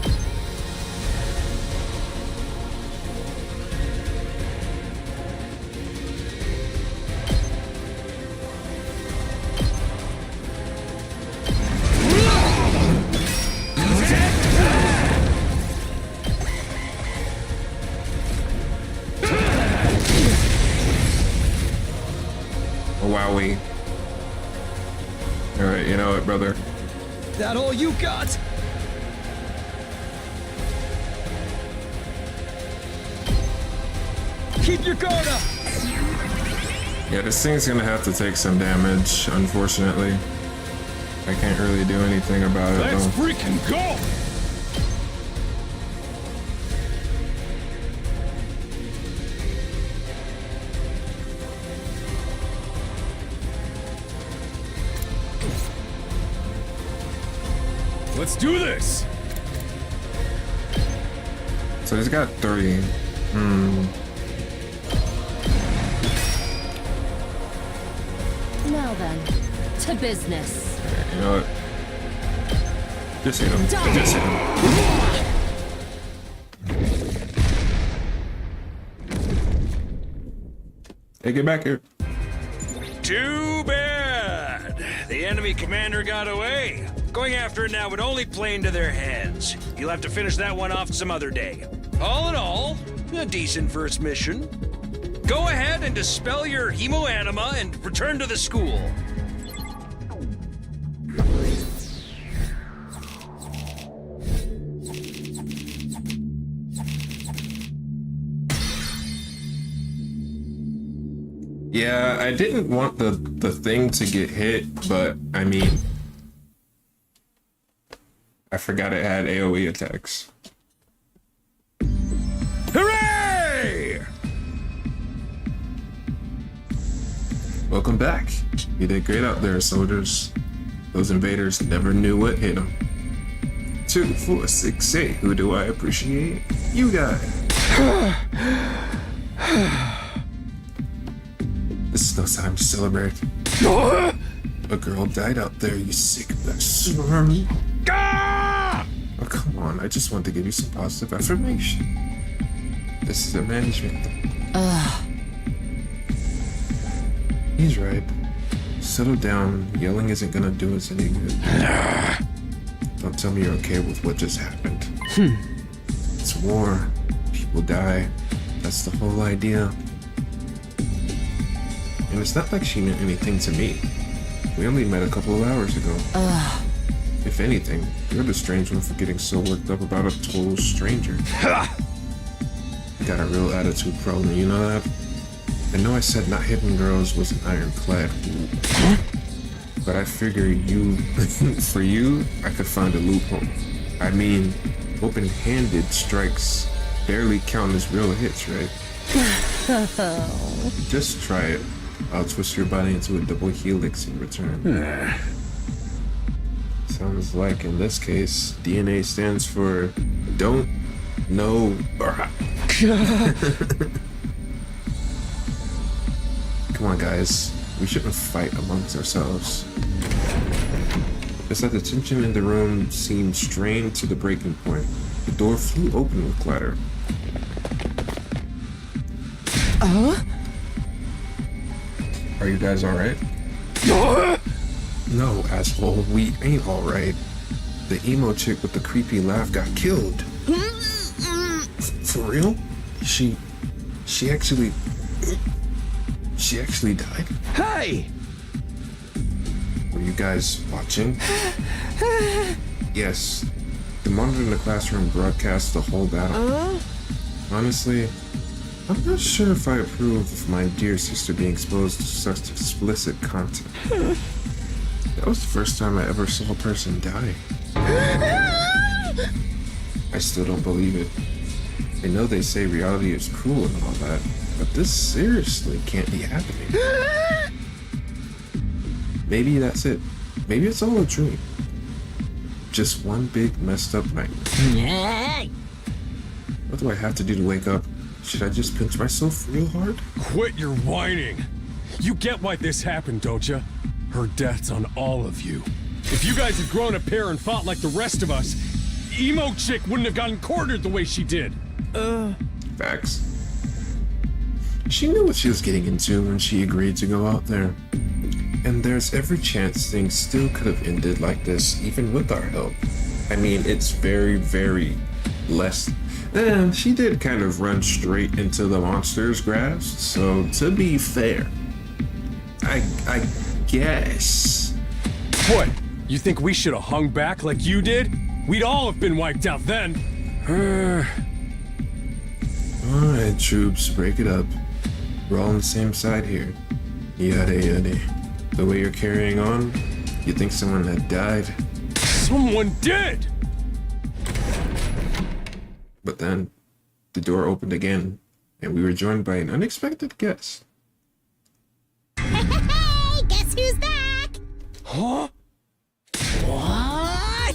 Wowie. Alright, you know what, brother? That all you got? Keep your guard up! Yeah, this thing's gonna have to take some damage, unfortunately. I can't really do anything about it, Let's though. freaking go! Let's do this! So he's got 3. Now then, to business. You know what? Just hit him. Just hit him. Hey, get back here. Too bad. The enemy commander got away. Going after it now would only play into their heads. You'll have to finish that one off some other day. All in all, a decent first mission. Go ahead and dispel your hemoanima and return to the school. Yeah, I didn't want the thing to get hit, but I mean, I forgot it had AoE attacks. Hooray! Welcome back. You did great out there, soldiers. Those invaders never knew what hit them. 2, 4, 6, 8. Who do I appreciate? You guys. This is no time to celebrate. A girl died out there, you sick bastard. Oh, come on. I just want to give you some positive affirmation. This is a management thing. He's right. Settle down. Yelling isn't gonna do us any good. Don't tell me you're okay with what just happened. It's war. People die. That's the whole idea. And it's not like she meant anything to me. We only met a couple of hours ago. If anything, you're the strange one for getting so worked up about a total stranger. Got a real attitude problem, you know that? I know I said not hitting girls was an ironclad rule. But I figure for you, I could find a loophole. I mean, open-handed strikes barely count as real hits, right? Just try it. I'll twist your body into a double helix in return. Sounds like, in this case, DNA stands for don't know. Come on, guys. We shouldn't fight amongst ourselves. It's like the tension in the room seemed strained to the breaking point. The door flew open with clatter. Are you guys alright? No, asshole. We ain't alright. The emo chick with the creepy laugh got killed. For real? She actually died? Hey! Were you guys watching? Yes. The monitor in the classroom broadcast the whole battle. Honestly, I'm not sure if I approve of my dear sister being exposed to such explicit content. That was the first time I ever saw a person die. I still don't believe it. I know they say reality is cruel and all that, but this seriously can't be happening. Maybe that's it. Maybe it's all a dream. Just one big messed up nightmare. What do I have to do to wake up? Should I just pinch myself real hard? Quit your whining. You get why this happened, don't you? Her death's on all of you. If you guys had grown a pair and fought like the rest of us, emo chick wouldn't have gotten cornered the way she did. Facts. She knew what she was getting into when she agreed to go out there. And there's every chance things still could have ended like this, even with our help. I mean, it's very, very less. And she did kind of run straight into the monster's grasp, so to be fair, I guess. What? You think we should have hung back like you did? We'd all have been wiped out then. Alright, troops, break it up. We're all on the same side here. Yada yada. The way you're carrying on, you think someone had died? Someone did! But then, the door opened again, and we were joined by an unexpected guest. Hey, guess who's back? Huh? What?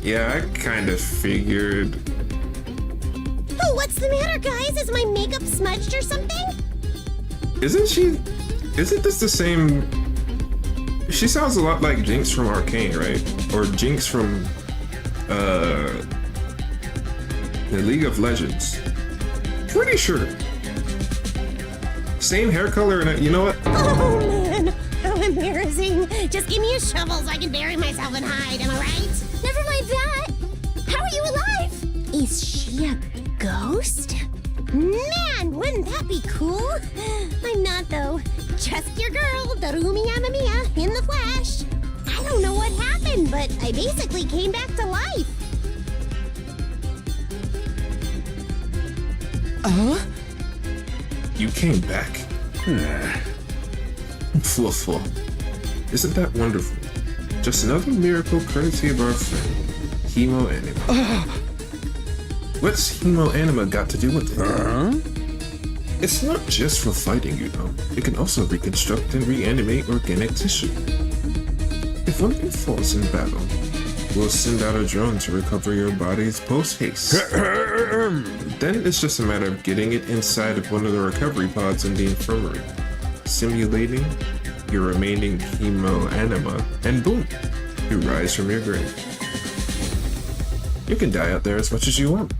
Yeah, I kind of figured. Oh, what's the matter, guys? Is my makeup smudged or something? Isn't this the same? She sounds a lot like Jinx from Arcane, right? Or Jinx from, the League of Legends. Pretty sure. Same hair color, and you know what? Oh man, how embarrassing. Just give me a shovel so I can bury myself and hide, am I right? Never mind that. How are you alive? Is she a ghost? Man, wouldn't that be cool? I'm not though. Just your girl, Darumi Amamiya, in the flesh. I don't know what happened, but I basically came back to life. You came back. Fluffle. Isn't that wonderful? Just another miracle courtesy of our friend, Hemo Anima. What's Hemo Anima got to do with it? It's not just for fighting, you know. It can also reconstruct and reanimate organic tissue. If one of you falls in battle, we'll send out a drone to recover your body's post-haste. Then it's just a matter of getting it inside of one of the recovery pods in the infirmary, simulating your remaining Hemo Anima, and boom, you rise from your grave. You can die out there as much as you want.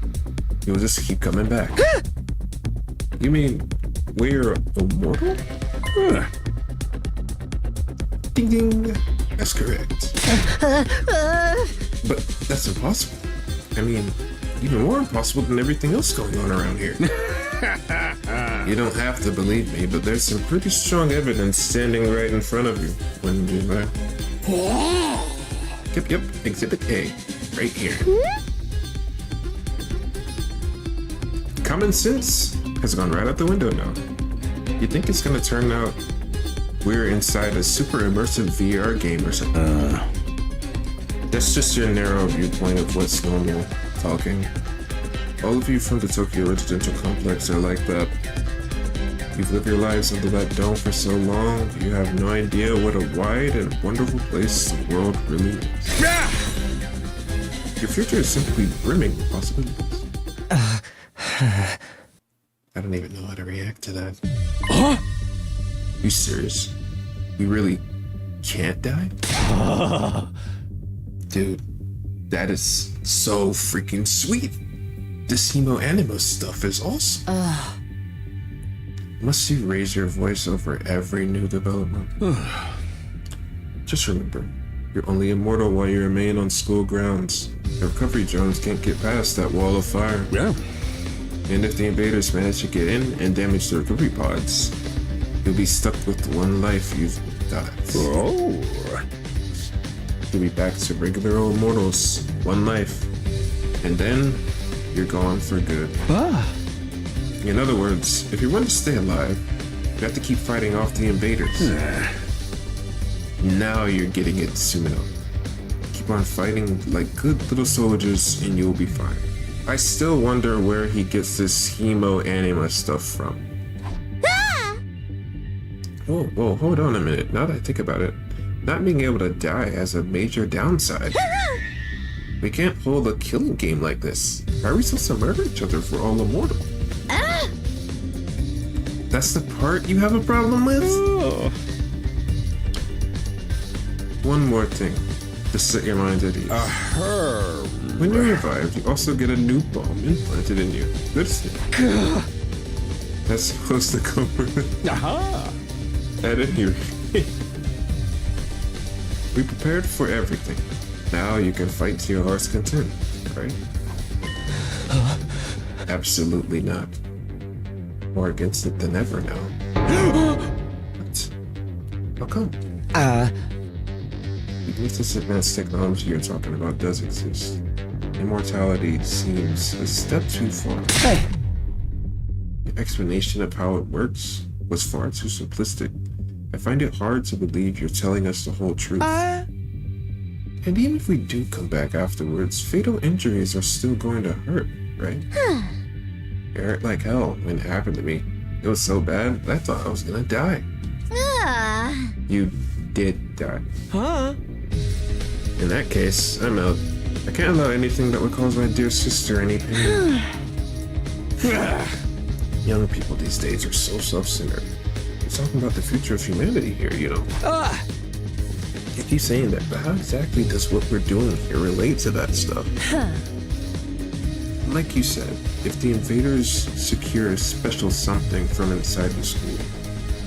You'll just keep coming back. You mean we're immortal? Ding ding. That's correct. But that's impossible. I mean, even more impossible than everything else going on around here. You don't have to believe me, but there's some pretty strong evidence standing right in front of you. Wouldn't you, Yep, Exhibit A. Right here. Common sense has gone right out the window now. You think it's gonna turn out we're inside a super immersive VR game or something? That's just your narrow viewpoint of what's normal talking. All of you from the Tokyo Residential Complex are like that. You've lived your lives under that dome for so long, you have no idea what a wide and wonderful place the world really is. Your future is simply brimming with possibilities. I don't even know how to react to that. You serious? We really can't die? Dude, that is so freaking sweet. This Hemo Anima stuff is awesome. Must you raise your voice over every new development? Just remember, you're only immortal while you remain on school grounds. The recovery drones can't get past that wall of fire. Yeah. And if the invaders manage to get in and damage the recovery pods, you'll be stuck with the one life you've got. Oh. You'll be back to regular old mortals, one life. And then, you're gone for good. In other words, if you want to stay alive, you have to keep fighting off the invaders. Now you're getting it, Sumino. Keep on fighting like good little soldiers and you'll be fine. I still wonder where he gets this Hemo Anima stuff from. Whoa, hold on a minute. Now that I think about it, not being able to die has a major downside. We can't hold a killing game like this. How are we supposed to murder each other if we're all immortal? That's the part you have a problem with? One more thing, to set your mind at ease. When you're revived, you also get a new bomb implanted in you. Good thing. That's supposed to comfort. At any rate, we prepared for everything. Now you can fight to your heart's content, right? Absolutely not. More against it than ever now. What? How come? Even if this advanced technology you're talking about does exist, immortality seems a step too far. Hey, explanation of how it works was far too simplistic. I find it hard to believe you're telling us the whole truth. And even if we do come back afterwards, fatal injuries are still going to hurt, right? It hurt like hell when it happened to me. It was so bad, I thought I was gonna die. You did die. Huh? In that case, I'm out. I can't allow anything that would cause my dear sister any pain. Young people these days are so self-centered. We're talking about the future of humanity here, you know. I keep saying that, but how exactly does what we're doing here relate to that stuff? Like you said, if the invaders secure a special something from inside the school,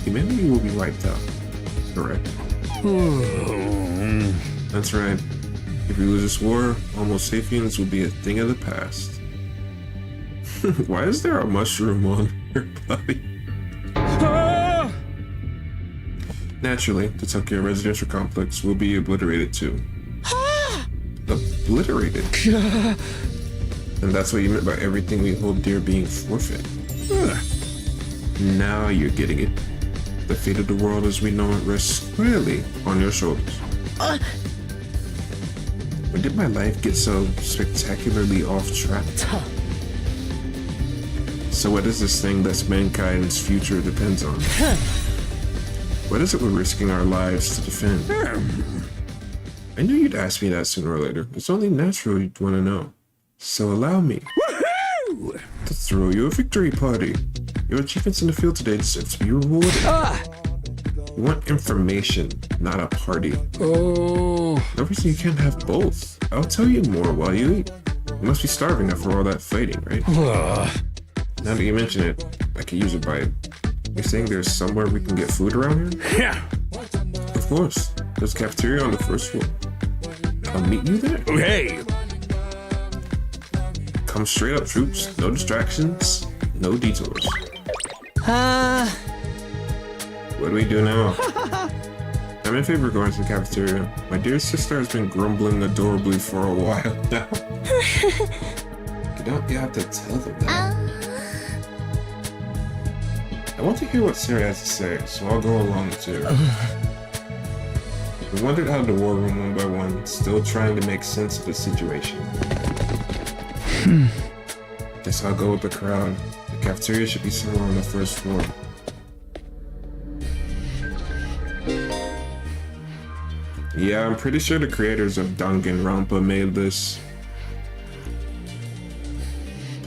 humanity will be wiped out, correct? That's right. If we lose this war, Homo sapiens will be a thing of the past. Why is there a mushroom on her body? Naturally, the Tokyo residential complex will be obliterated too. Obliterated? And that's what you meant by everything we hold dear being forfeit. Now you're getting it. The fate of the world as we know it rests squarely on your shoulders. When did my life get so spectacularly off track? So what is this thing that mankind's future depends on? What is it we're risking our lives to defend? I knew you'd ask me that sooner or later. It's only natural you'd want to know. So allow me to throw you a victory party. Your achievements in the field today deserve to be rewarded. You want information, not a party. No reason you can't have both. I'll tell you more while you eat. You must be starving after all that fighting, right? Now that you mention it, I could use a bite. You're saying there's somewhere we can get food around here? Yeah. Of course. There's a cafeteria on the first floor. I'll meet you there. Okay. Come straight up, troops. No distractions. No detours. What do we do now? I'm in favor of going to the cafeteria. My dear sister has been grumbling adorably for a while now. You have to tell them that. I want to hear what Sarah has to say, so I'll go along too. We wandered out of the war room one by one, still trying to make sense of the situation. Guess I'll go with the crowd. The cafeteria should be somewhere on the first floor. Yeah, I'm pretty sure the creators of Danganronpa made this.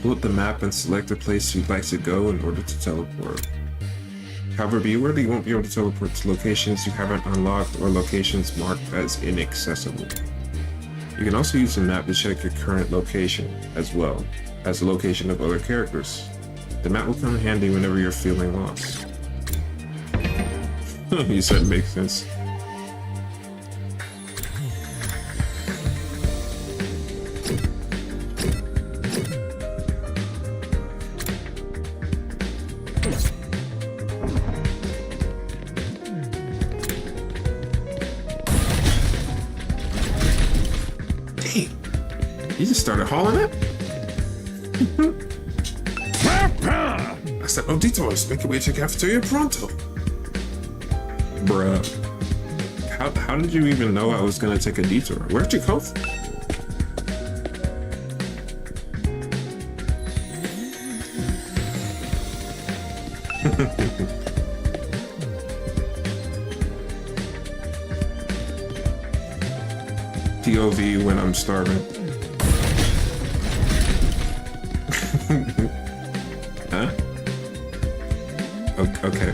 Pull up the map and select a place you'd like to go in order to teleport. However, be aware that you won't be able to teleport to locations you haven't unlocked or locations marked as inaccessible. You can also use the map to check your current location, as well as the location of other characters. The map will come in handy whenever you're feeling lost. You said it makes sense. You just started hauling it? I said no detours. Make your way to the cafeteria pronto. Bruh. How did you even know I was gonna take a detour? Where'd you come from? POV when I'm starving. Huh? Okay.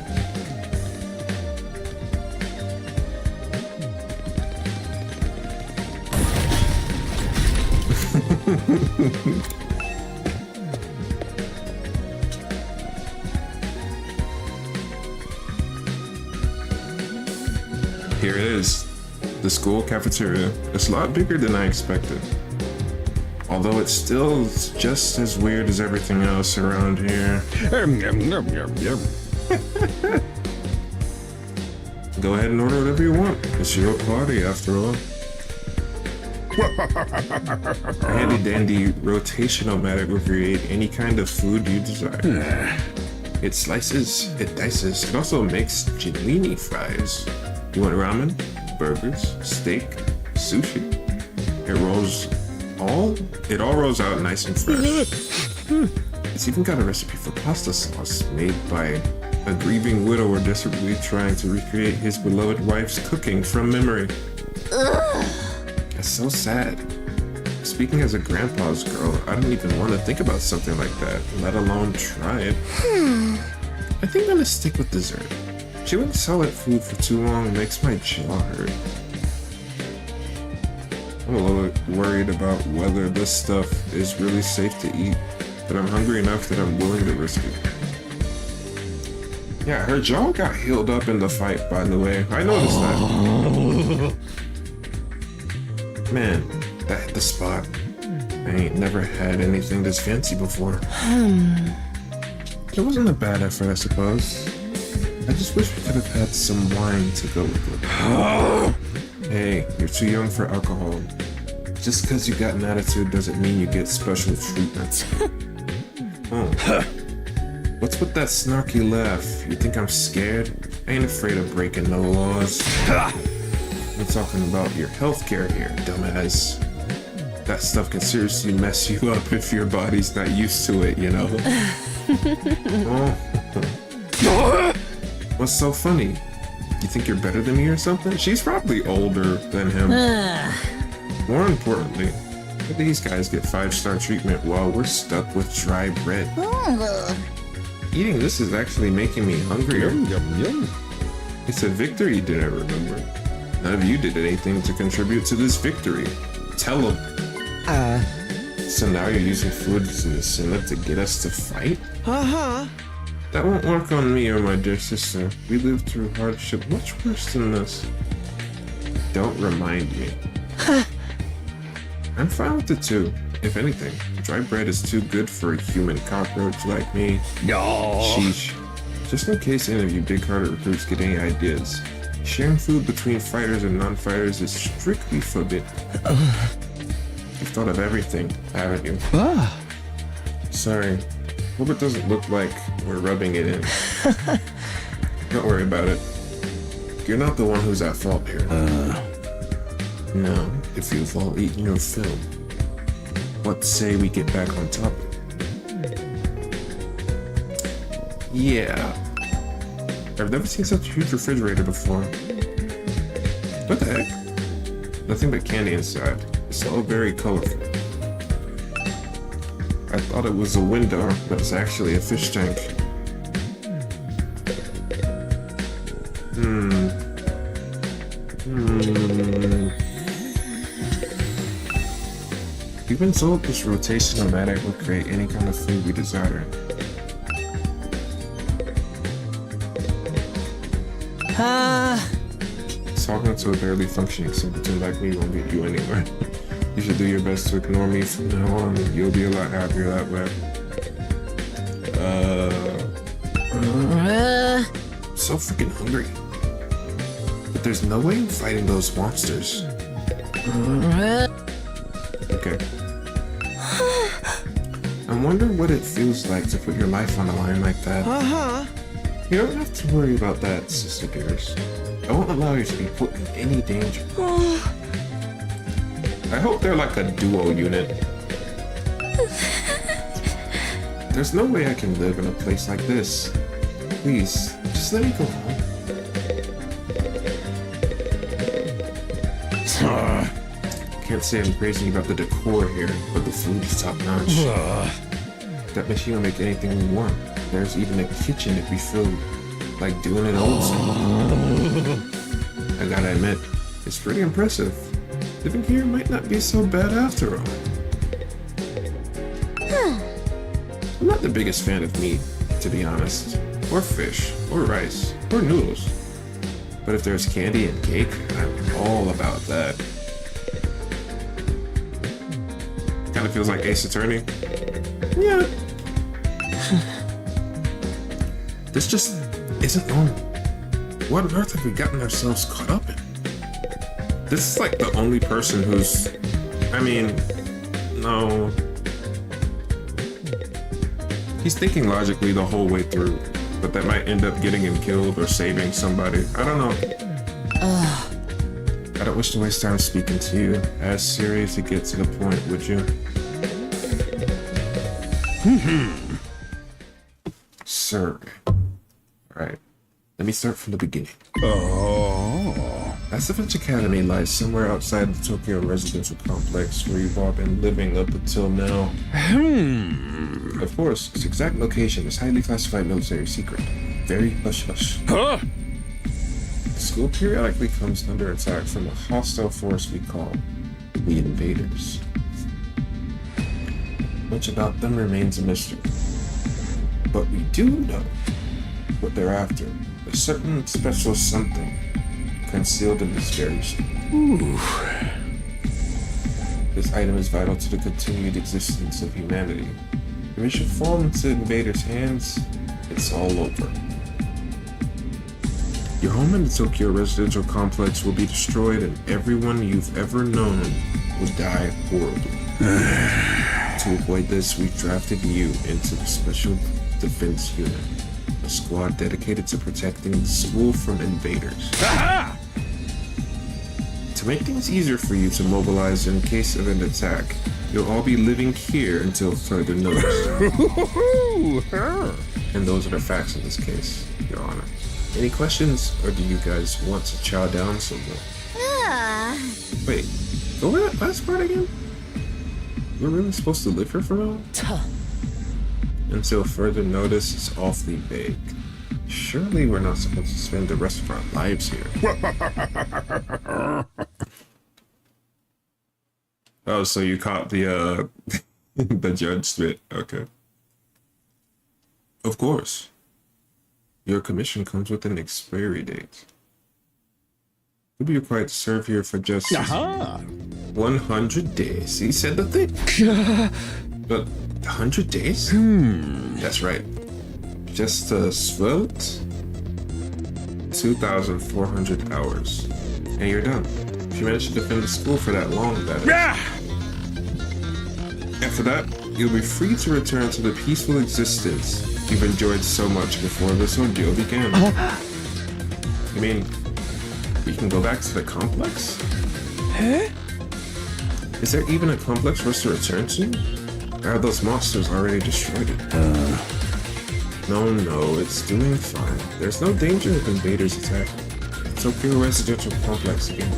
Here it is. The school cafeteria. It's a lot bigger than I expected. Although it's still just as weird as everything else around here. Go ahead and order whatever you want. It's your party after all. A handy dandy rotational mat will create any kind of food you desire. It slices, it dices, it also makes genuini fries. You want ramen, burgers, steak, sushi? It all rolls out nice and fresh. It's even got a recipe for pasta sauce made by a grieving widower desperately trying to recreate his beloved wife's cooking from memory. That's so sad. Speaking as a grandpa's girl, I don't even want to think about something like that, let alone try it. I think I'm gonna stick with dessert. Chewing solid food for too long makes my jaw hurt. I'm a little worried about whether this stuff is really safe to eat, but I'm hungry enough that I'm willing to risk it. Yeah, her jaw got healed up in the fight, by the way. I noticed that. Man, that hit the spot. I ain't never had anything this fancy before. It wasn't a bad effort, I suppose. I just wish we could have had some wine to go with it. Hey, you're too young for alcohol. Just because you got an attitude doesn't mean you get special treatment. Oh. What's with that snarky laugh? You think I'm scared? I ain't afraid of breaking no laws. I'm talking about your healthcare here, dumbass. That stuff can seriously mess you up if your body's not used to it, you know? Oh. What's so funny? You think you're better than me or something? She's probably older than him. More importantly, these guys get 5-star treatment while we're stuck with dry bread. Eating this is actually making me hungrier. It's a victory dinner, remember? None of you did anything to contribute to this victory. Tell them. So now you're using food as an incentive to get us to fight? That won't work on me or my dear sister. We lived through hardship much worse than this. Don't remind me. I'm fine with it too. If anything, dry bread is too good for a human cockroach like me. No. Sheesh. Just in case any of you big-hearted recruits get any ideas, sharing food between fighters and non-fighters is strictly forbidden. You've thought of everything, haven't you? Sorry. Hope it doesn't look like we're rubbing it in. Don't worry about it. You're not the one who's at fault here. Now, if you've all eaten your fill, what say we get back on topic? Yeah. I've never seen such a huge refrigerator before. What the heck? Nothing but candy inside. It's all very colorful. I thought it was a window, but it's actually a fish tank. We've been told this rotational matic will create any kind of food we desire. Talking to a barely functioning simpleton like me won't get you anywhere. You should do your best to ignore me from now on. You'll be a lot happier that way. I'm so freaking hungry. But there's no way I'm fighting those monsters. Okay. I wonder what it feels like to put your life on the line like that. You don't have to worry about that, Sister Dearest. I won't allow you to be put in any danger. I hope they're like a duo unit. There's no way I can live in a place like this. Please, just let me go home. Can't say I'm crazy about the decor here, but the food is top notch. That machine will make anything we want. There's even a kitchen if we feel like doing it old school. I gotta admit, it's pretty impressive. Living here might not be so bad after all. I'm not the biggest fan of meat, to be honest. Or fish, or rice, or noodles. But if there's candy and cake, I'm all about that. Kinda feels like Ace Attorney. Yeah. This just isn't normal. What on earth have we gotten ourselves caught up in? This is like the only person who's... I mean... No... He's thinking logically the whole way through, but that might end up getting him killed or saving somebody. I don't know. I don't wish to waste time speaking to you. Ask Siri to get to the point, would you? Sir. Alright. Let me start from the beginning. Asavich Academy lies somewhere outside the Tokyo residential complex where you've all been living up until now. Of course, its exact location is highly classified military secret. Very hush-hush. The school periodically comes under attack from a hostile force we call the Invaders. Much about them remains a mystery. But we do know what they're after. A certain special something concealed in this very school. This item is vital to the continued existence of humanity. If it should fall into invaders' hands, it's all over. Your home in the Tokyo residential complex will be destroyed and everyone you've ever known will die horribly. To avoid this, we've drafted you into the Special Defense Unit, a squad dedicated to protecting the school from invaders. Aha! To make things easier for you to mobilize in case of an attack, you'll all be living here until further notice. And those are the facts in this case, Your Honor. Any questions, or do you guys want to chow down somewhere? Wait, go over that last part again? We're really supposed to live here for now? Until further notice is awfully vague. Surely we're not supposed to spend the rest of our lives here. Oh, so you caught the the judge spit. Okay. Of course. Your commission comes with an expiry date. You'll be required to serve here for just 100 days. He said the thing. But 100 days? That's right. Just a svelte 2,400 hours. And you're done. If you manage to defend the school for that long, that is. After that, you'll be free to return to the peaceful existence you've enjoyed so much before this ordeal began. You mean, we can go back to the complex? Huh? Is there even a complex for us to return to? Or are those monsters already destroyed it? No, it's doing fine. There's no danger of invaders attacking the Tokyo residential complex again.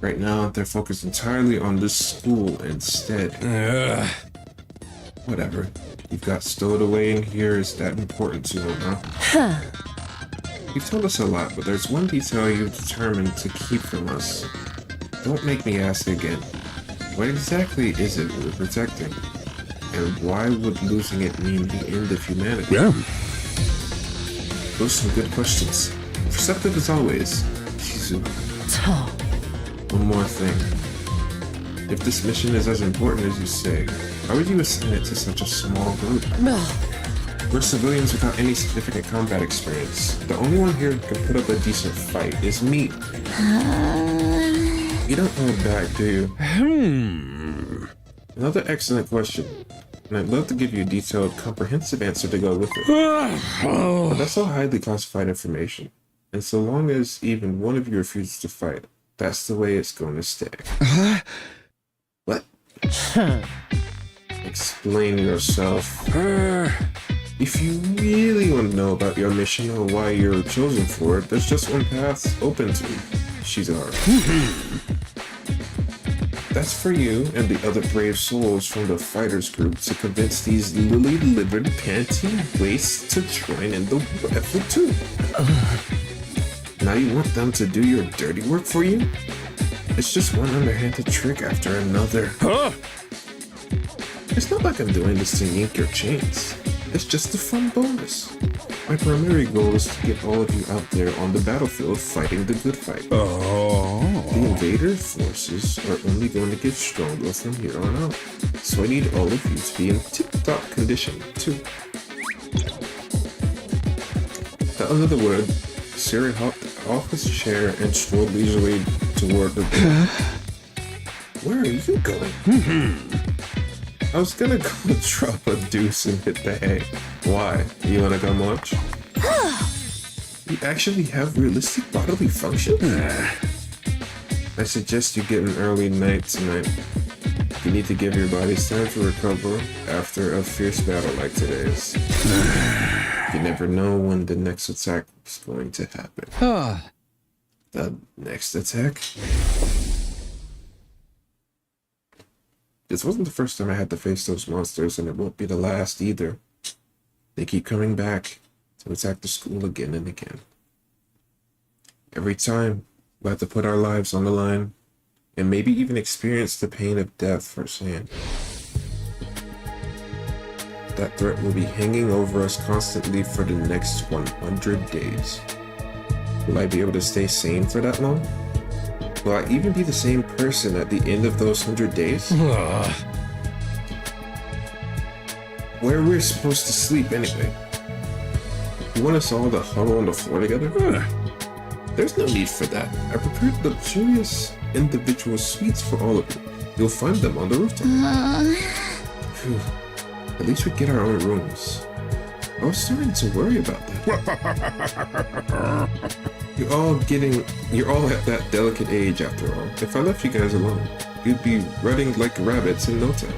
Right now, they're focused entirely on this school instead. Whatever. You've got stowed away in here is that important to them, huh? You've told us a lot, but there's one detail you've determined to keep from us. Don't make me ask again. What exactly is it we're protecting? And why would losing it mean the end of humanity? Those are some good questions. Perceptive as always, Shizu. One more thing. If this mission is as important as you say, why would you assign it to such a small group? We're civilians without any significant combat experience. The only one here who can put up a decent fight is me. You don't hold back, do you? Another excellent question. And I'd love to give you a detailed, comprehensive answer to go with it. But that's all highly classified information. And so long as even one of you refuses to fight, that's the way it's going to stay. What? Explain yourself. If you really want to know about your mission or why you're chosen for it, there's just one path open to you. Shizar. That's for you and the other brave souls from the fighters group to convince these lily-livered, panting wastes to join in the effort too. Now you want them to do your dirty work for you? It's just one underhanded trick after another. It's not like I'm doing this to yank your chains. It's just a fun bonus. My primary goal is to get all of you out there on the battlefield fighting the good fight. The invader forces are only going to get stronger from here on out. So I need all of you to be in tip-top condition, too. Under the word, Siri hopped off his chair and strolled leisurely toward the door. Where are you going? I was gonna go drop a deuce and hit the hay. Why? You wanna come watch? You actually have realistic bodily function? I suggest you get an early night tonight. You need to give your body time to recover after a fierce battle like today's. You never know when the next attack is going to happen. The next attack? This wasn't the first time I had to face those monsters, and it won't be the last either. They keep coming back to attack the school again and again. Every time, we have to put our lives on the line, and maybe even experience the pain of death firsthand. That threat will be hanging over us constantly for the next 100 days. Will I be able to stay sane for that long? Will I even be the same person at the end of those 100 days? Where we're supposed to sleep anyway? You want us all to huddle on the floor together? There's no need for that. I prepared luxurious individual suites for all of you. You'll find them on the rooftop. Phew. At least we get our own rooms. I was starting to worry about that. You're all at that delicate age after all. If I left you guys alone, you'd be running like rabbits in no time.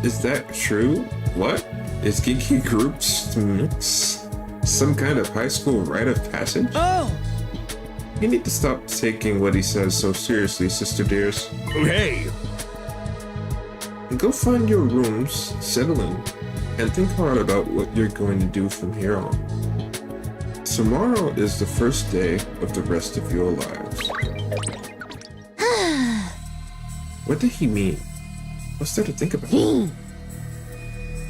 Is that true? What? Is Geeky Groups Mix some kind of high school rite of passage? Oh! You need to stop taking what he says so seriously, sister dears. Hey! Go find your rooms, settle in, and think hard about what you're going to do from here on. Tomorrow is the first day of the rest of your lives. What did he mean? What's there to think about?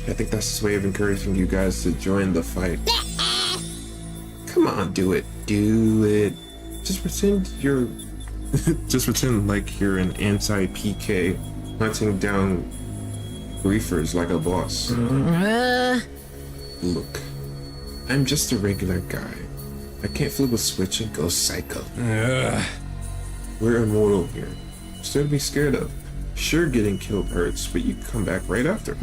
I think that's his way of encouraging you guys to join the fight. Come on, do it. Do it. Just pretend you're... Just pretend like you're an anti-PK hunting down griefers like a boss. Look, I'm just a regular guy. I can't flip a switch and go psycho. We're immortal here. What's there to be scared of? Sure, getting killed hurts, but you come back right after.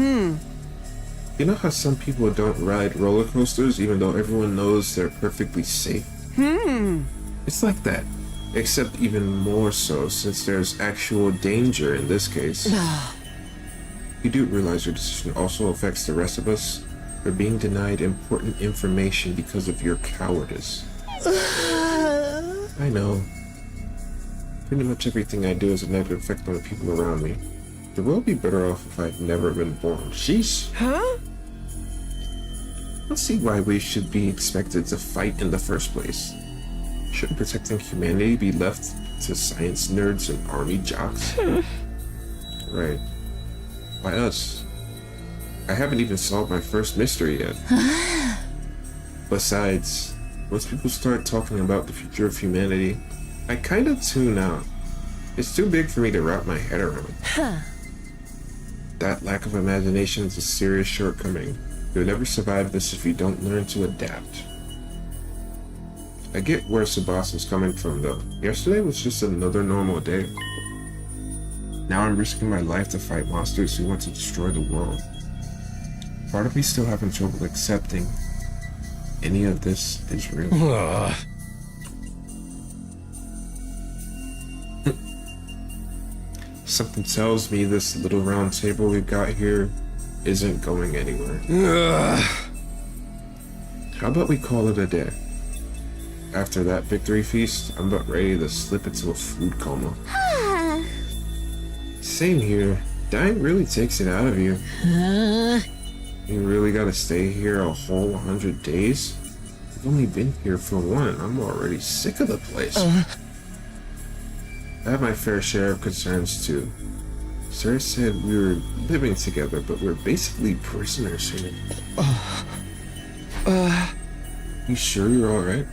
You know how some people don't ride roller coasters even though everyone knows they're perfectly safe? It's like that, except even more so since there's actual danger in this case. You do realize your decision also affects the rest of us? We're being denied important information because of your cowardice. I know. Pretty much everything I do has a negative effect on the people around me. The world would be better off if I'd never been born. Sheesh. Huh? Let's see why we should be expected to fight in the first place. Shouldn't protecting humanity be left to science nerds and army jocks? Right. Why us? I haven't even solved my first mystery yet. Besides, once people start talking about the future of humanity, I kind of tune out. It's too big for me to wrap my head around. That lack of imagination is a serious shortcoming. You'll never survive this if you don't learn to adapt. I get where Sebastian's coming from though. Yesterday was just another normal day. Now I'm risking my life to fight monsters who want to destroy the world. Part of me still having trouble accepting any of this is real. Something tells me this little round table we've got here isn't going anywhere. How about we call it a day? After that victory feast, I'm about ready to slip into a food coma. Same here. Dying really takes it out of you. You really gotta stay here a whole 100 days? I've only been here for one and I'm already sick of the place. I have my fair share of concerns too. Sarah said we were living together, but we're basically prisoners here. You sure you're alright?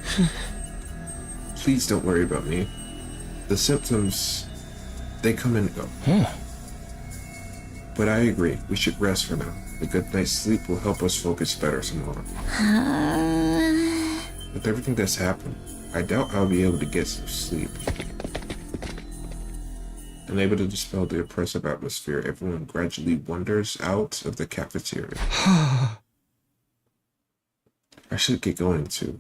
Please don't worry about me. The symptoms, they come and go. But I agree, we should rest for now. A good night's sleep will help us focus better tomorrow. With everything that's happened, I doubt I'll be able to get some sleep. Unable to dispel the oppressive atmosphere, everyone gradually wanders out of the cafeteria. I should get going too.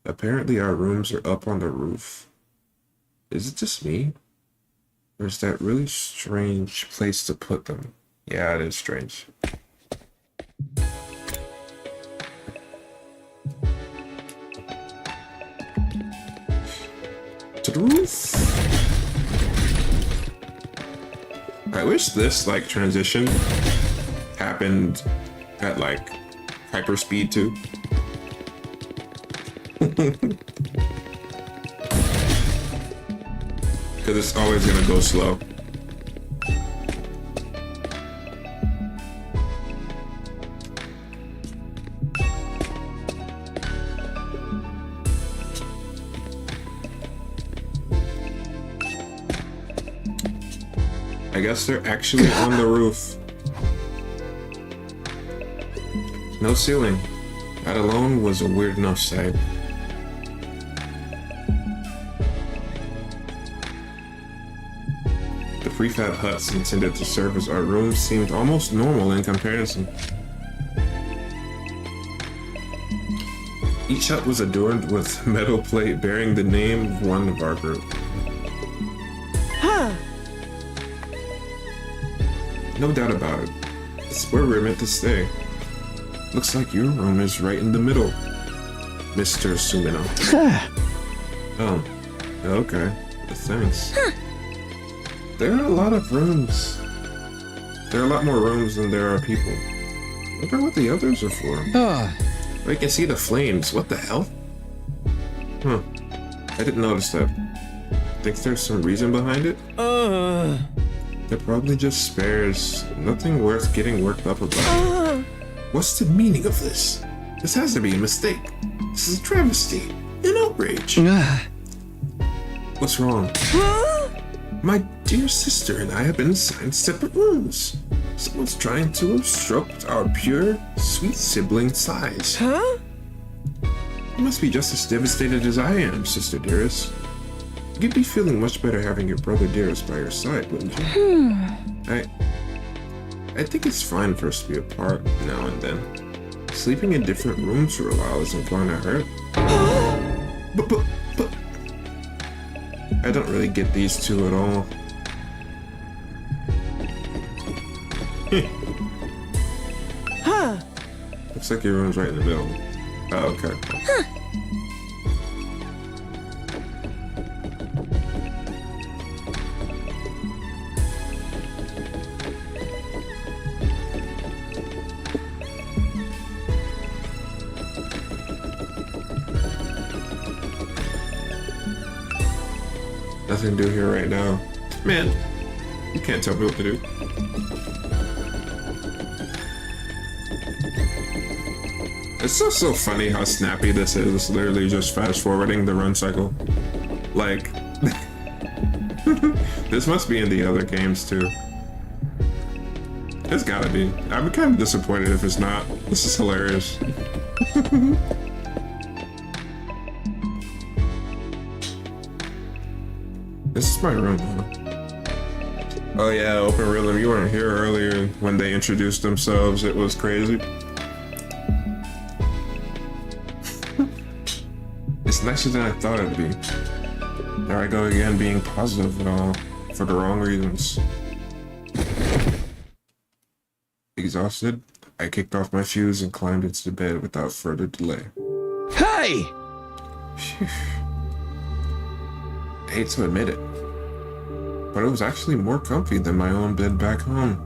Apparently our rooms are up on the roof. Is it just me? Or is that really strange place to put them? Yeah, it is strange. To the roof. I wish this like transition happened at like hyper speed too. Because it's always gonna go slow. I guess they're actually on the roof. No ceiling. That alone was a weird enough sight. The prefab huts intended to serve as our rooms seemed almost normal in comparison. Each hut was adorned with metal plate bearing the name of one of our group. Huh. No doubt about it. It's where we're meant to stay. Looks like your room is right in the middle, Mr. Sumino. Oh, okay. Thanks. There are a lot of rooms. There are a lot more rooms than there are people. Wonder what the others are for. I can see the flames. What the hell? Huh. I didn't notice that. Think there's some reason behind it? They're probably just spares. Nothing worth getting worked up about. What's the meaning of this? This has to be a mistake. This is a travesty. An outrage. What's wrong? My dear sister and I have been assigned separate rooms. Someone's trying to obstruct our pure, sweet sibling ties. Huh? You must be just as devastated as I am, sister dearest. You'd be feeling much better having your brother dearest by your side, wouldn't you? I think it's fine for us to be apart now and then. Sleeping in different rooms for a while isn't going to hurt. But... I don't really get these two at all. Huh? Looks like your room's right in the middle. Oh, okay. Nothing to do here right now. Man, you can't tell me what to do. It's just so funny how snappy this is. It's literally just fast forwarding the run cycle. Like, this must be in the other games too. It's gotta be. I'm kind of disappointed if it's not. This is hilarious. This is my room, huh? Oh yeah, Open Rhythm, you weren't here earlier when they introduced themselves. It was crazy. It's nicer than I thought it'd be. There I go again, being positive and all, for the wrong reasons. Exhausted, I kicked off my fuse and climbed into the bed without further delay. Hey! I hate to admit it, but it was actually more comfy than my own bed back home.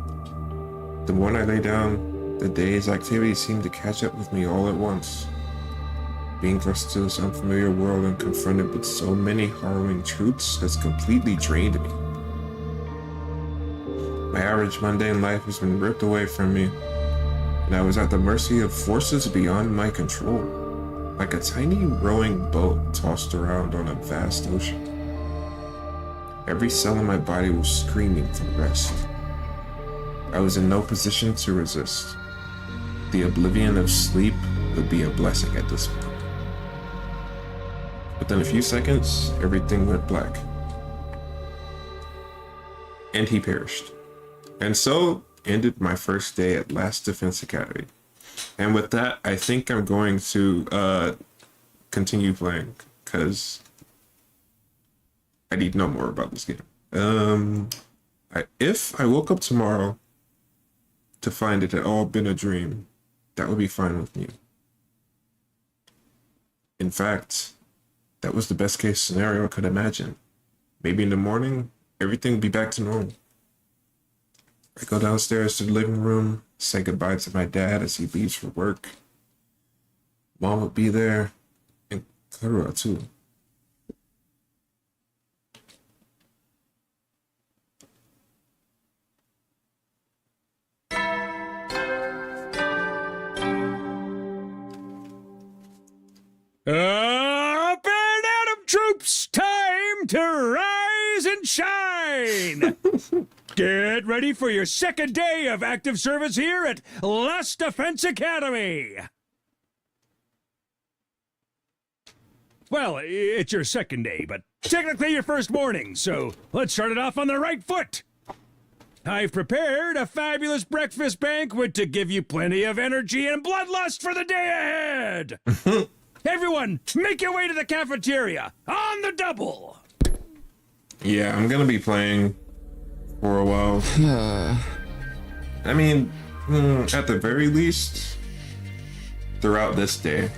The more I lay down, the day's activities seemed to catch up with me all at once. Being thrust to this unfamiliar world and confronted with so many harrowing truths has completely drained me. My average mundane life has been ripped away from me, and I was at the mercy of forces beyond my control, like a tiny rowing boat tossed around on a vast ocean. Every cell in my body was screaming for rest. I was in no position to resist. The oblivion of sleep would be a blessing at this point. Within a few seconds, everything went black. and he perished. And so ended my first day at Last Defense Academy. And with that, I think I'm going to continue playing because I need to know more about this game. If I woke up tomorrow to find it had all been a dream, that would be fine with me. In fact, that was the best case scenario I could imagine. Maybe in the morning, everything would be back to normal. I go downstairs to the living room, say goodbye to my dad as he leaves for work. Mom would be there, and Karua too. Up and Atom troops, time to rise and shine! Get ready for your second day of active service here at Last Defense Academy! Well, it's your second day, but technically your first morning, so let's start it off on the right foot! I've prepared a fabulous breakfast banquet to give you plenty of energy and bloodlust for the day ahead! Everyone, make your way to the cafeteria, on the double! Yeah, I'm gonna be playing for a while. I mean, at the very least, throughout this day,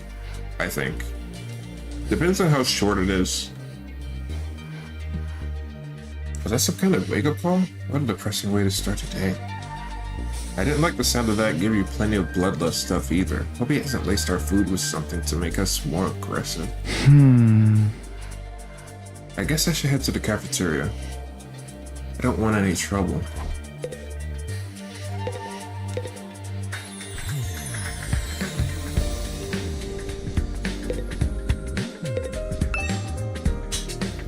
I think. Depends on how short it is. Was that some kind of wake-up call? What a depressing way to start your day. I didn't like the sound of that give you plenty of bloodlust stuff either. Hope he hasn't laced our food with something to make us more aggressive. I guess I should head to the cafeteria. I don't want any trouble.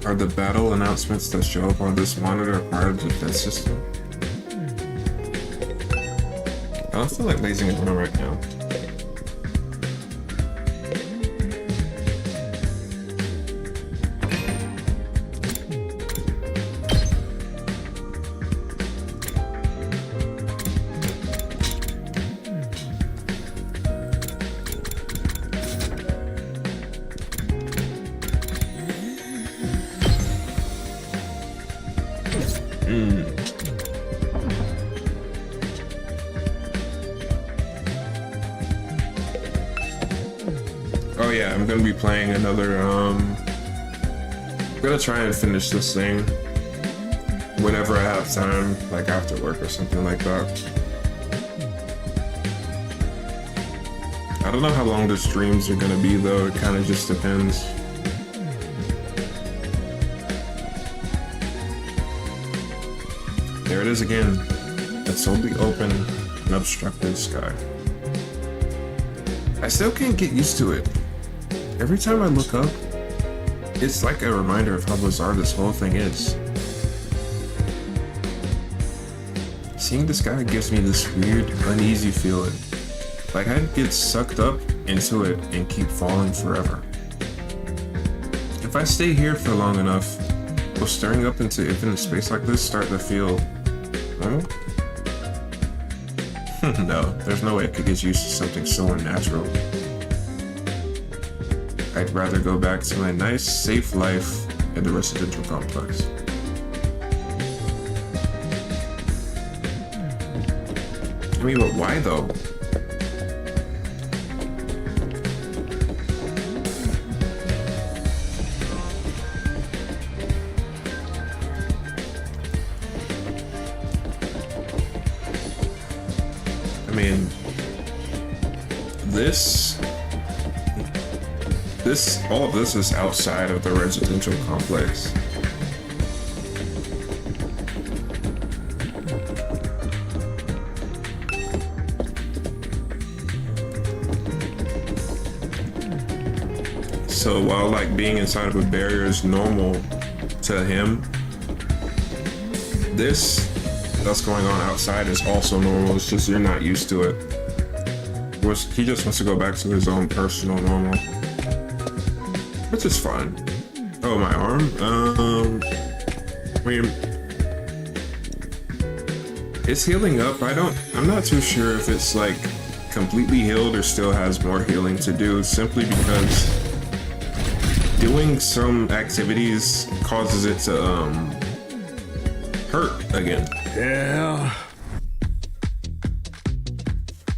Are the battle announcements that show up on this monitor part of the defense system? I don't feel like lazing it around right now. Oh yeah, I'm gonna be playing another, I'm gonna try and finish this thing whenever I have time, like after work or something like that. I don't know how long the streams are gonna be though, it kinda just depends. There it is again, a totally open, unobstructed sky. I still can't get used to it. Every time I look up, it's like a reminder of how bizarre this whole thing is. Seeing the sky gives me this weird, uneasy feeling. Like I'd get sucked up into it and keep falling forever. If I stay here for long enough, will staring up into infinite space like this start to feel normal? No, there's no way I could get used to something so unnatural. I'd rather go back to my nice, safe life in the residential complex. I mean, but why though? I mean, all of this is outside of the residential complex. So while like being inside of a barrier is normal to him, this that's going on outside is also normal. It's just you're not used to it. He just wants to go back to his own personal normal, which is fine. Oh, my arm. I mean, It's healing up. I'm not too sure if it's like completely healed or still has more healing to do, simply because doing some activities causes it to hurt again. Yeah.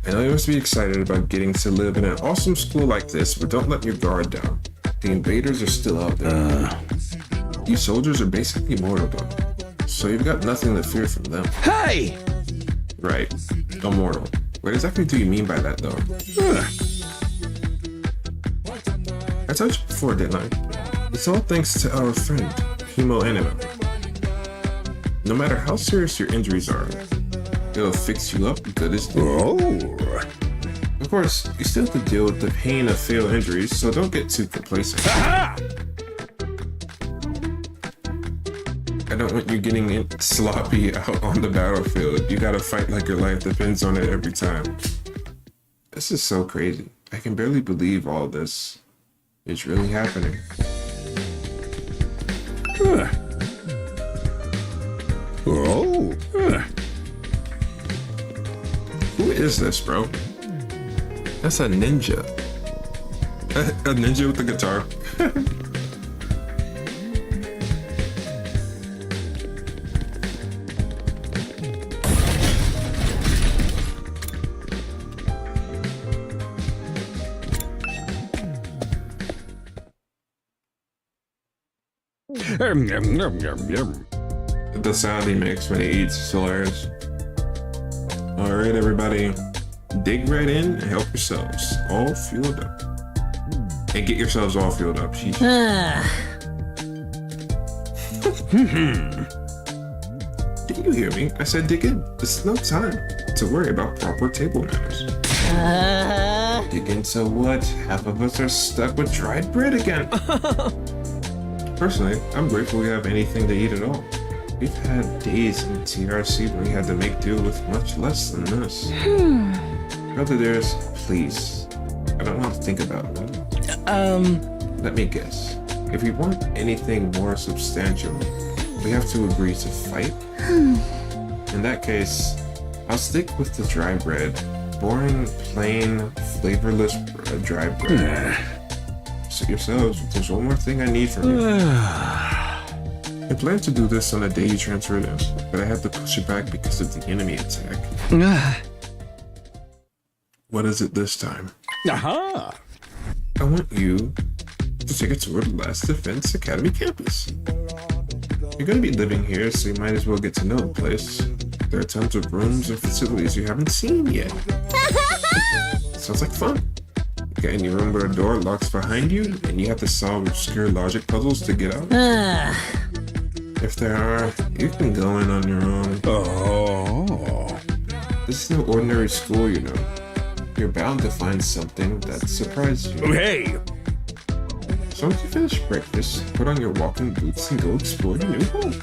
I know you must be excited about getting to live in an awesome school like this, but don't let your guard down. The invaders are still out there. You soldiers are basically mortal though, so you've got nothing to fear from them. Hey! Right, immortal. What exactly do you mean by that though? I told you before, didn't I? It's all thanks to our friend, Himo Anima. No matter how serious your injuries are, it'll fix you up good as new. Of course, you still have to deal with the pain of fatal injuries, so don't get too complacent. I don't want you getting sloppy out on the battlefield. You gotta fight like your life depends on it every time. This is so crazy. I can barely believe all this is really happening. Who is this, bro? That's a ninja. A ninja with a guitar. The sound he makes when he eats is hilarious. Alright, everybody. Dig right in and help yourselves all fueled up. And get yourselves all fueled up. Jeez. Did you hear me? I said dig in. This is no time to worry about proper table manners. Dig into what? Half of us are stuck with dried bread again. Personally, I'm grateful we have anything to eat at all. We've had days in TRC where we had to make do with much less than this. Brother Dearest, please. I don't want to think about it. Let me guess. If we want anything more substantial, we have to agree to fight? In that case, I'll stick with the dry bread. Boring, plain, flavorless dry bread. Suit yourselves, there's one more thing I need from you. I planned to do this on the day you transferred in, but I had to push it back because of the enemy attack. What is it this time? Aha! I want you to take a tour of the Last Defense Academy campus. You're gonna be living here, so you might as well get to know the place. There are tons of rooms and facilities you haven't seen yet. Sounds like fun. You get in your room where a door locks behind you, and you have to solve obscure logic puzzles to get out. If there are, you can go in on your own. This is no ordinary school, you know. You're bound to find something that surprises you. Hey! So once you finish breakfast, put on your walking boots and go explore your new home.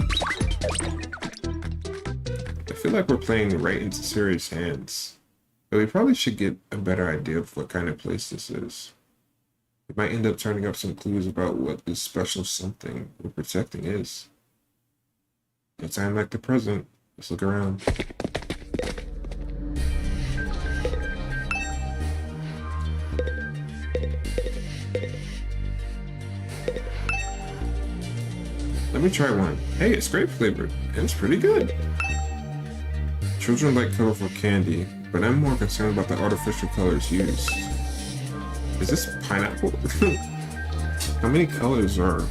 I feel like we're playing right into serious hands. But we probably should get a better idea of what kind of place this is. We might end up turning up some clues about what this special something we're protecting is. In a time like the present, let's look around. Let me try one. Hey, it's grape flavored, and it's pretty good. Children like colorful candy, but I'm more concerned about the artificial colors used. Is this pineapple? How many colors are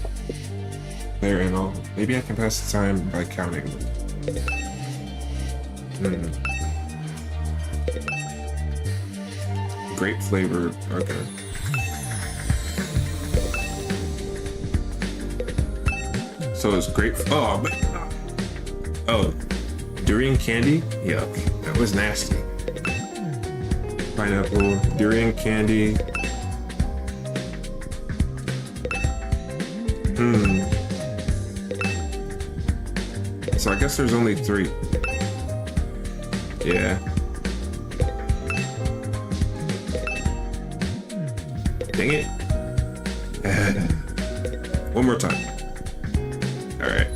there in all? Maybe I can pass the time by counting them. Grape flavored, okay. So it's grape. Oh, durian candy? Yuck, that was nasty. Pineapple, durian candy. So I guess there's only 3. Yeah. Dang it. One more time. Alright.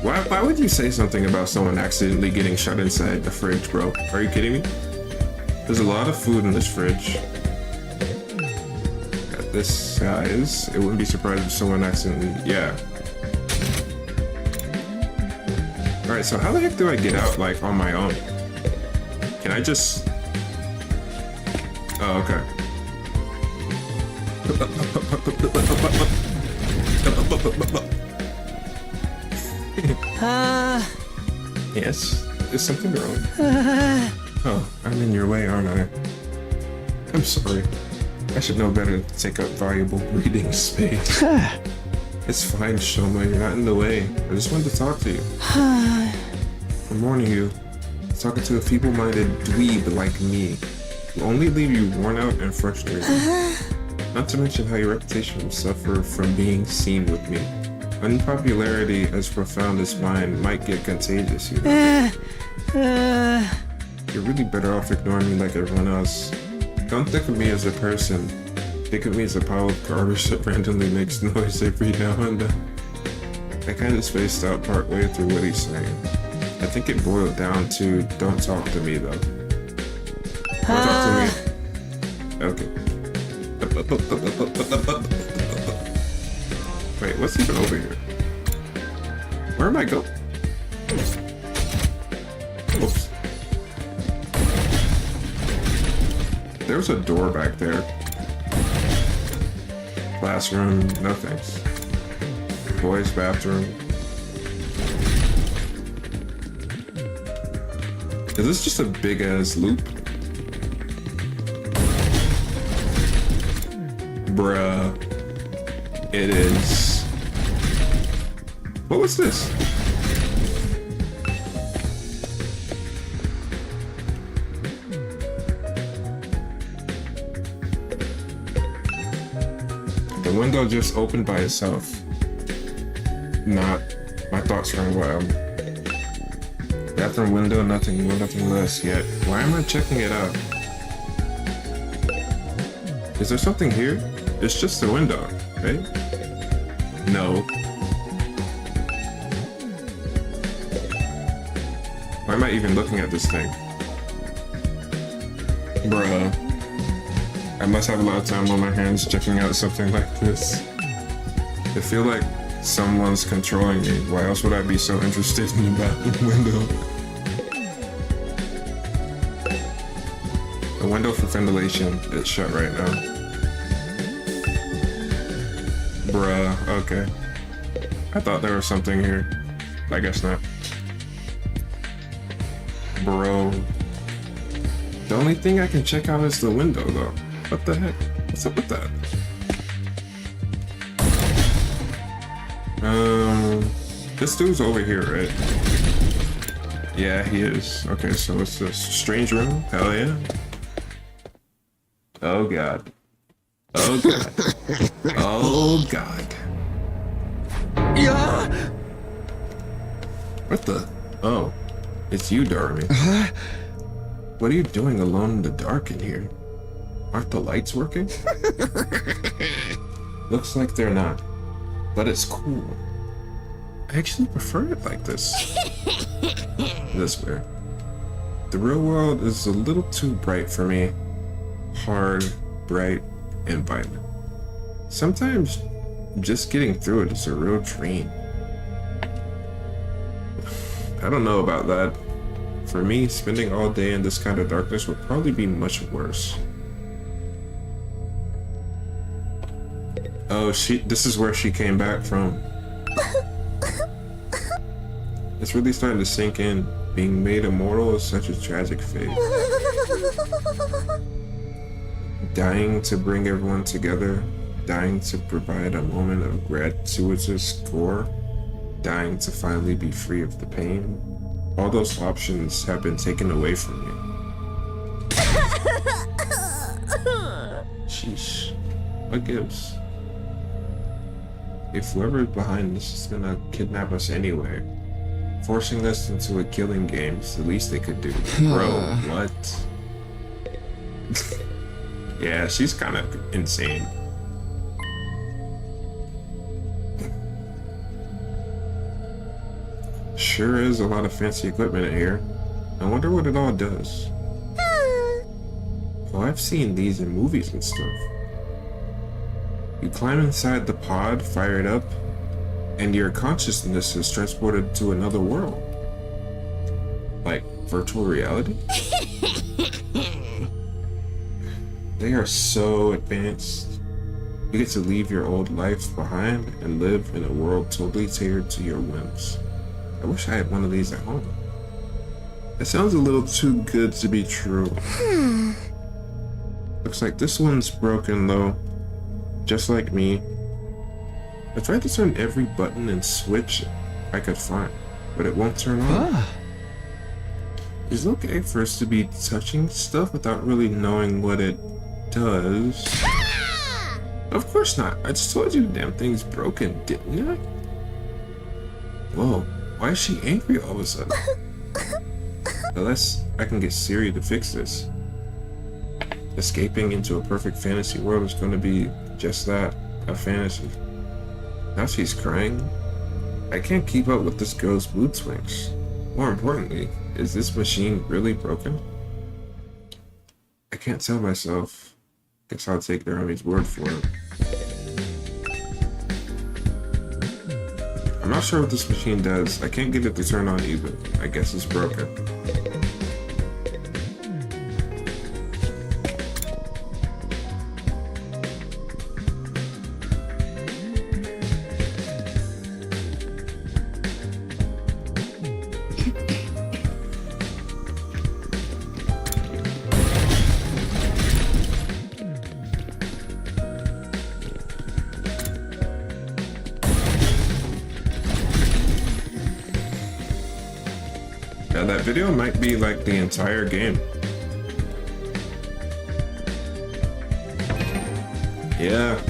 Why would you say something about someone accidentally getting shut inside the fridge, bro? Are you kidding me? There's a lot of food in this fridge. At this size, it wouldn't be surprised if someone accidentally, yeah. Alright, so how the heck do I get out, like, on my own? Can I just... Oh, okay. Yes, is something wrong? Oh, I'm in your way, aren't I? I'm sorry. I should know better to take up valuable breathing space. It's fine, Shoma, you're not in the way. I just wanted to talk to you. I'm warning you. Talking to a feeble-minded dweeb like me will only leave you worn out and frustrated. Not to mention how your reputation will suffer from being seen with me. Unpopularity as profound as mine might get contagious, you know? You're really better off ignoring me like everyone else. Don't think of me as a person. Think of me as a pile of garbage that randomly makes noise every now and then. I kinda spaced out partway through what he's saying. I think it boiled down to, don't talk to me though. Don't talk to me. Okay. Wait, what's even over here? Where am I going? Oops. There's a door back there. Classroom, no thanks. Boys' bathroom. Is this just a big ass loop? Bruh. It is. What was this? The window just opened by itself. Not. My thoughts ran wild. Bathroom window, nothing more, nothing less yet. Why am I checking it out? Is there something here? It's just a window, right? No. Why am I even looking at this thing? Bruh. I must have a lot of time on my hands checking out something like this. I feel like someone's controlling me. Why else would I be so interested in the bathroom window? The window for ventilation is shut right now. Bruh, okay. I thought there was something here. I guess not. Bro. The only thing I can check out is the window though. What the heck? What's up with that? This dude's over here, right? Yeah, he is. Okay, so it's a strange room. Hell yeah. Oh god. Oh god. Oh god. Yeah. What the? Oh. It's you, Darby. What are you doing alone in the dark in here? Aren't the lights working? Looks like they're not. But it's cool. I actually prefer it like this. This way. The real world is a little too bright for me. Hard, bright, and violent. Sometimes just getting through it is a real dream. I don't know about that. For me, spending all day in this kind of darkness would probably be much worse. Oh, this is where she came back from. It's really starting to sink in. Being made immortal is such a tragic fate. Dying to bring everyone together, dying to provide a moment of gratuitous gore, dying to finally be free of the pain. All those options have been taken away from me. Sheesh. What gives? If whoever's behind this is gonna kidnap us anyway, forcing us into a killing game is the least they could do. Bro, what? Yeah, she's kind of insane. Sure is a lot of fancy equipment in here. I wonder what it all does. Oh, I've seen these in movies and stuff. You climb inside the pod, fire it up, and your consciousness is transported to another world. Like virtual reality? They are so advanced. You get to leave your old life behind and live in a world totally tailored to your whims. I wish I had one of these at home. It sounds a little too good to be true. Looks like this one's broken though. Just like me. I tried to turn every button and switch I could find, but it won't turn on. Is it okay for us to be touching stuff without really knowing what it does? Of course not. I just told you the damn thing's broken, didn't I? Whoa, why is she angry all of a sudden? Unless I can get Siri to fix this. Escaping into a perfect fantasy world is going to be just that, a fantasy. Now she's crying. I can't keep up with this girl's mood swings. More importantly, is this machine really broken? I can't tell myself. Guess I'll take Naomi's word for it. I'm not sure what this machine does. I can't get it to turn on either. I guess it's broken. Yeah, that video might be like the entire game. Yeah.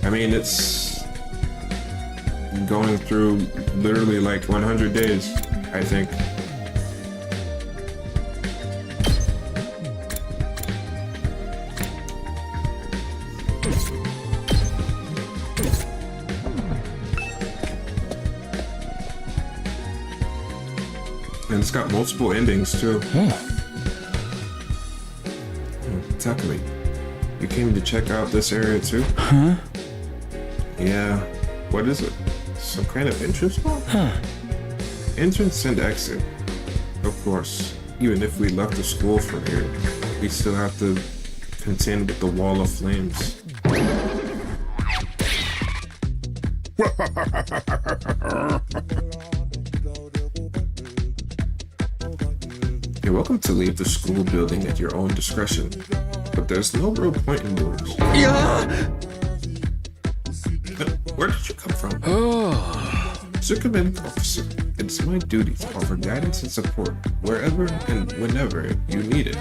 I mean, it's going through literally like 100 days, I think. And it's got multiple endings too. Takumi, you came to check out this area too? Huh? Yeah. What is it? Some kind of entrance wall? Huh. Entrance and exit. Of course. Even if we left the school from here, we still have to contend with the wall of flames. You're welcome to leave the school building at your own discretion, but there's no real point in doing so. Where did you come from? Commanding officer, it's my duty to offer guidance and support wherever and whenever you need it.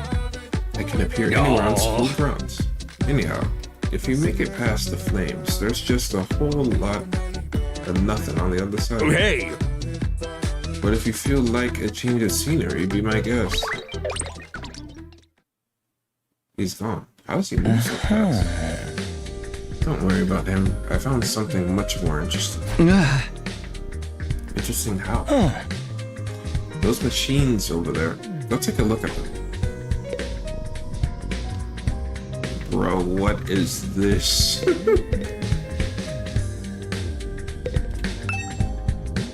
I can appear anywhere on school grounds. Anyhow, if you make it past the flames, there's just a whole lot of nothing on the other side. Hey! But if you feel like a change of scenery, be my guest. He's gone. How does he move so fast? Don't worry about him. I found something much more interesting. Interesting how? Those machines over there. Go take a look at them. Bro, what is this?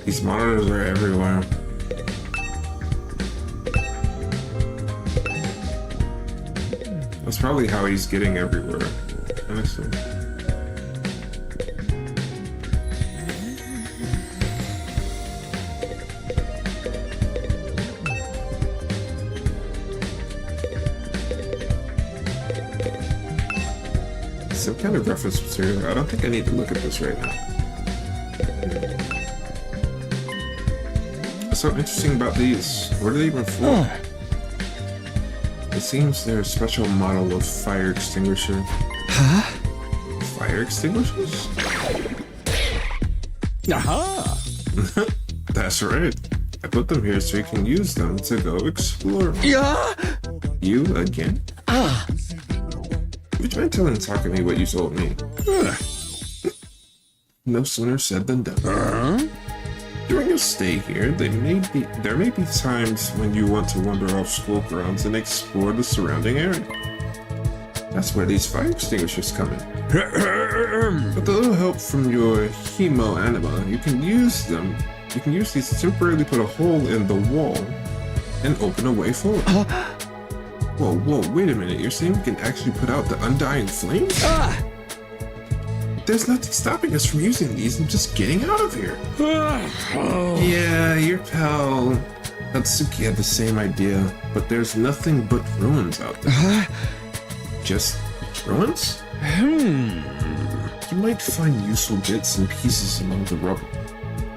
These monitors are everywhere. That's probably how he's getting everywhere, honestly. Some kind of reference material. I don't think I need to look at this right now. What's so interesting about these? What are they even for? It seems they're a special model of fire extinguisher. Huh? Fire extinguishers? Aha! That's right. I put them here so you can use them to go explore. Yeah! You again? Would you mind telling Takumi what you told me? No sooner said than done. During your stay here, there may be times when you want to wander off school grounds and explore the surrounding area. That's where these fire extinguishers come in. With a little help from your hemo anima, you can use them. You can use these to temporarily put a hole in the wall and open a way forward. Whoa, wait a minute. You're saying we can actually put out the undying flames? There's nothing stopping us from using these and just getting out of here. Yeah, your pal Natsuki had the same idea, but there's nothing but ruins out there. Just ruins? You might find useful bits and pieces among the rubble.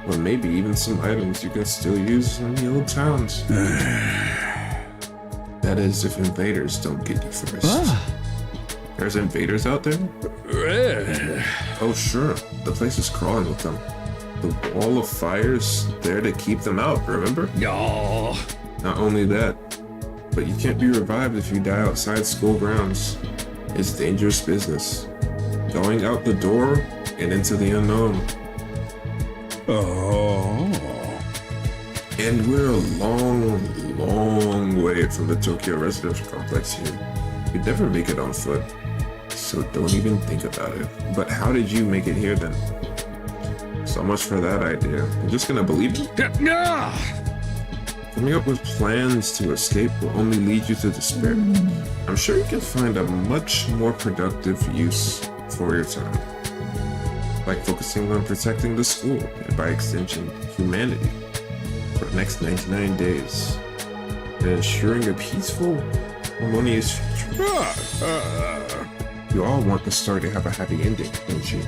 Or maybe even some items you can still use in the old towns. That is, if invaders don't get you first. There's invaders out there? Oh sure, the place is crawling with them. The wall of fire's there to keep them out, remember? No. Not only that, but you can't be revived if you die outside school grounds. It's dangerous business. Going out the door and into the unknown. And we're a long way from the Tokyo residential complex here. You'd never make it on foot, so don't even think about it. But how did you make it here then? So much for that idea. You're just gonna believe it? Coming up with plans to escape will only lead you to despair. I'm sure you can find a much more productive use for your time. Like focusing on protecting the school, and by extension, humanity, for the next 99 days, and ensuring a peaceful, harmonious future. You all want the story to have a happy ending, don't you?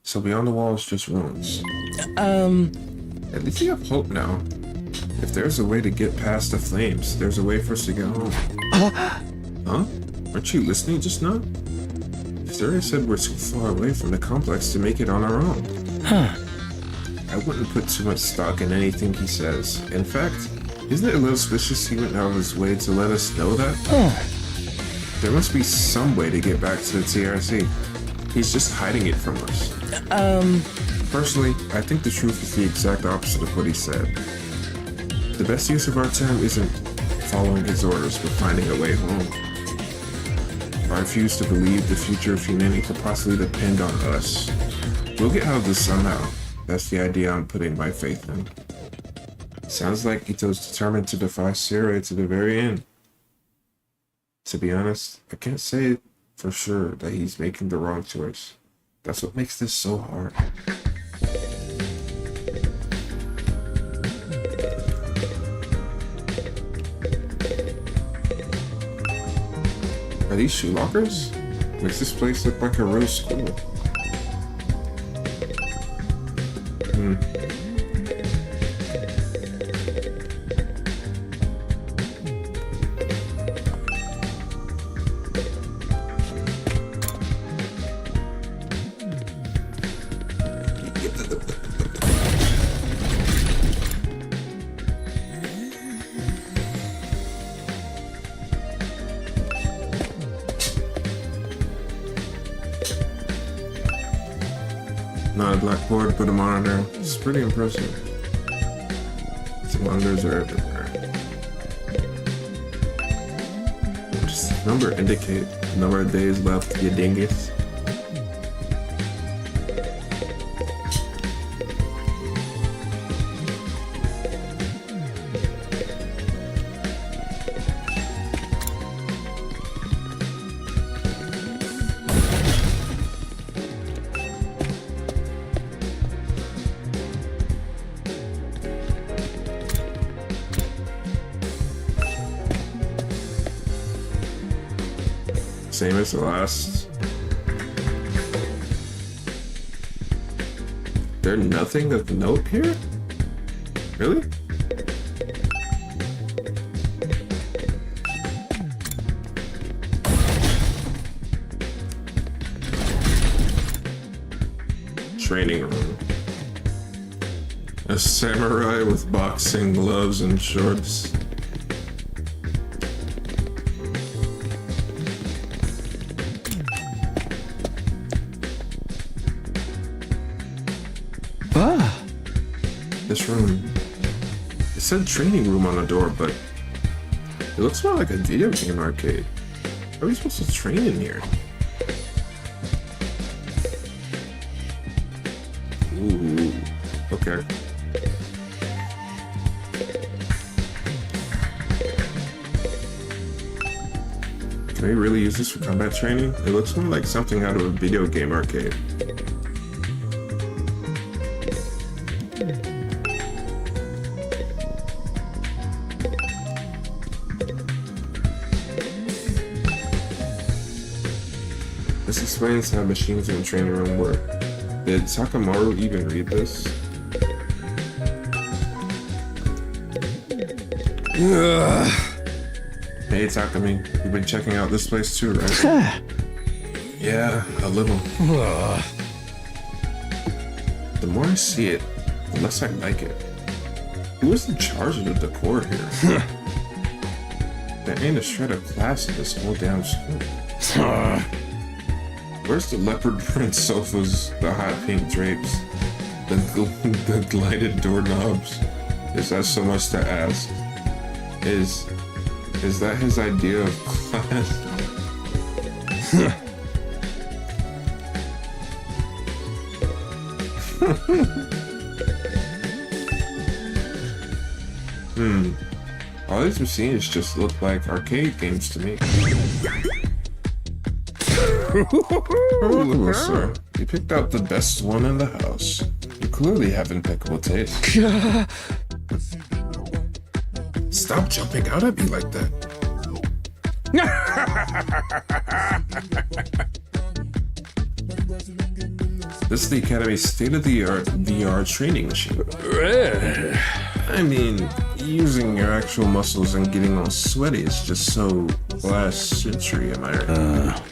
So beyond the wall is just ruins. At least you have hope now. If there's a way to get past the flames, there's a way for us to get home. Huh? Aren't you listening just now? Fury said we're too far away from the complex to make it on our own. I wouldn't put too much stock in anything he says. In fact, isn't it a little suspicious he went out of his way to let us know that? There must be some way to get back to the TRC. He's just hiding it from us. Personally, I think the truth is the exact opposite of what he said. The best use of our time isn't following his orders, but finding a way home. I refuse to believe the future of humanity could possibly depend on us. We'll get out of this somehow. That's the idea I'm putting my faith in. Sounds like Ito's determined to defy Sirui to the very end. To be honest, I can't say for sure that he's making the wrong choice. That's what makes this so hard. Are these shoe lockers? Makes this place look like a real school. Not a blackboard, but a monitor. It's pretty impressive. These monitors are everywhere. What does the number indicate? The number of days left, you dingus. Same as the last. There's nothing of note here? Really? Training room. A samurai with boxing gloves and shorts. this room. It said training room on the door, but it looks more like a video game arcade. How are we supposed to train in here? Ooh, okay. Can we really use this for combat training? It looks more like something out of a video game arcade. This explains how machines in the training room work. Did Sakamoto even read this? Hey Takami, you've been checking out this place too, right? Yeah, a little. The more I see it, the less I like it. Who is in charge of the decor here? There ain't a shred of class in this whole damn school. Where's the leopard print sofas, the hot pink drapes, the glided doorknobs? Is that so much to ask? Is that his idea of class? All these machines just look like arcade games to me. Oh, sir, you picked out the best one in the house. You clearly have impeccable taste. Stop jumping out at me like that. This is the Academy's state-of-the-art VR training machine. I mean, using your actual muscles and getting all sweaty is just so last century, am I right?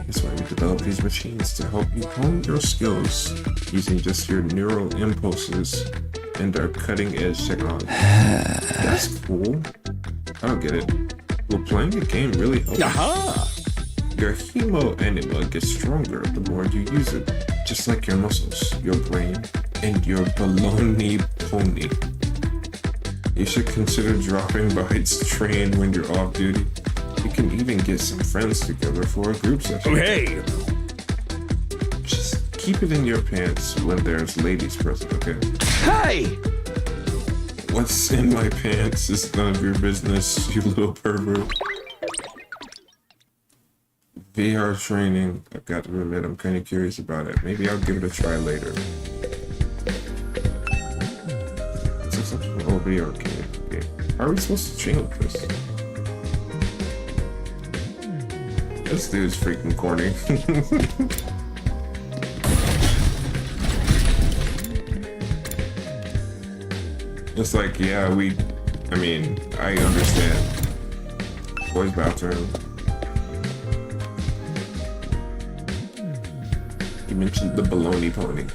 That's why we developed these machines, to help you hone your skills using just your neural impulses and our cutting-edge technology. That's cool. I don't get it. Will playing a game really help? Your hemo anima gets stronger the more you use it, just like your muscles, your brain, and your baloney pony. You should consider dropping by to train when you're off duty. You can even get some friends together for a group session. Hey! Just keep it in your pants when there's ladies present, okay? Hey! What's in my pants is none of your business, you little pervert. VR training, I've got to admit, I'm kind of curious about it. Maybe I'll give it a try later. It's such an old VR game. How are we supposed to train with this? This dude's freaking corny. It's like, yeah, I mean, I understand. Boys bathroom. You mentioned the baloney pony.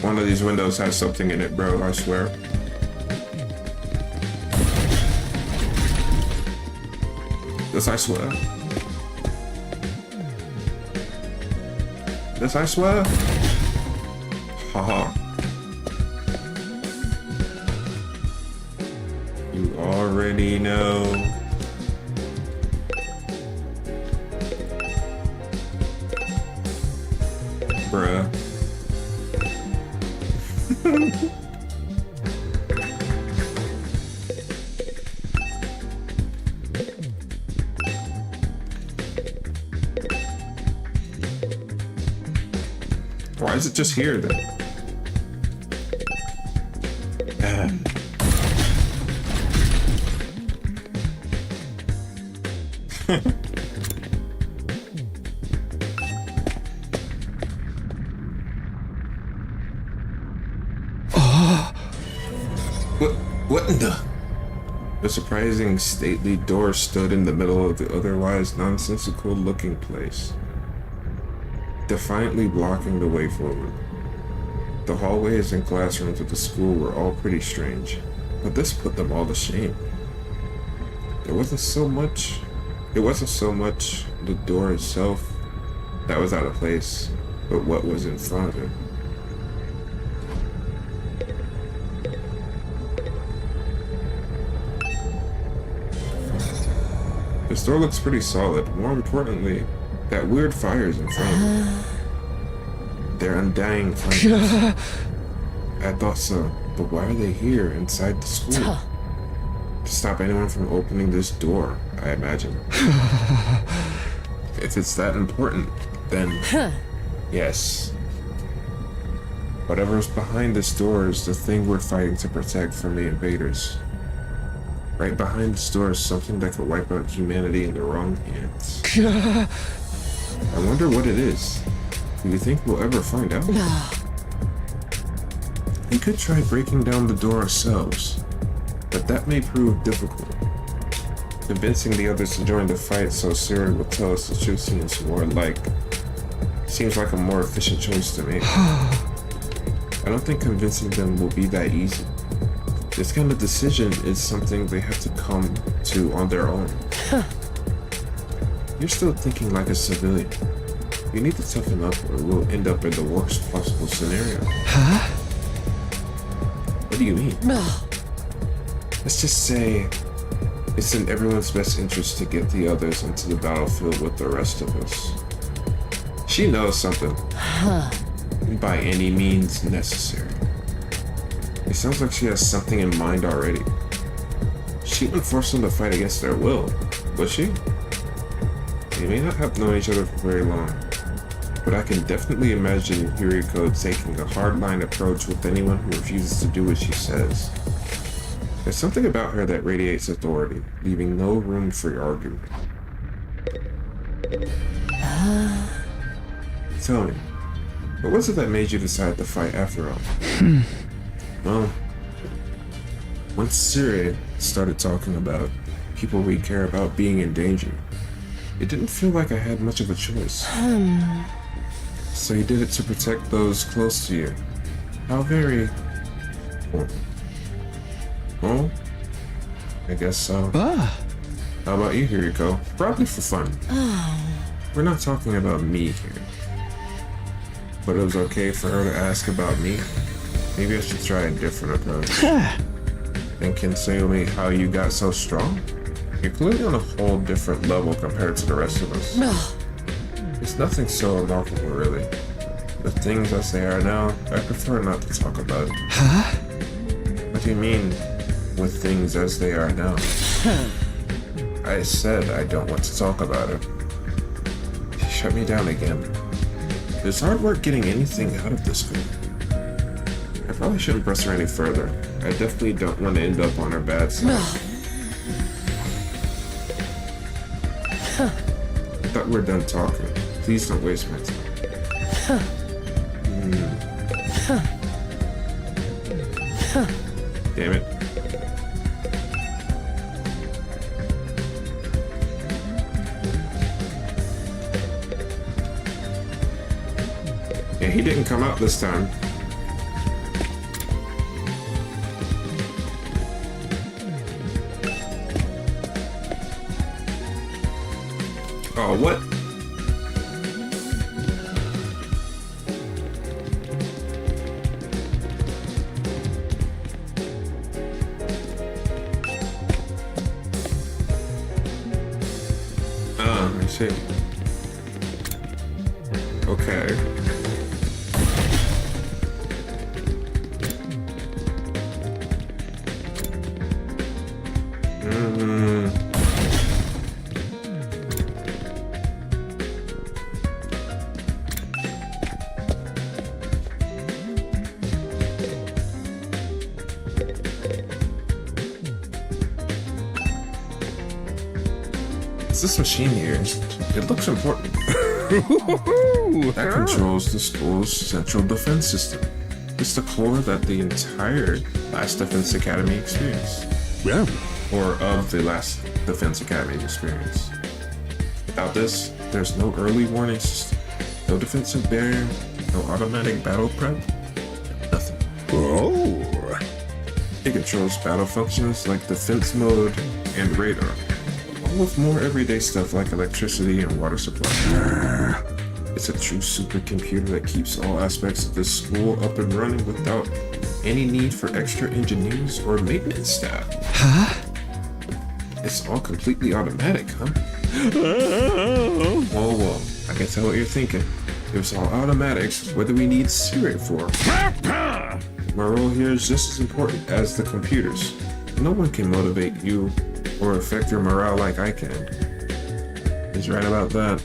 One of these windows has something in it, bro, I swear. This I swear. This I swear. Haha. You already know. Bruh. Why is it just here then? What in the? This surprising stately door stood in the middle of the otherwise nonsensical looking place, defiantly blocking the way forward. The hallways and classrooms of the school were all pretty strange, but this put them all to shame. It wasn't so much the door itself that was out of place, but what was in front of it. This door looks pretty solid. More importantly, that weird fire's in front of it. They're undying flames. I thought so, but why are they here inside the school? To stop anyone from opening this door, I imagine. If it's that important, then yes. Whatever's behind this door is the thing we're fighting to protect from the invaders. Right behind this door is something that could wipe out humanity in the wrong hands. I wonder what it is. Do you think we'll ever find out? We could try breaking down the door ourselves, but that may prove difficult. Convincing the others to join the fight so Siri will tell us the truth seems like a more efficient choice to make. I don't think convincing them will be that easy. This kind of decision is something they have to come to on their own. You're still thinking like a civilian. You need to toughen up or we'll end up in the worst possible scenario. What do you mean? Let's just say it's in everyone's best interest to get the others into the battlefield with the rest of us. She knows something. By any means necessary. It sounds like she has something in mind already. She wouldn't force them to fight against their will, would she? They may not have known each other for very long, but I can definitely imagine Yuriko taking a hardline approach with anyone who refuses to do what she says. There's something about her that radiates authority, leaving no room for argument. Tell me, what was it that made you decide to fight after all? Well, once Siri started talking about people we care about being in danger, it didn't feel like I had much of a choice. So you did it to protect those close to you. How very... Well, I guess so. How about you, Yuriko? Probably for fun. We're not talking about me here. But it was okay for her to ask about me. Maybe I should try a different approach. And can Sayumi how you got so strong? You're clearly on a whole different level compared to the rest of us. It's nothing so remarkable, really. The things as they are now, I prefer not to talk about. What do you mean, with things as they are now? I said I don't want to talk about it. She shut me down again. It's hard work getting anything out of this girl. I probably shouldn't press her any further. I definitely don't want to end up on her bad side. I thought we were done talking. Please don't waste my time. Damn it. Yeah, he didn't come out this time. Oh, what? I see. Okay. This machine here, it looks important. That controls the school's central defense system. It's the core that the entire Last Defense Academy experienced. Yeah, or of the last Defense Academy experience. Without this, there's no early warning system, no defensive barrier, no automatic battle prep, nothing. Oh. It controls battle functions like defense mode and radar, along with more everyday stuff like electricity and water supply. It's a true supercomputer that keeps all aspects of this school up and running without any need for extra engineers or maintenance staff. Huh? It's all completely automatic, huh? Whoa, I can tell what you're thinking. If it's all automatic, what do we need Spirit for? My role here is just as important as the computers. No one can motivate you or affect your morale like I can. He's right about that,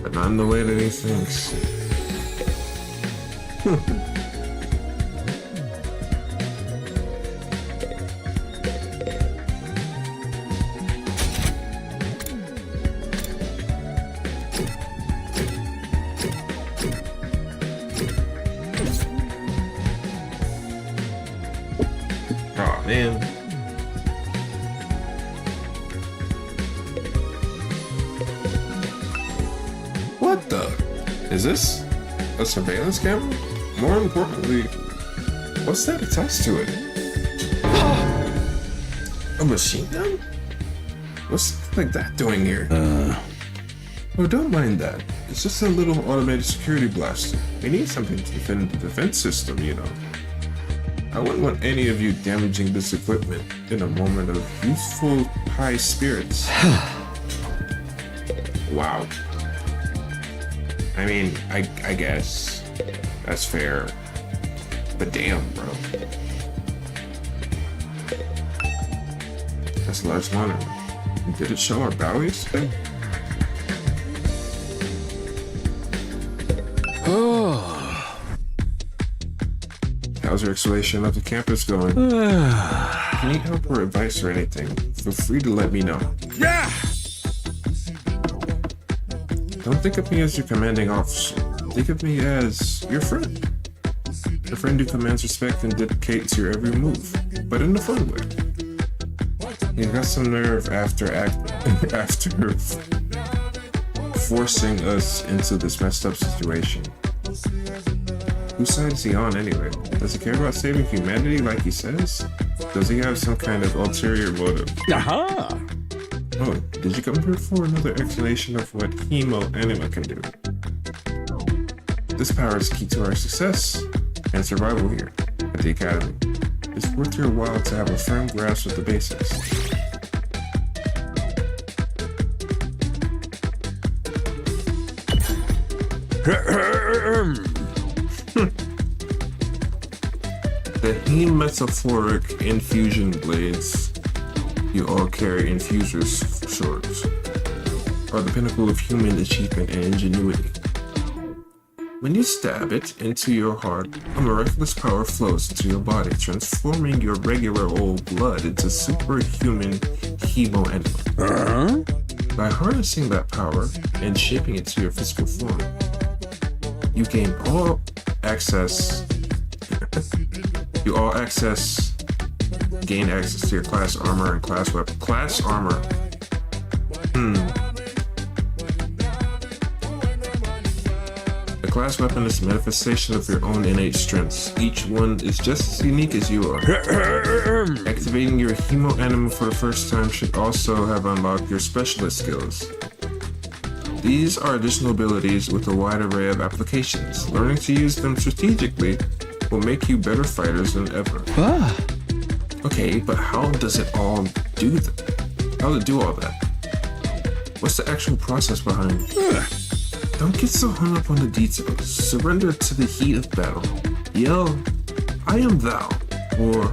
but not in the way that he thinks. Aw, man. What the? Is this a surveillance camera? More importantly, what's that attached to it? A machine gun? What's something like that doing here? Oh, don't mind that. It's just a little automated security blaster. We need something to defend the defense system, you know. I wouldn't want any of you damaging this equipment in a moment of youthful high spirits. Wow. I mean, I guess that's fair, but damn, bro. That's a large monitor. Did it show our battle yesterday? Oh. How's your exploration of the campus going? If you need help or advice or anything, feel free to let me know. Yeah. Don't think of me as your commanding officer. Think of me as your friend. A friend who commands respect and dictates your every move, but in a fun way. You've got some nerve after forcing us into this messed up situation. Whose side is he on anyway? Does he care about saving humanity like he says? Does he have some kind of ulterior motive? Aha! Oh, did you come here for another explanation of what Hemo Anima can do? This power is key to our success and survival here at the Academy. It's worth your while to have a firm grasp of the basics. The hemetaphoric infusion blades you all carry infusers swords are the pinnacle of human achievement and ingenuity. When you stab it into your heart, a miraculous power flows into your body, transforming your regular old blood into superhuman Hemo Anima. By harnessing that power and shaping it to your physical form, you gain all access. Gain access to your class armor and class weapon. Class armor. The class weapon is a manifestation of your own innate strengths. Each one is just as unique as you are. Activating your Hemo Anima for the first time should also have unlocked your specialist skills. These are additional abilities with a wide array of applications. Learning to use them strategically will make you better fighters than ever. Okay, but how does it all do that? How does it do all that? What's the actual process behind it? Don't get so hung up on the details. Surrender to the heat of battle. Yell, I am thou, or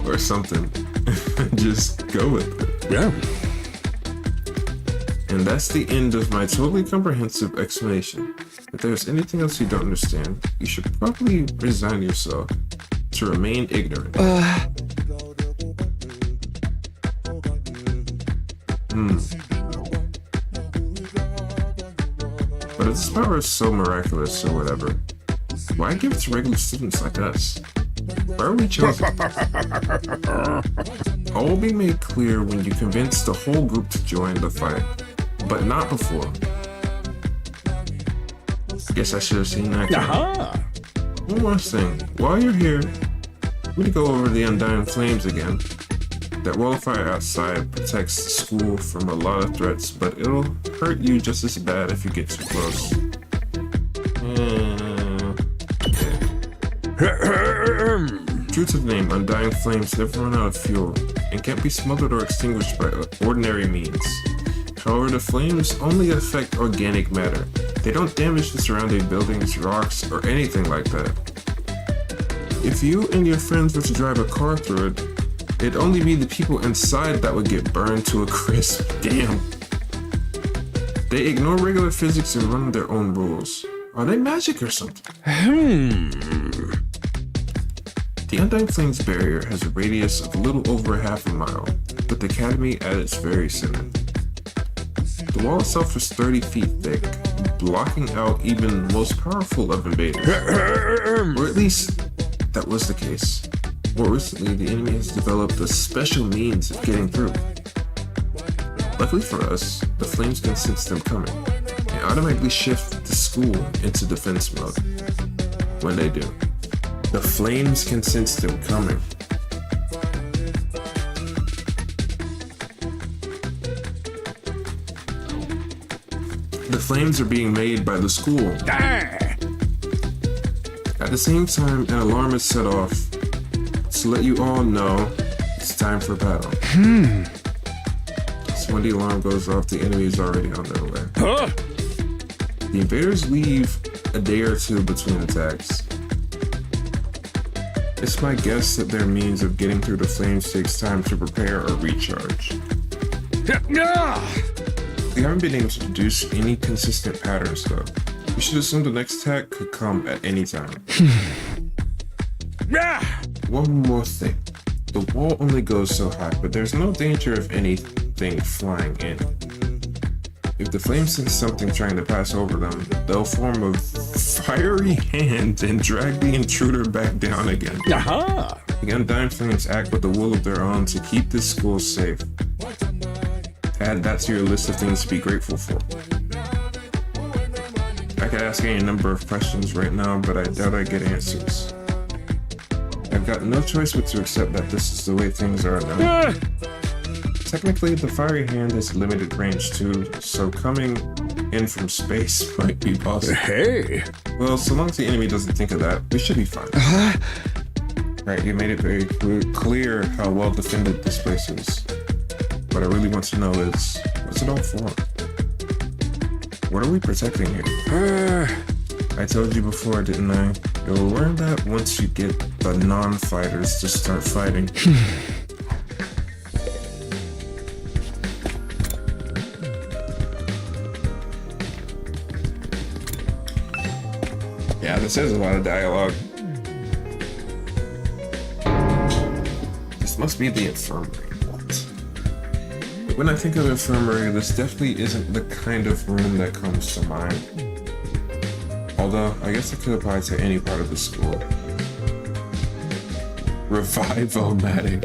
or something. Just go with it. Yeah. And that's the end of my totally comprehensive explanation. If there's anything else you don't understand, you should probably resign yourself to remain ignorant. But if this power is so miraculous or whatever, why give it to regular students like us? Where are we chosen? All will be made clear when you convince the whole group to join the fight, but not before. Guess I should have seen that coming. One more thing. While you're here, we need to go over the Undying Flames again. That wall of fire outside protects the school from a lot of threats, but it'll hurt you just as bad if you get too close. True to the name, Undying Flames never run out of fuel and can't be smothered or extinguished by ordinary means. However, the flames only affect organic matter. They don't damage the surrounding buildings, rocks, or anything like that. If you and your friends were to drive a car through it, it'd only be the people inside that would get burned to a crisp. Damn. They ignore regular physics and run their own rules. Are they magic or something? The Undying Flames barrier has a radius of a little over half a mile, with the academy at its very center. The wall itself is 30 feet thick, blocking out even the most powerful of invaders. Or at least, that was the case. More recently, the enemy has developed a special means of getting through. Luckily for us, the flames can sense them coming, and automatically shift the school into defense mode. When they do. The flames can sense them coming. The flames are being made by the school. At the same time, an alarm is set off to let you all know it's time for battle. So when the alarm goes off, the enemy is already on their way. The invaders leave a day or two between attacks. It's my guess that their means of getting through the flames takes time to prepare or recharge. We haven't been able to deduce any consistent patterns though. We should assume the next attack could come at any time. One more thing. The wall only goes so high, but there's no danger of anything flying in. If the flames sense something trying to pass over them, they'll form a fiery hand and drag the intruder back down again. The Undying Flames act with a will of their own to keep this school safe. Add that to your list of things to be grateful for. I could ask any number of questions right now, but I doubt I get answers. I've got no choice but to accept that this is the way things are now. Technically, the fiery hand has limited range too, so coming in from space might be possible. Hey! Well, so long as the enemy doesn't think of that, we should be fine. Right, you made it very clear how well defended this place is. What I really want to know is, what's it all for? What are we protecting here? I told you before, didn't I? You'll learn that once you get the non-fighters to start fighting. Yeah, this is a lot of dialogue. This must be the infirmary. When I think of infirmary, this definitely isn't the kind of room that comes to mind. Although, I guess it could apply to any part of the school. Revive-O-Matic.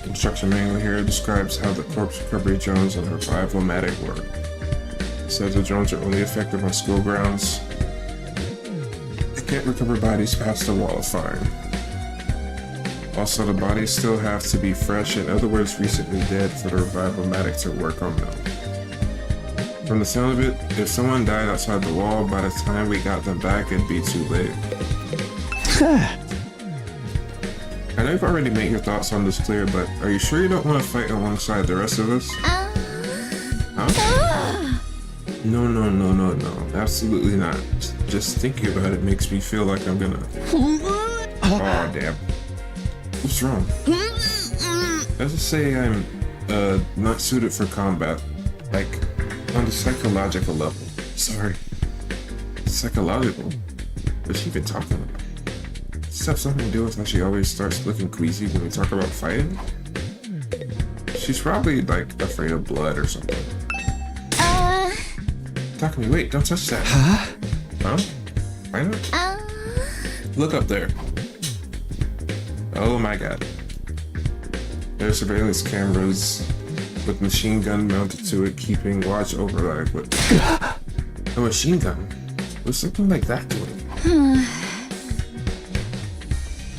The instruction manual here describes how the corpse recovery drones and Revive-O-Matic work. It says the drones are only effective on school grounds. Can't recover bodies past the wall of fire. Also, the bodies still have to be fresh, in other words, recently dead, for the Revive-O-Matic to work on them. From the sound of it, if someone died outside the wall, by the time we got them back, it'd be too late. I know you've already made your thoughts on this clear, but are you sure you don't want to fight alongside the rest of us? Huh? No, absolutely not. Just thinking about it makes me feel like I'm gonna... Oh, damn. What's wrong? Let's just say I'm, not suited for combat. Like, on the psychological level. Sorry. Psychological? What's she even talking about? Does this have something to do with how she always starts looking queasy when we talk about fighting? She's probably, like, afraid of blood or something. talking to me. Wait, don't touch that. Huh? Why not? Look up there. Oh my god. There's surveillance cameras with machine gun mounted to it, keeping watch over that equipment. A machine gun? What's something like that doing?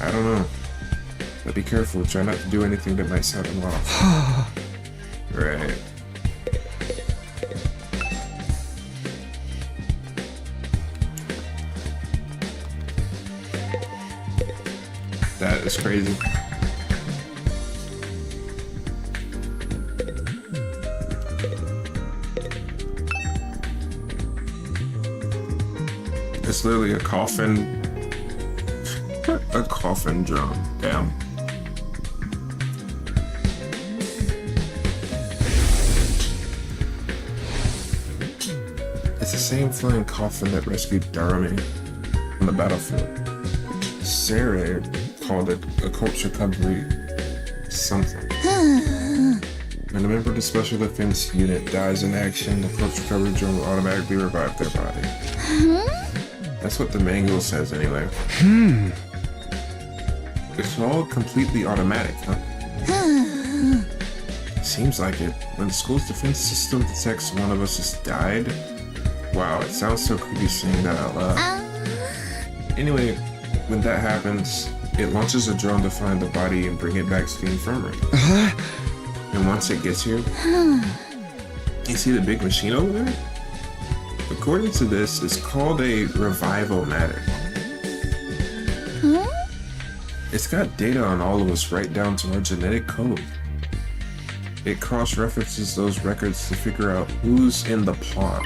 I don't know. But be careful, try not to do anything that might set them off. Right. That is crazy. It's literally a coffin. A coffin drum. Damn. It's the same flying coffin that rescued Darami on the battlefield. Sarah called it a corpse recovery something. When a member of the Special Defense Unit dies in action, the corpse recovery drone will automatically revive their body. That's what the manual says anyway. It's all completely automatic, huh? Seems like it. When the school's defense system detects one of us has died. Wow, it sounds so creepy saying that out loud. Anyway, when that happens, it launches a drone to find the body and bring it back to the infirmary. And once it gets here, you see the big machine over there? According to this, it's called a revival-matic. It's got data on all of us right down to our genetic code. It cross-references those records to figure out who's in the pod.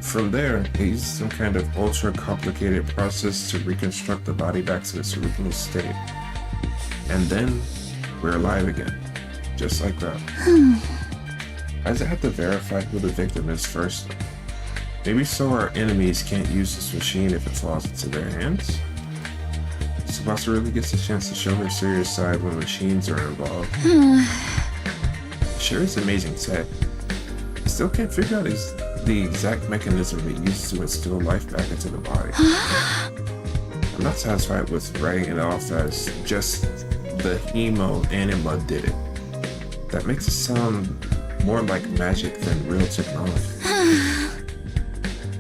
From there, it uses some kind of ultra-complicated process to reconstruct the body back to its original state. And then, we're alive again. Just like that. Why does it have to verify who the victim is first? Maybe so our enemies can't use this machine if it falls into their hands? Tsubasa really gets a chance to show her serious side when machines are involved. Sure is amazing tech. I still can't figure out the exact mechanism it uses to instill life back into the body. I'm not satisfied with writing it off as just the Hemo Anima did it. That makes it sound more like magic than real technology.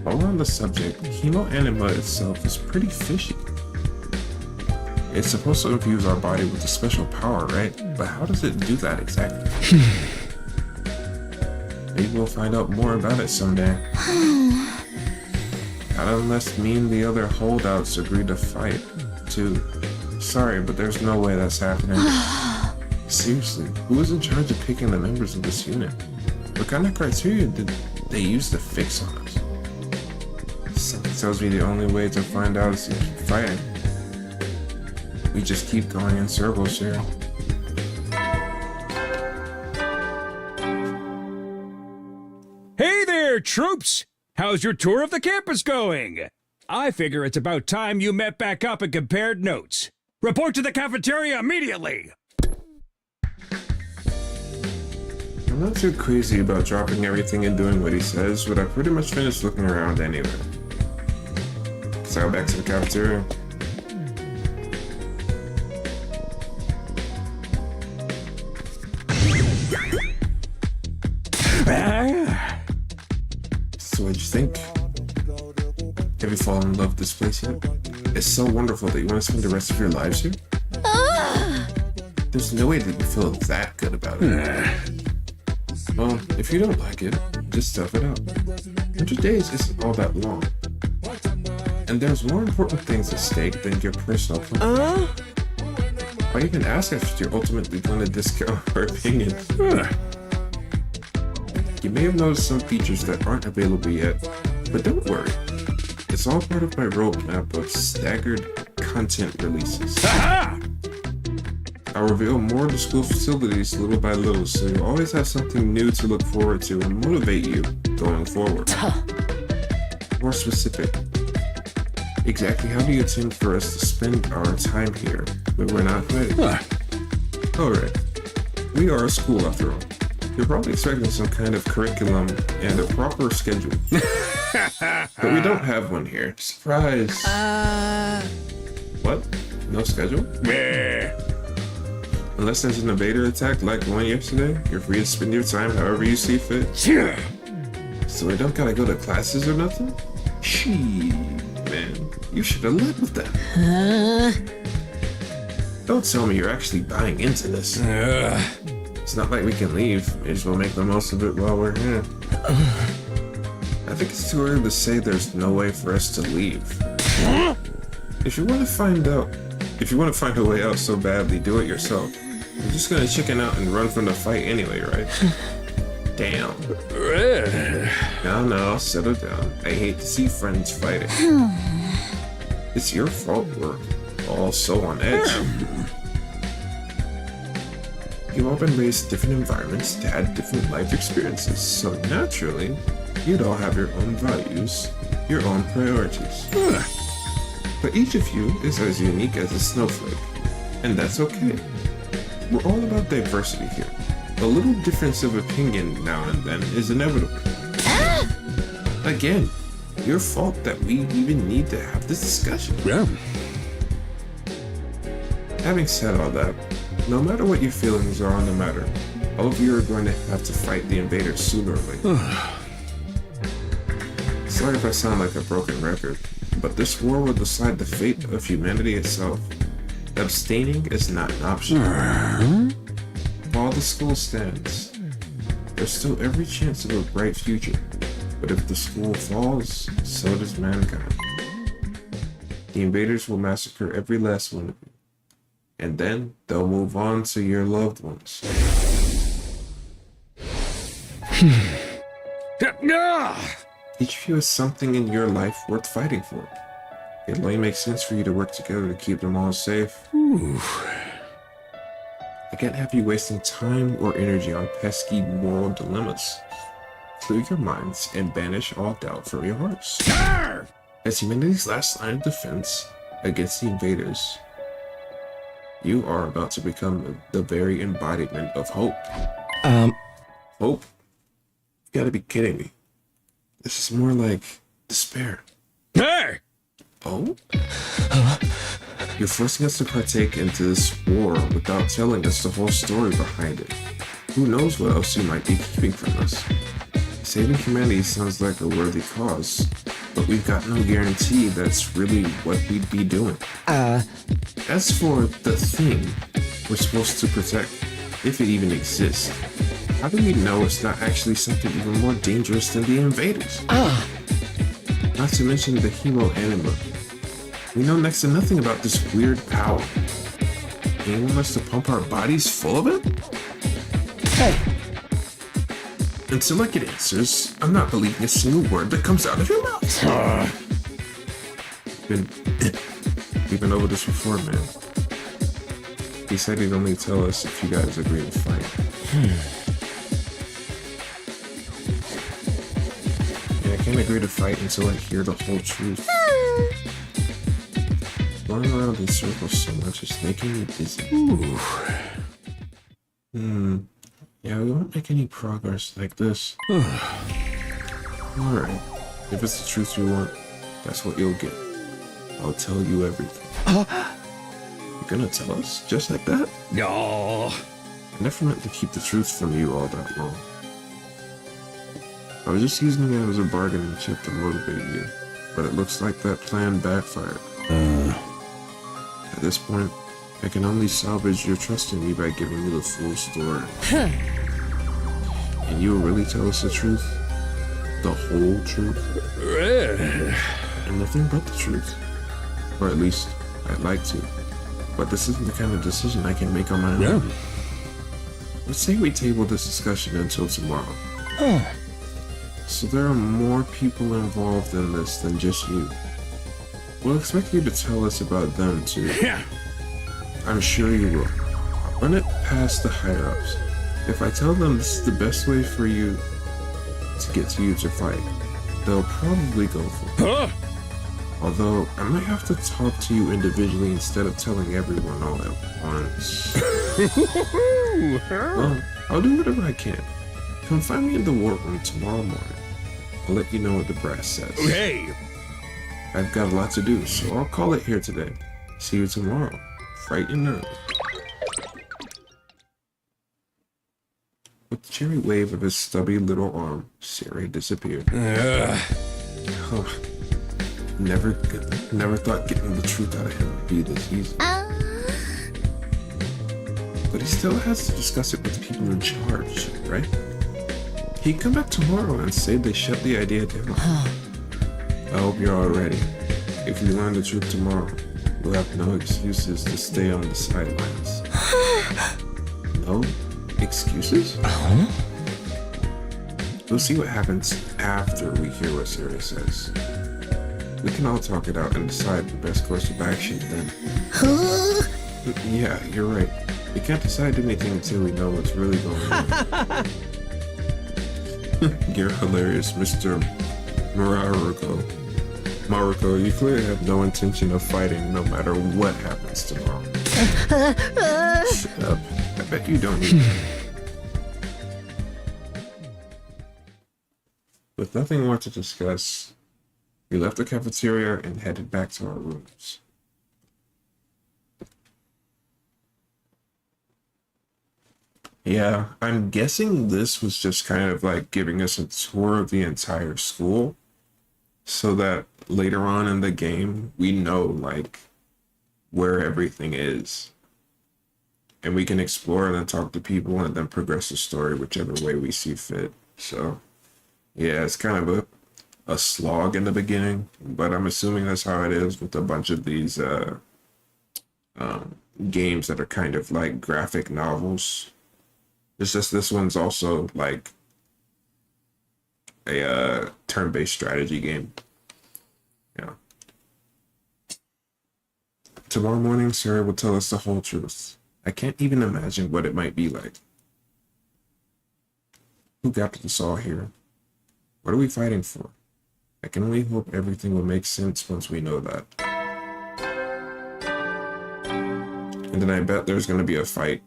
While we're on the subject, Hemo Anima itself is pretty fishy. It's supposed to infuse our body with a special power, right? But how does it do that exactly? Maybe we'll find out more about it someday. Not unless me and the other holdouts agree to fight, too. Sorry, but there's no way that's happening. Seriously, who is in charge of picking the members of this unit? What kind of criteria did they use to fix on us? Something tells me the only way to find out is to keep fighting. We just keep going in circles here. Hey there, troops! How's your tour of the campus going? I figure it's about time you met back up and compared notes. Report to the cafeteria immediately! I'm not too crazy about dropping everything and doing what he says, but I pretty much finished looking around anyway. So I go back to the cafeteria. So what'd you think? Have you fallen in love with this place yet? It's so wonderful that you want to spend the rest of your lives here? There's no way that you feel that good about it. Well, if you don't like it, just tough it out. 100 days isn't all that long. And there's more important things at stake than your personal plan. Why even ask if you're ultimately going to discount her opinion? You may have noticed some features that aren't available yet, but don't worry. It's all part of my roadmap of staggered content releases. I'll reveal more of the school facilities little by little, so you'll always have something new to look forward to and motivate you going forward. More specific. Exactly how do you intend for us to spend our time here when we're not ready? Alright. We are a school after all. You're probably expecting some kind of curriculum and a proper schedule. But we don't have one here. Surprise! What? No schedule? Unless there's an invader attack like the one yesterday, you're free to spend your time however you see fit. So we don't gotta go to classes or nothing? Gee, man, you should have led with that. Don't tell me you're actually buying into this. It's not like we can leave. May as well make the most of it while we're here. I think it's too early to say there's no way for us to leave. If you want to find a way out so badly, do it yourself. You're just gonna chicken out and run from the fight anyway, right? Damn. No, settle down. I hate to see friends fighting. It's your fault we're all so on edge. You've all been raised in different environments, had different life experiences, so naturally, you'd all have your own values, your own priorities. But each of you is as unique as a snowflake, and that's okay. We're all about diversity here. A little difference of opinion now and then is inevitable. Again, your fault that we even need to have this discussion. Yeah. Having said all that, no matter what your feelings are on the matter, all of you are going to have to fight the invaders sooner or later. Sorry if I sound like a broken record, but this war will decide the fate of humanity itself. Abstaining is not an option. While the school stands, there's still every chance of a bright future. But if the school falls, so does mankind. The invaders will massacre every last one of you. And then they'll move on to your loved ones. Each of you has something in your life worth fighting for. It only makes sense for you to work together to keep them all safe. I can't have you wasting time or energy on pesky moral dilemmas. Clear your minds and banish all doubt from your hearts. As humanity's last line of defense against the invaders, you are about to become the very embodiment of hope. Hope? You gotta be kidding me. This is more like despair. Hey! Oh? You're forcing us to partake into this war without telling us the whole story behind it. Who knows what else you might be keeping from us? Saving humanity sounds like a worthy cause, but we've got no guarantee that's really what we'd be doing. As for the thing we're supposed to protect, if it even exists, how do we know it's not actually something even more dangerous than the invaders? Not to mention the hemo-anima. We know next to nothing about this weird power. And you want us to pump our bodies full of it? Hey! Until I get answers, I'm not believing a single word that comes out of your mouth. We've been over this before, man. He said he'd only tell us if you guys agree to fight. And I can't agree to fight until I hear the whole truth. Going around in circles so much is making me dizzy. Yeah, we won't make any progress like this. Alright, if it's the truth you want, that's what you'll get. I'll tell you everything. You're gonna tell us? Just like that? No. I never meant to keep the truth from you all that long. I was just using it as a bargaining chip to motivate you, but it looks like that plan backfired. At this point, I can only salvage your trust in me by giving you the full story. And you will really tell us the truth? The whole truth? And nothing but the truth. Or at least, I'd like to. But this isn't the kind of decision I can make on my own. Let's say we table this discussion until tomorrow. So there are more people involved in this than just you. We'll expect you to tell us about them too. I'm sure you will. Run it past the higher-ups. If I tell them this is the best way for you to get to you to fight, they'll probably go for it. Although, I might have to talk to you individually instead of telling everyone all at once. Well, I'll do whatever I can. Come find me in the war room tomorrow morning. I'll let you know what the brass says. Hey! I've got a lot to do, so I'll call it here today. See you tomorrow. Bright and early. With the cheery wave of his stubby little arm, Siri disappeared. Oh, never thought getting the truth out of him would be this easy. But he still has to discuss it with people in charge, right? He'd come back tomorrow and say they shut the idea down. I hope you're all ready. If we learn the truth tomorrow, we'll have no excuses to stay on the sidelines. No excuses? We'll see what happens after we hear what Siri says. We can all talk it out and decide the best course of action then. Yeah, you're right. We can't decide anything until we know what's really going on. You're hilarious, Mr. Maruko. Maruko, you clearly have no intention of fighting no matter what happens tomorrow. Shut up. I bet you don't need that. With nothing more to discuss, we left the cafeteria and headed back to our rooms. Yeah, I'm guessing this was just kind of like giving us a tour of the entire school so that later on in the game we know like where everything is. And we can explore and then talk to people and then progress the story whichever way we see fit. So yeah, it's kind of a slog in the beginning, but I'm assuming that's how it is with a bunch of these games that are kind of like graphic novels. It's just this one's also like a turn-based strategy game. Yeah. Tomorrow morning, Sarah will tell us the whole truth. I can't even imagine what it might be like. Who got us all here? What are we fighting for? I can only hope everything will make sense once we know that. And then I bet there's going to be a fight.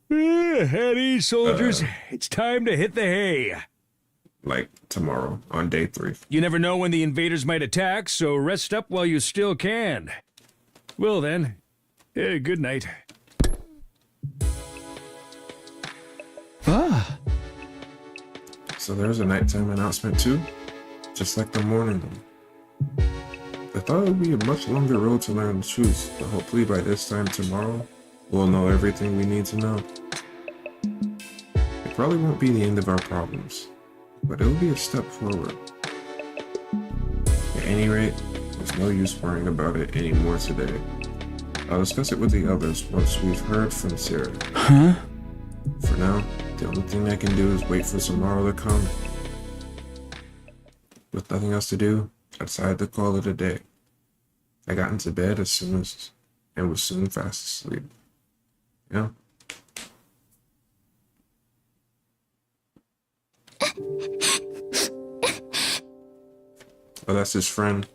At ease, soldiers. It's time to hit the hay. Like tomorrow, on day 3. You never know when the invaders might attack, so rest up while you still can. Well then, good night. So there's a nighttime announcement too? Just like the morning one. I thought it would be a much longer road to learn the truth, but hopefully by this time tomorrow, we'll know everything we need to know. It probably won't be the end of our problems, but it'll be a step forward. At any rate, there's no use worrying about it anymore today. I'll discuss it with the others once we've heard from Sarah. For now, the only thing I can do is wait for tomorrow to come. With nothing else to do, I decided to call it a day. I got into bed as soon as and was soon fast asleep. Yeah. Oh, that's his friend.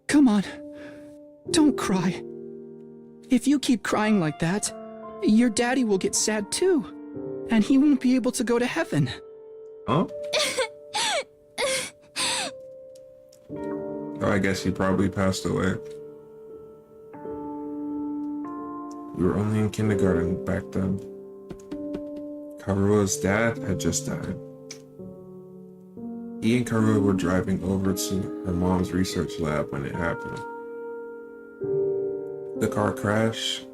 Come on. Don't cry. If you keep crying like that, your daddy will get sad too. And he won't be able to go to heaven. Huh? Oh, I guess he probably passed away. We were only in kindergarten back then. Karua's dad had just died. He and Karua were driving over to her mom's research lab when it happened. The car crash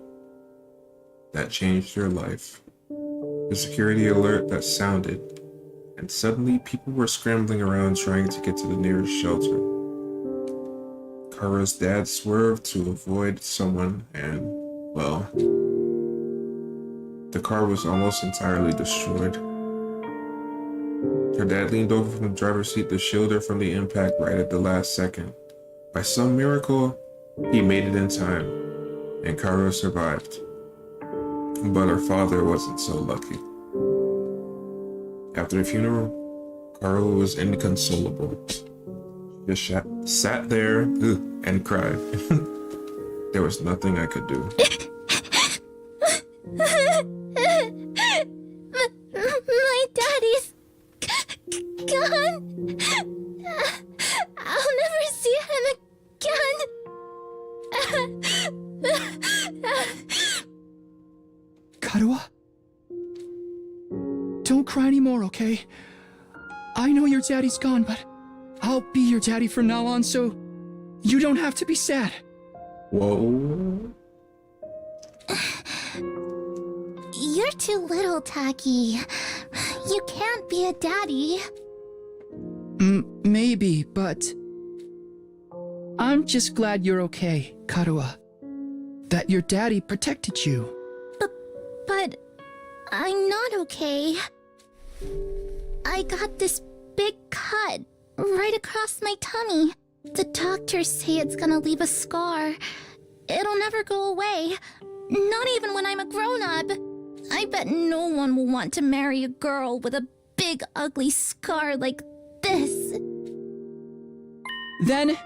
that changed her life. The security alert that sounded, and suddenly people were scrambling around trying to get to the nearest shelter. Karua's dad swerved to avoid someone and, well, the car was almost entirely destroyed. Her dad leaned over from the driver's seat to shield her from the impact right at the last second. By some miracle, he made it in time, and Karua survived. But her father wasn't so lucky. After the funeral, Karua was inconsolable. Just sat there and cried. There was nothing I could do. My daddy's gone. I'll never see him again. Karuha? Don't cry anymore, okay? I know your daddy's gone, but I'll be your daddy from now on, so you don't have to be sad. Whoa. You're too little, Taki. You can't be a daddy. Maybe, but I'm just glad you're okay, Karuha. That your daddy protected you. But I'm not okay. I got this big cut right across my tummy. The doctors say it's gonna leave a scar. It'll never go away. Not even when I'm a grown-up. I bet no one will want to marry a girl with a big ugly scar like this. Then,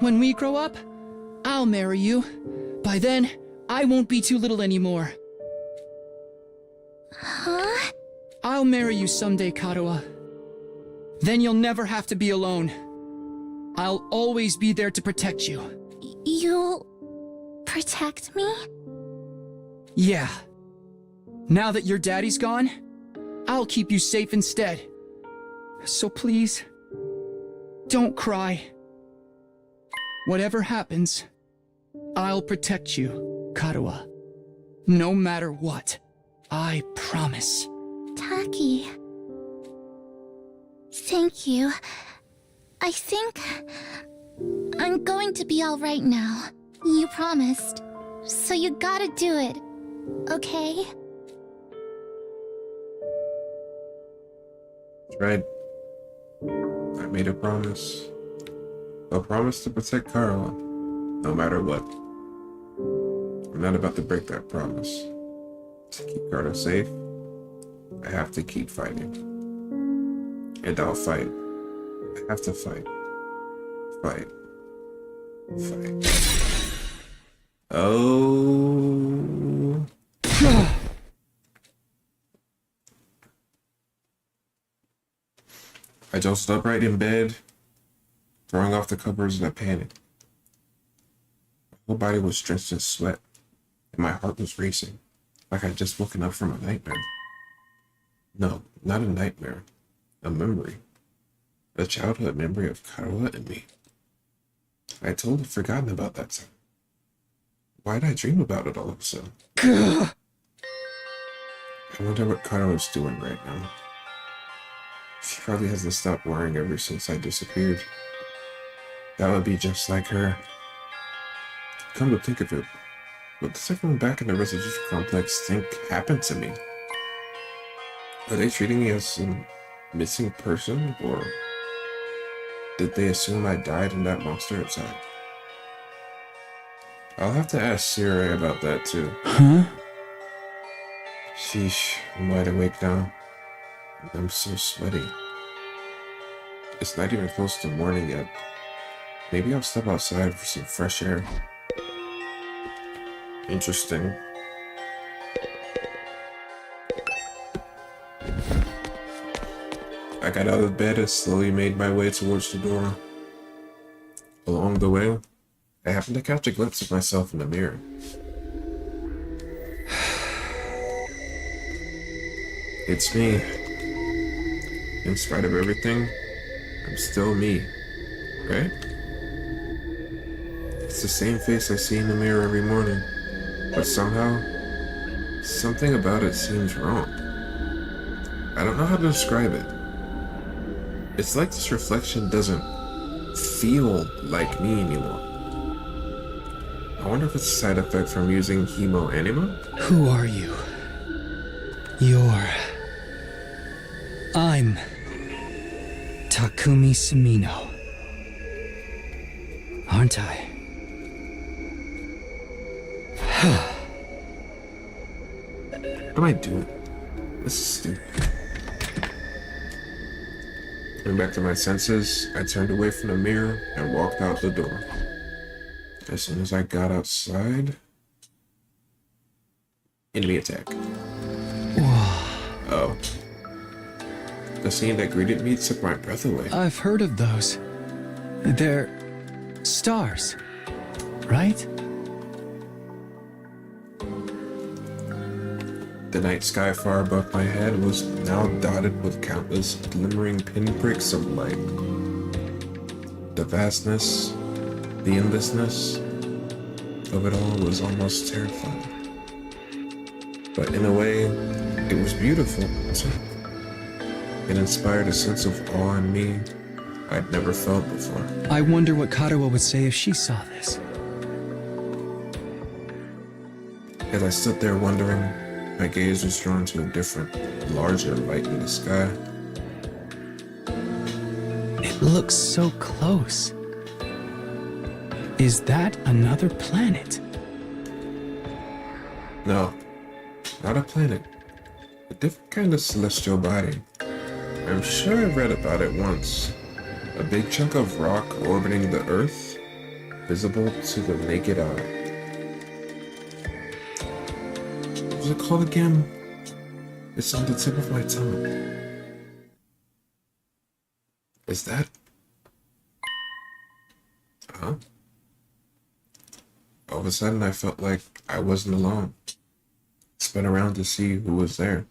when we grow up, I'll marry you. By then, I won't be too little anymore. Huh? I'll marry you someday, Karuha. Then you'll never have to be alone. I'll always be there to protect you. You'll protect me? Yeah. Now that your daddy's gone, I'll keep you safe instead. So please, don't cry. Whatever happens, I'll protect you, Karuha. No matter what. I promise. Taki. Thank you. I think I'm going to be all right now. You promised. So you gotta do it. Okay? Right. I made a promise. A promise to protect Karuha, no matter what. I'm not about to break that promise. To keep Karuha safe, I have to keep fighting. And I'll fight. I have to fight. Fight. Fight. Oh. I jostled upright in bed, throwing off the covers in a panic. My whole body was drenched in sweat, and my heart was racing, like I'd just woken up from a nightmare. No, not a nightmare. A memory. A childhood memory of Karuha and me. I had totally forgotten about that time. Why did I dream about it all of a sudden? I wonder what Karuha's doing right now. She probably hasn't stopped worrying ever since I disappeared. That would be just like her. Come to think of it, what does everyone back in the residential complex think happened to me? Are they treating me as some missing person, or did they assume I died in that monster outside? I'll have to ask Siri about that too. Huh? Sheesh, I'm wide awake now. I'm so sweaty. It's not even close to morning yet. Maybe I'll step outside for some fresh air. Interesting. I got out of bed and slowly made my way towards the door. Along the way, I happened to catch a glimpse of myself in the mirror. It's me. In spite of everything, I'm still me, right? It's the same face I see in the mirror every morning, but somehow, something about it seems wrong. I don't know how to describe it. It's like this reflection doesn't feel like me anymore. I wonder if it's a side effect from using Hemo Anima? Who are you? I'm Takumi Sumino. Aren't I? What am I doing? This is stupid. Coming back to my senses, I turned away from the mirror and walked out the door. As soon as I got outside, enemy attack. Oh. The scene that greeted me took my breath away. I've heard of those. They're stars, right? The night sky far above my head was now dotted with countless glimmering pinpricks of light. The vastness, the endlessness of it all was almost terrifying. But in a way, it was beautiful too. It inspired a sense of awe in me I'd never felt before. I wonder what Katawa would say if she saw this. As I stood there wondering, my gaze was drawn to a different, larger light in the sky. It looks so close. Is that another planet? No, not a planet. A different kind of celestial body. I'm sure I read about it once. A big chunk of rock orbiting the Earth, visible to the naked eye. What was it called again? It's on the tip of my tongue. Is that... Huh? All of a sudden I felt like I wasn't alone. Spun around to see who was there.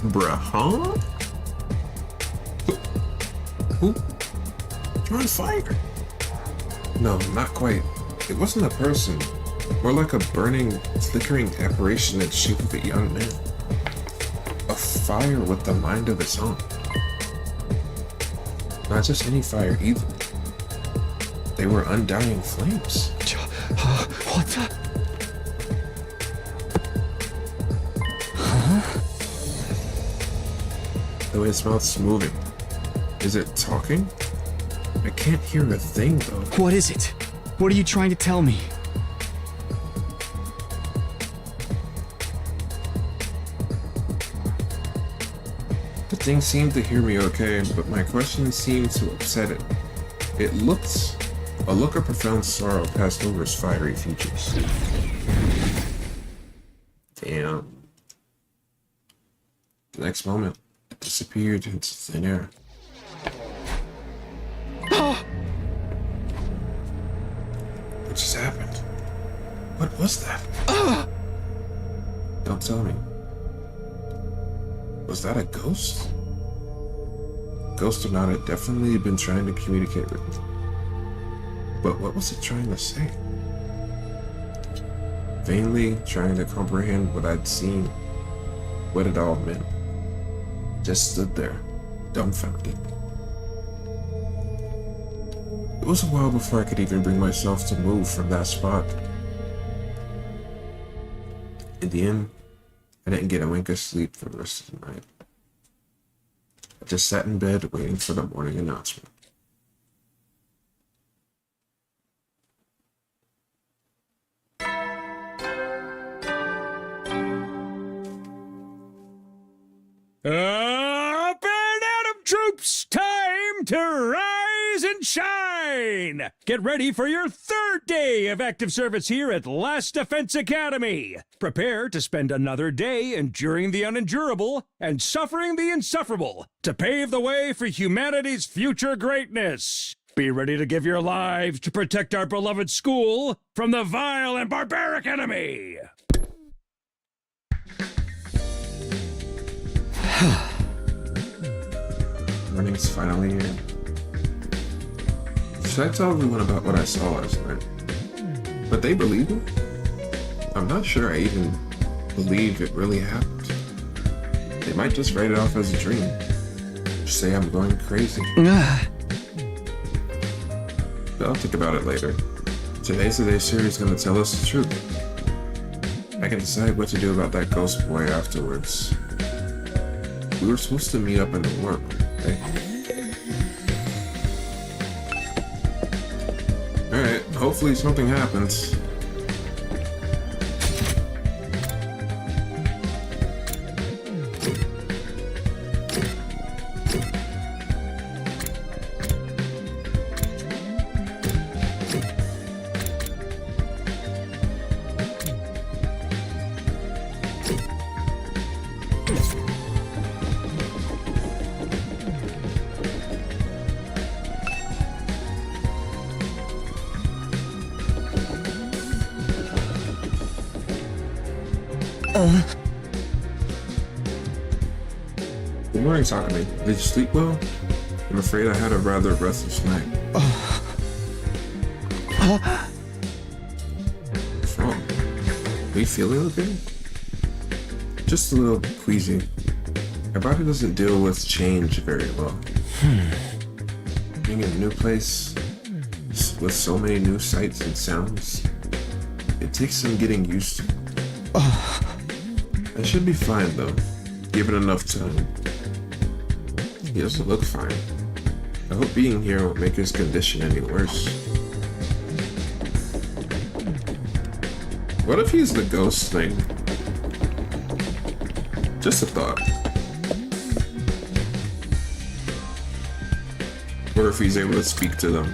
Bruh, huh? Who? You're on fire. No, not quite. It wasn't a person. More like a burning, flickering apparition in the shape of a young man. A fire with the mind of its own. Not just any fire either. They were undying flames. What the? The way its mouth's moving. Is it talking? I can't hear a thing though. What is it? What are you trying to tell me? The thing seemed to hear me okay, but my question seemed to upset it. It looked... A look of profound sorrow passed over its fiery features. Damn. The next moment, it disappeared into thin air. What just happened? What was that? Don't tell me. Was that a ghost? Ghost or not, it definitely had been trying to communicate with me. But what was it trying to say? Vainly trying to comprehend what I'd seen, what it all meant. Just stood there, dumbfounded. It was a while before I could even bring myself to move from that spot. In the end, I didn't get a wink of sleep for the rest of the night. I just sat in bed waiting for the morning announcement. Up and Atom troops, time to rise and shine! Get ready for your third day of active service here at Last Defense Academy. Prepare to spend another day enduring the unendurable and suffering the insufferable to pave the way for humanity's future greatness. Be ready to give your lives to protect our beloved school from the vile and barbaric enemy. Morning's finally here. Should I tell everyone about what I saw last night? But they believe me? I'm not sure I even believe it really happened. They might just write it off as a dream. Just say I'm going crazy. But I'll think about it later. Today's series is going to tell us the truth. I can decide what to do about that ghost boy afterwards. We were supposed to meet up in the work, right? Alright, hopefully something happens. Good morning, Takumi. Did you sleep well? I'm afraid I had a rather restless night. What's wrong? Are you feeling okay? Just a little queasy. My body doesn't deal with change very well. Being in a new place with so many new sights and sounds, it takes some getting used to. I should be fine though, given enough time. He doesn't look fine. I hope being here won't make his condition any worse. What if he's the ghost thing? Just a thought. Or if he's able to speak to them.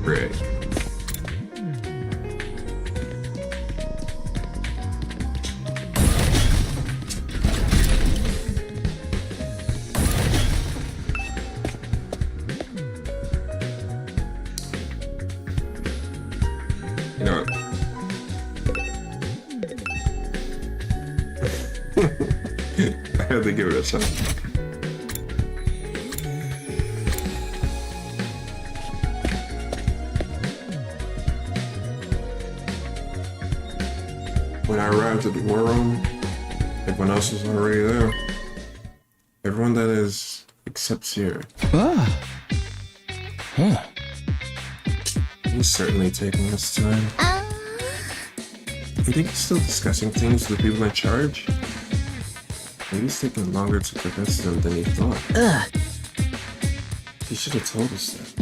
Great. You know what? I had to give it a shot. When I arrived at the war room, everyone else was already there. Everyone that is, except Siri. He's certainly taking his time. You think he's still discussing things with the people in charge? Maybe it's taking longer to convince them than he thought. He should have told us that.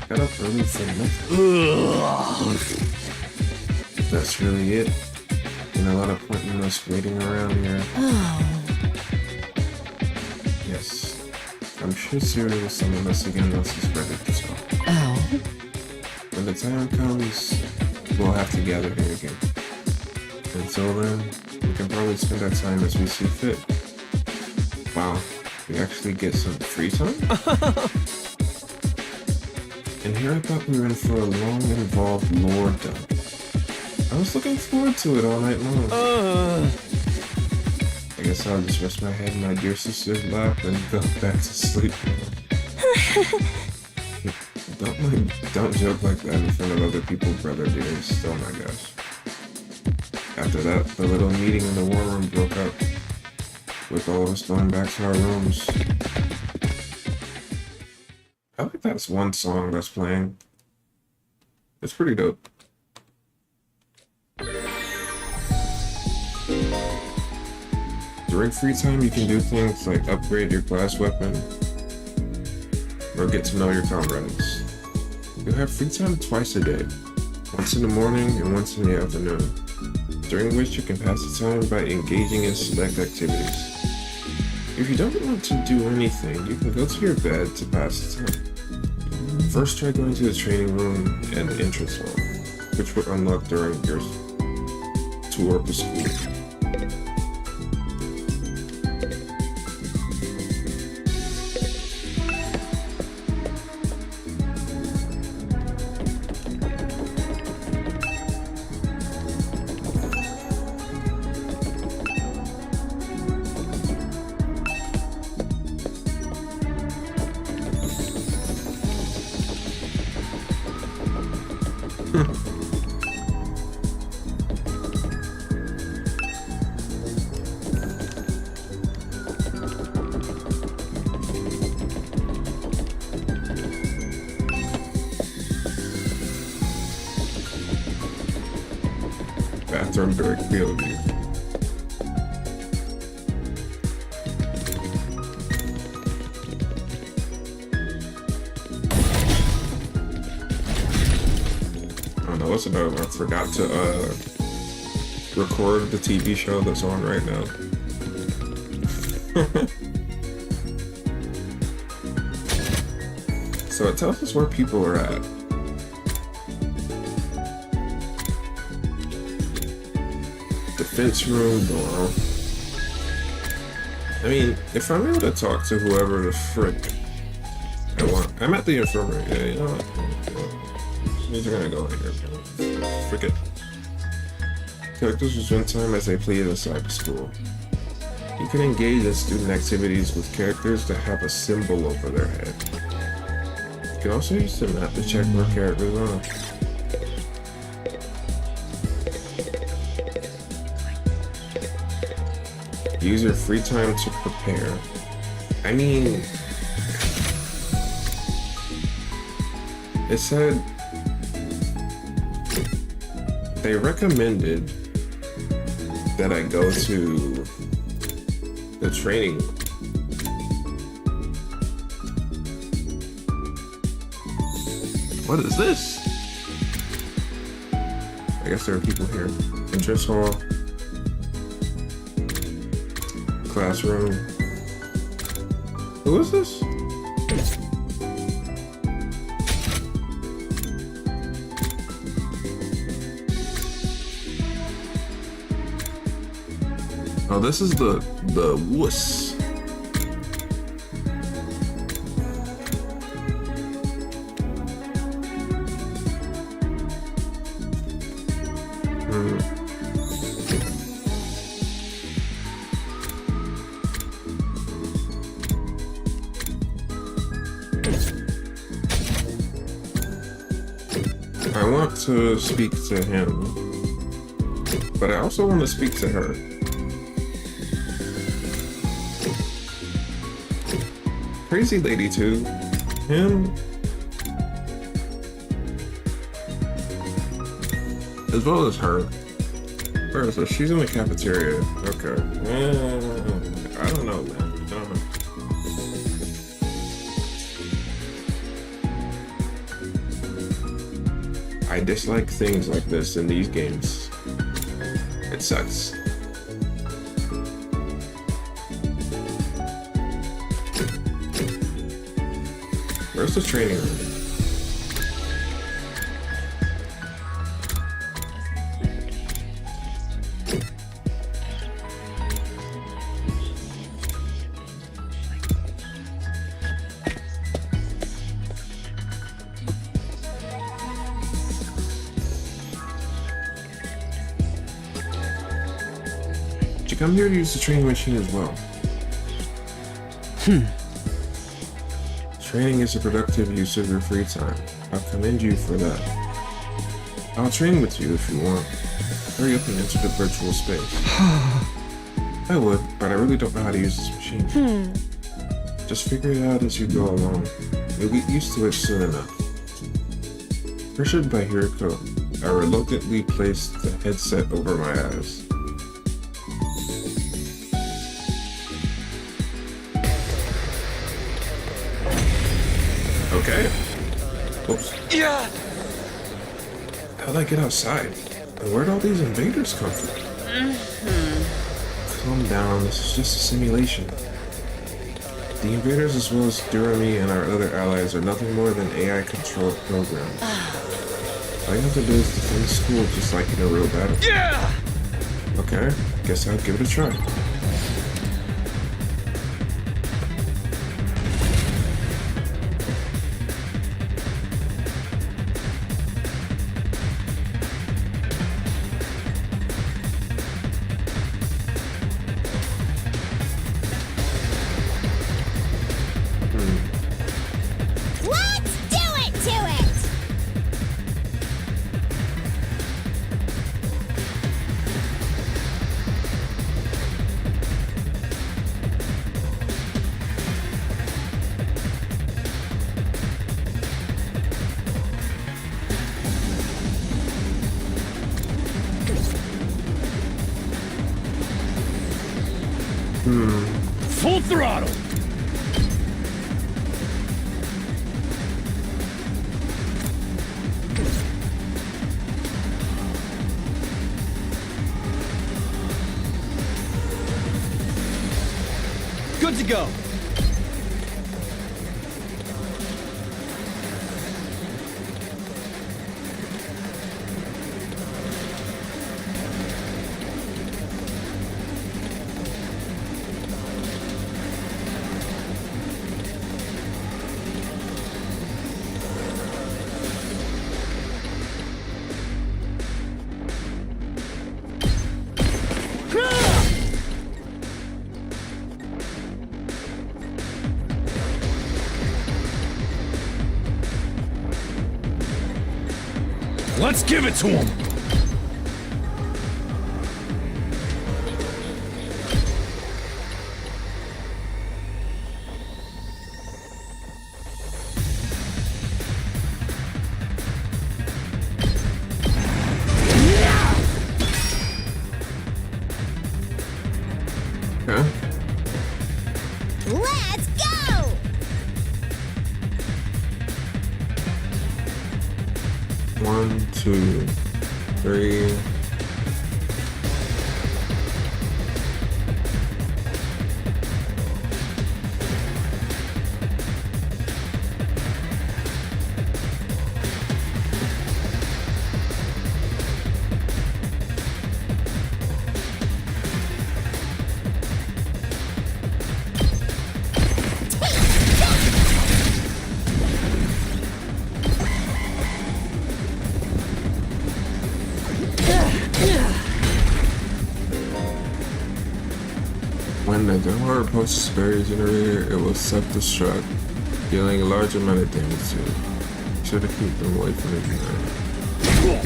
Got up early for nothing. That's really it. And a lot of pointless waiting around here. Yes. I'm sure Siri will summon us again once he's ready to talk. When the time comes, we'll have to gather here again. Until then, we can probably spend our time as we see fit. Wow, we actually get some free time? And here I thought we were in for a long, involved lore dump. I was looking forward to it all night long. I guess I'll just rest my head in my dear sister's lap and go back to sleep. Don't joke like that in front of other people, brother dears. Oh my gosh. After that, the little meeting in the war room broke up, with all of us going back to our rooms. I think that's one song that's playing. It's pretty dope. During free time, you can do things like upgrade your class weapon or get to know your comrades. You'll have free time twice a day, once in the morning and once in the afternoon, during which you can pass the time by engaging in select activities. If you don't want to do anything, you can go to your bed to pass the time. First, try going to the training room and the entrance hall, which will unlock during your tour of the school. Bathroom direct field view. I don't know what's about. I forgot to record the TV show that's on right now. So it tells us where people are at. Defense room door. I mean, if I'm able to talk to whoever the frick I want. I'm at the infirmary. Yeah, you know what? These are gonna go in here. Frick it. Characters resume time as they play inside the school. You can engage in student activities with characters that have a symbol over their head. You can also use the map to check where characters are. Use your free time to prepare. I mean, it said they recommended that I go to the training. What is this? I guess there are people here. Entrance hall. Classroom. Who is this? Oh, this is the wuss. I want to speak to him, but I also want to speak to her. Crazy lady too. Him. As well as her. Where is her? She's in the cafeteria. Okay. I don't know, man. I don't know. I dislike things like this in these games. It sucks. Where's the training room? Did you come here to use the training machine as well? Training is a productive use of your free time. I'll commend you for that. I'll train with you if you want. Hurry up and enter the virtual space. I would, but I really don't know how to use this machine. Just figure it out as you go along. You'll get used to it soon enough. Pressured by Hiriko, I reluctantly placed the headset over my eyes. Okay. Oops. Yeah. How'd I get outside? And where'd all these invaders come from? Calm down, this is just a simulation. The invaders, as well as Durami and our other allies, are nothing more than AI-controlled programs. All you have to do is defend school just like in a real battle. Yeah. Okay, guess I'll give it a try. Let's do it to it! Full throttle! Good to go. Let's give it to him! Huh? Let's go! One, two, three. When the gunpowder approaches the barrier generator, it will self-destruct, dealing a large amount of damage to it. Try to keep them away from the generator.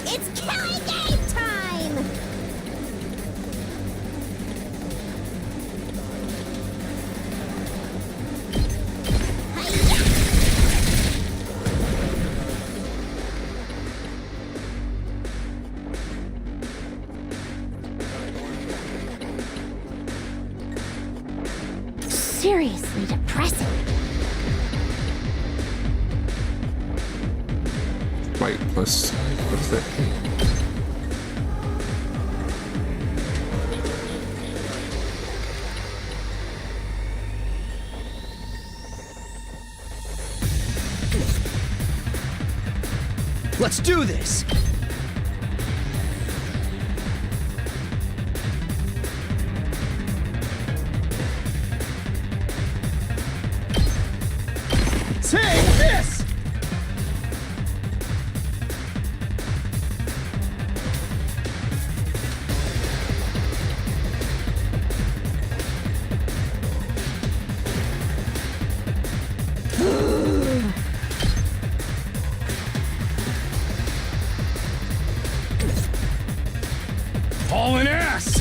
It's killing game time! Seriously depressing. Fight plus, what's that? Let's do this! Take this! Hauling ass!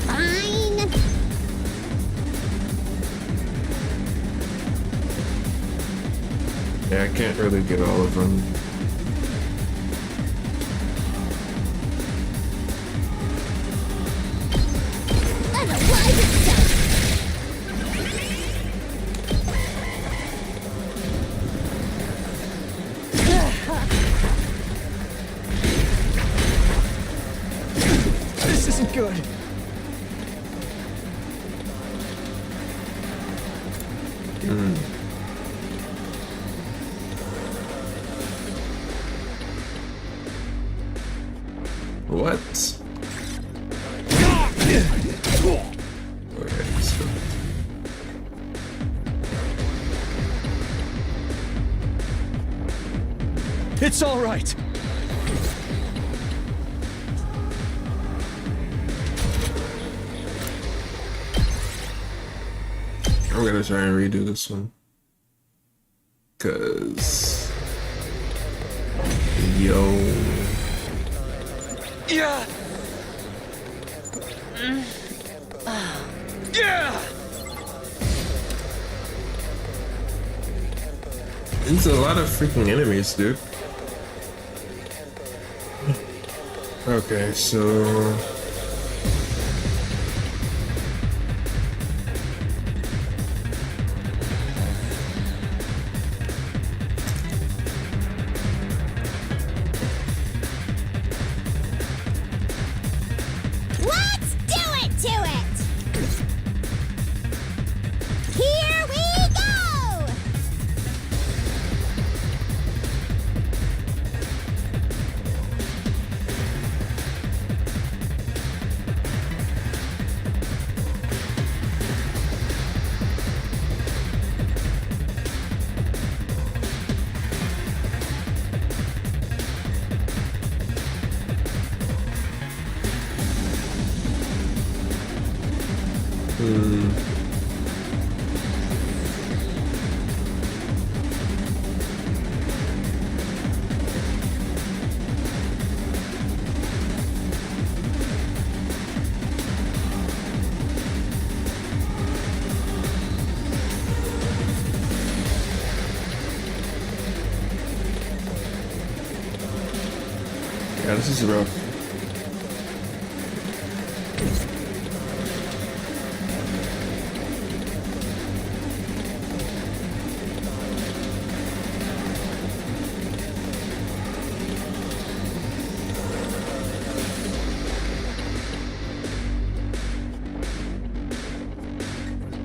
Fine. Yeah, I can't really get all of them. Otherwise it's done. This isn't good. What? Okay, so It's all right. I'm gonna try and redo this one. Cause yo, Yeah. Yeah. there's a lot of freaking enemies, dude. Okay, so Let's do it to it! Here we go! Yeah, this is rough.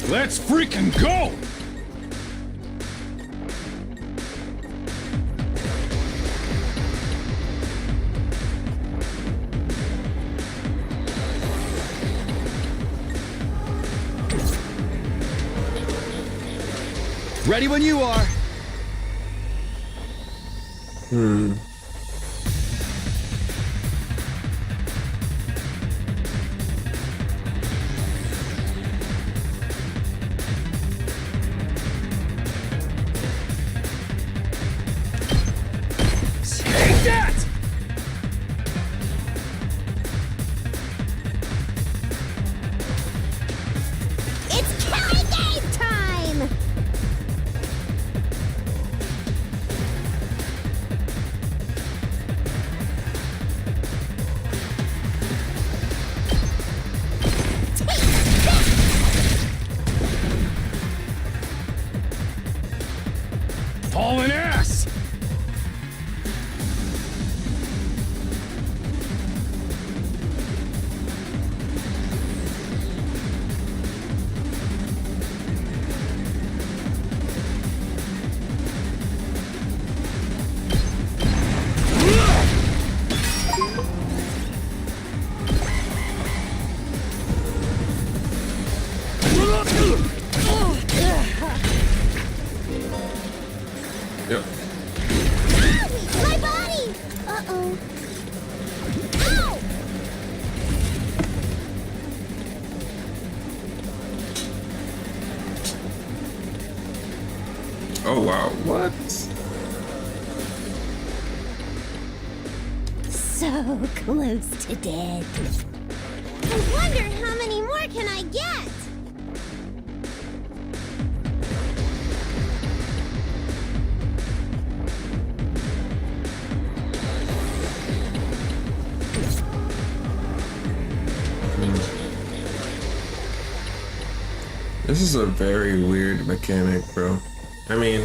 Let's freaking go! Ready when you are. Take that! It's Kelly game time! Hauling ass! Yep. My body! Uh-oh. Ow! Oh wow, what? So close to dead. I wonder how many more can I get? This is a very weird mechanic, bro. I mean,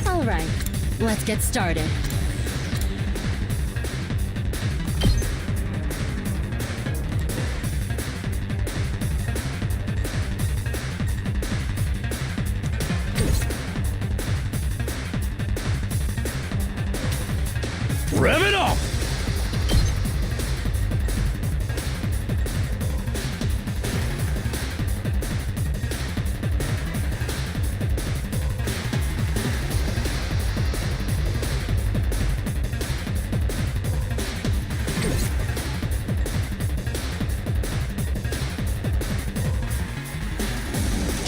All right, let's get started. Rev it up!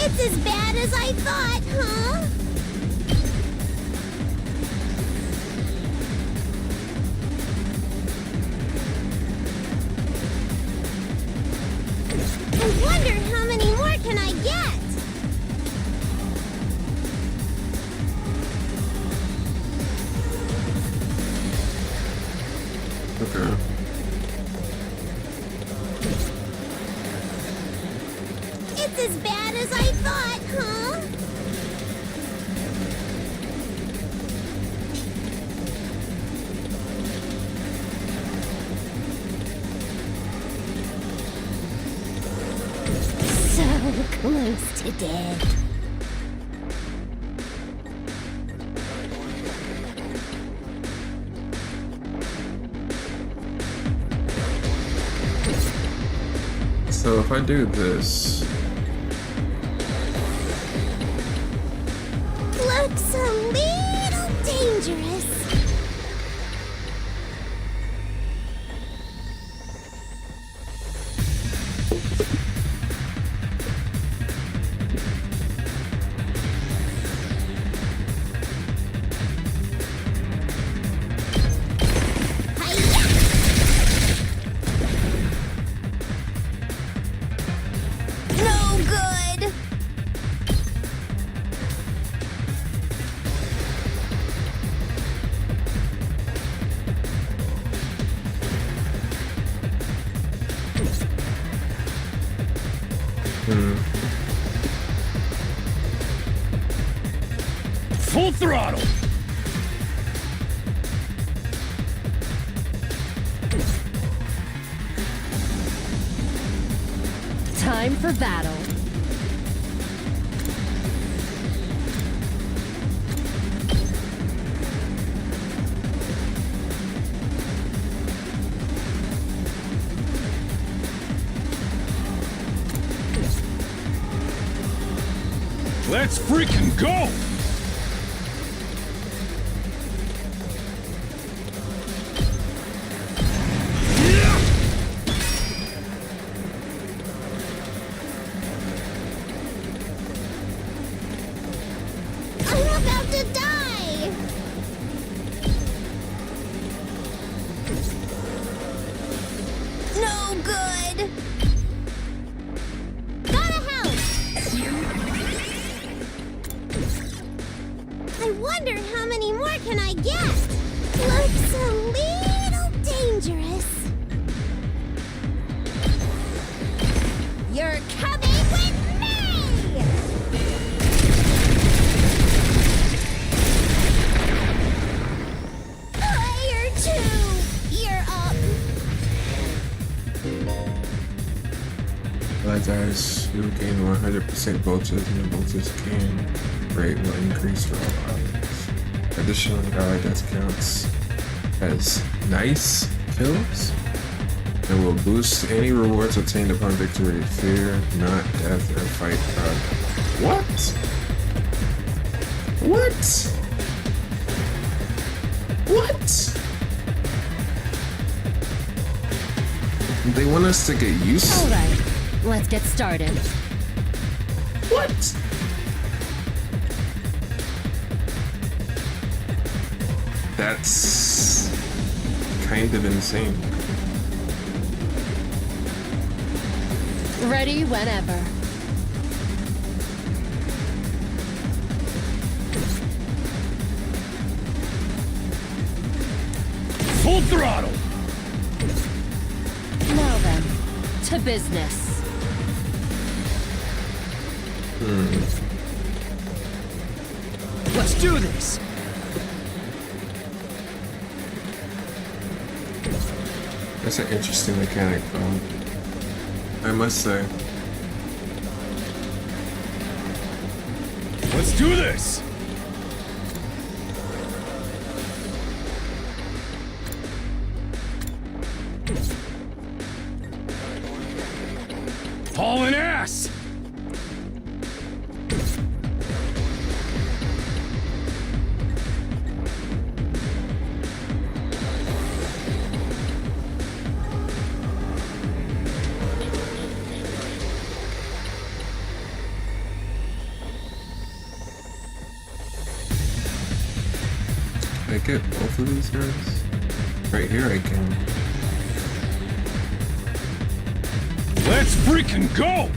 It's as bad as I thought, huh? I wonder how many more can I get? okay. It's as bad as I thought, huh? So close to dead. So if I do this, Looks a little dangerous. throttle! Time for battle. Let's freaking go! I'm about to die! No good! Gotta help! I wonder how many more can I get? Looks a little dangerous. You're coming with me! Player 2, you're up. Alright guys, you will gain 100% voltage and your voltage gain rate will increase for all items. Additionally, allied discounts as nice kills and will boost any rewards obtained upon victory. Fear not death or fight God. What? What? What? They want us to get used to Alright, let's get started. What? That's kind of insane. Ready whenever. Full throttle! Now then, to business. Let's do this! That's an interesting mechanic, I must say. Let's do this! Hauling ass! Can I get both of these guys? Right here I can. Let's freaking go!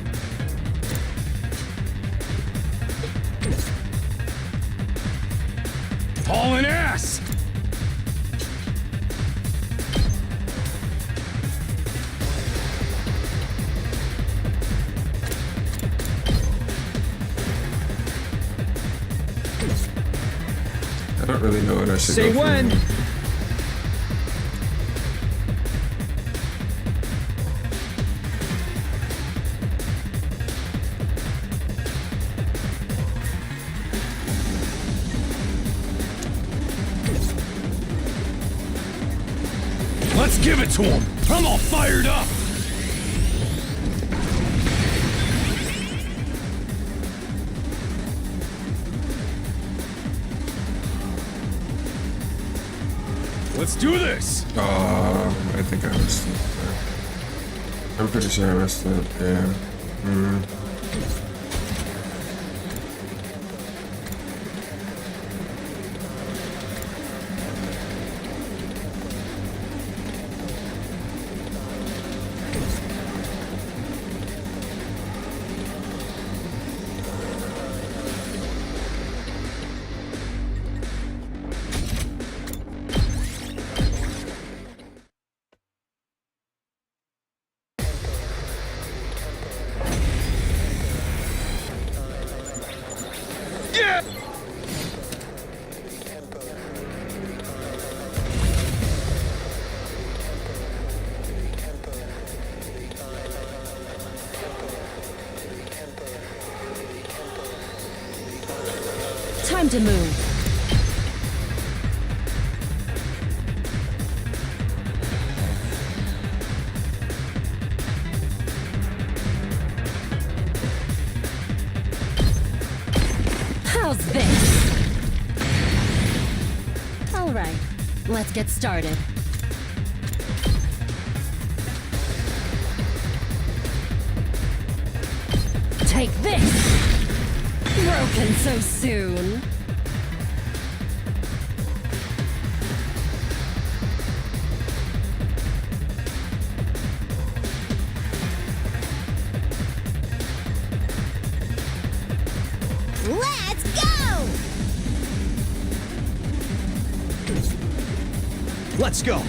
Hauling ass! I don't really know what I should Say go for when. here. Let's give it to him! I'm all fired up! Let's do this! I think I messed up there. I'm pretty sure I messed up, yeah. to move. How's this? All right, let's get started. Take this! Broken so soon. Let's go! Let's go.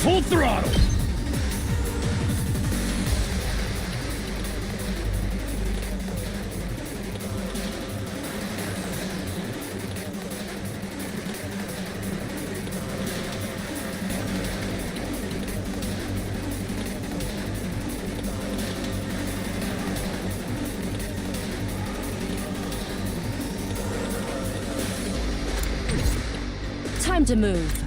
Full throttle. Time to move.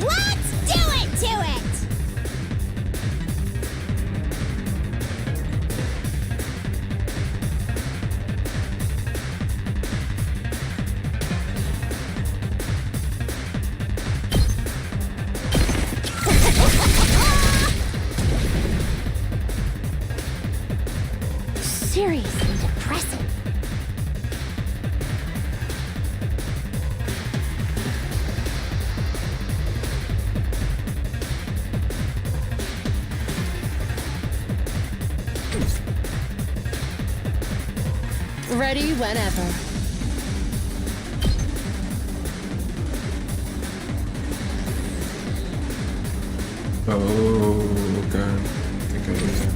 Let's do it to it! Seriously depressing. Ready whenever. Oh, God. I think I need that.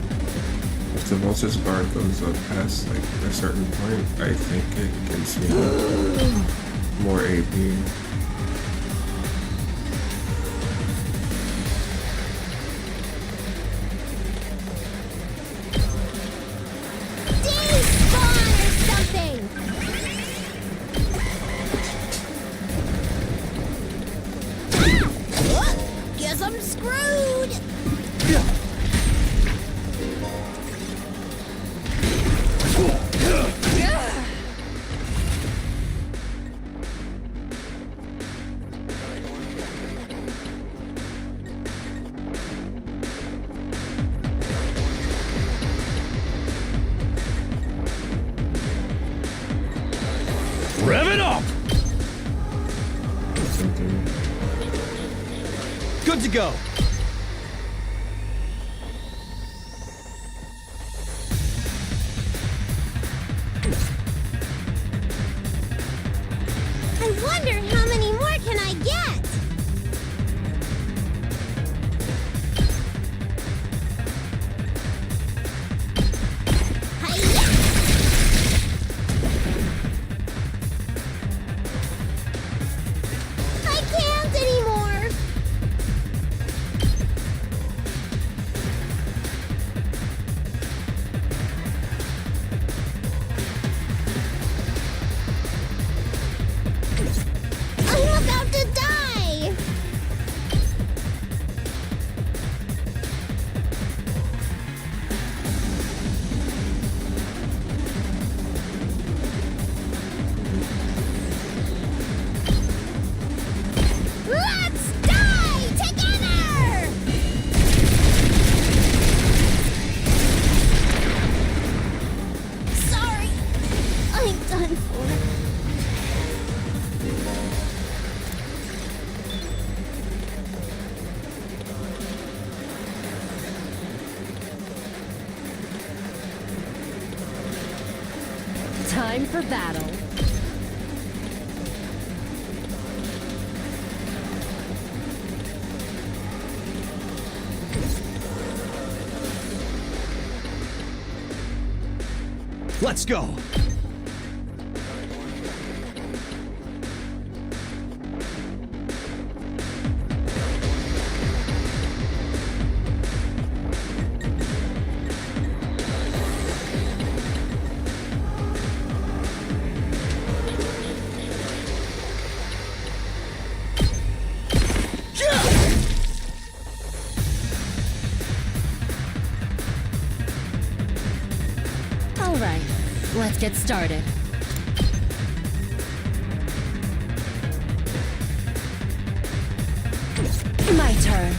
If the Vulture's bar goes up past like a certain point, I think it gives me more AP. Despawn or something! Ah! Guess I'm screwed! Rev it up. Good to go. I wonder how many more can I get? Hi-ya! I can't anymore! Time for battle. Let's go! All right, let's get started. My turn.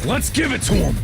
Let's give it to him!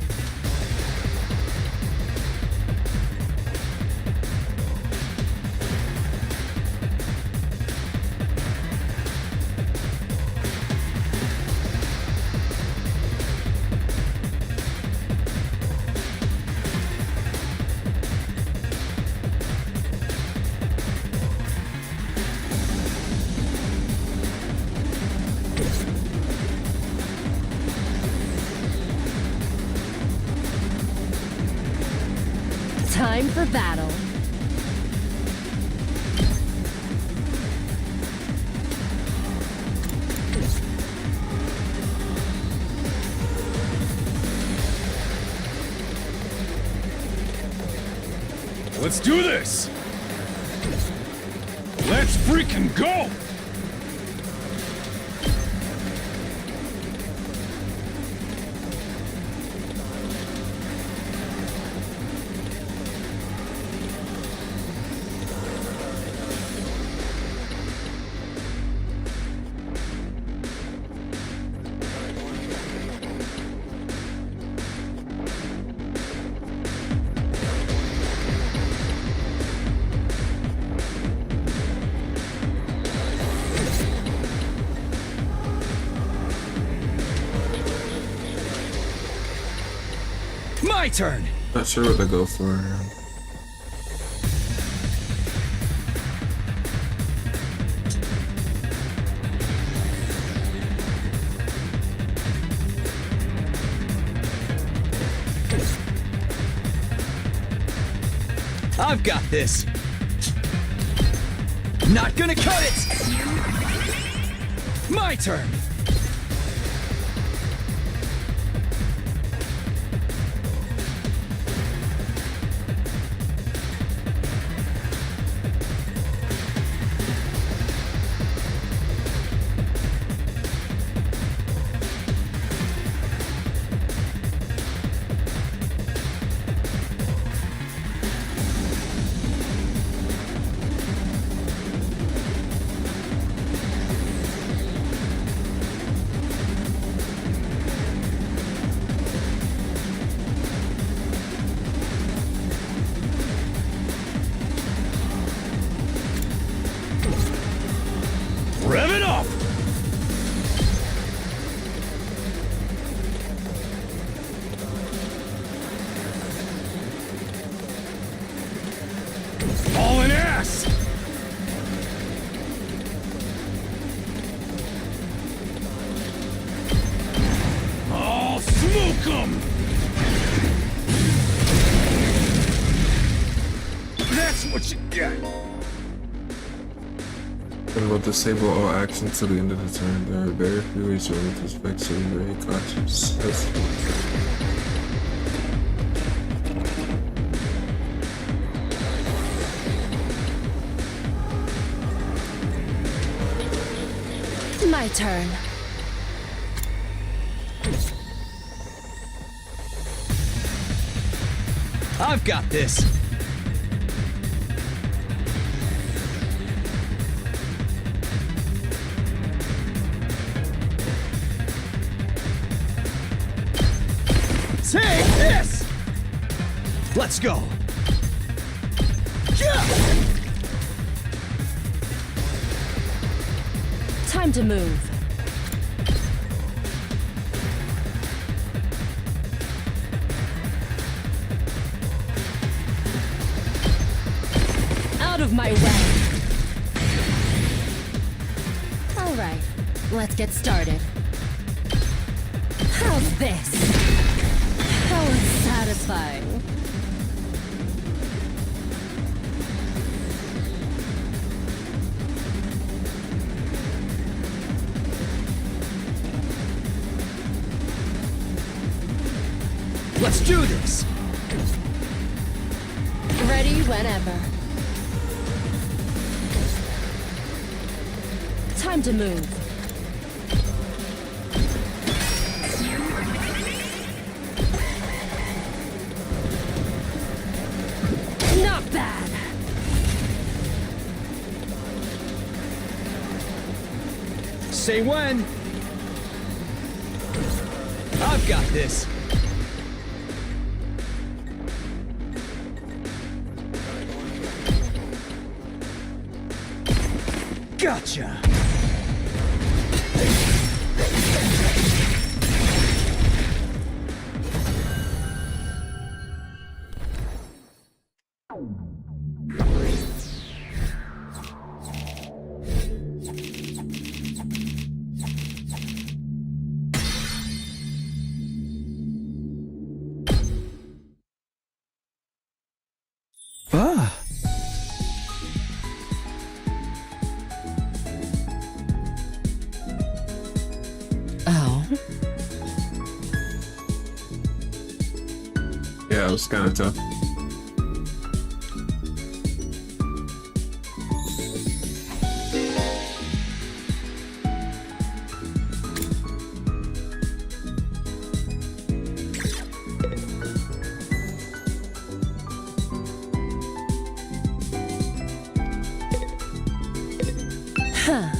Time for battle. Let's do this! Let's freaking go! My turn! Not sure what to go for. I've got this! Not gonna cut it! My turn! Rev it up! Hauling ass! I'll smoke 'em! That's what you get! And will disable all action till the end of the turn. There are very few ways to remove this effect, so be very cautious. My turn. I've got this! Take this! Let's go! Time to move. Out of my way! Alright, let's get started. How's this? How unsatisfying. Let's do this! Ready whenever. Time to move. Not bad. Say when! I've got this! Gotcha! Ah! Oh. Yeah, it was kind of tough. Huh.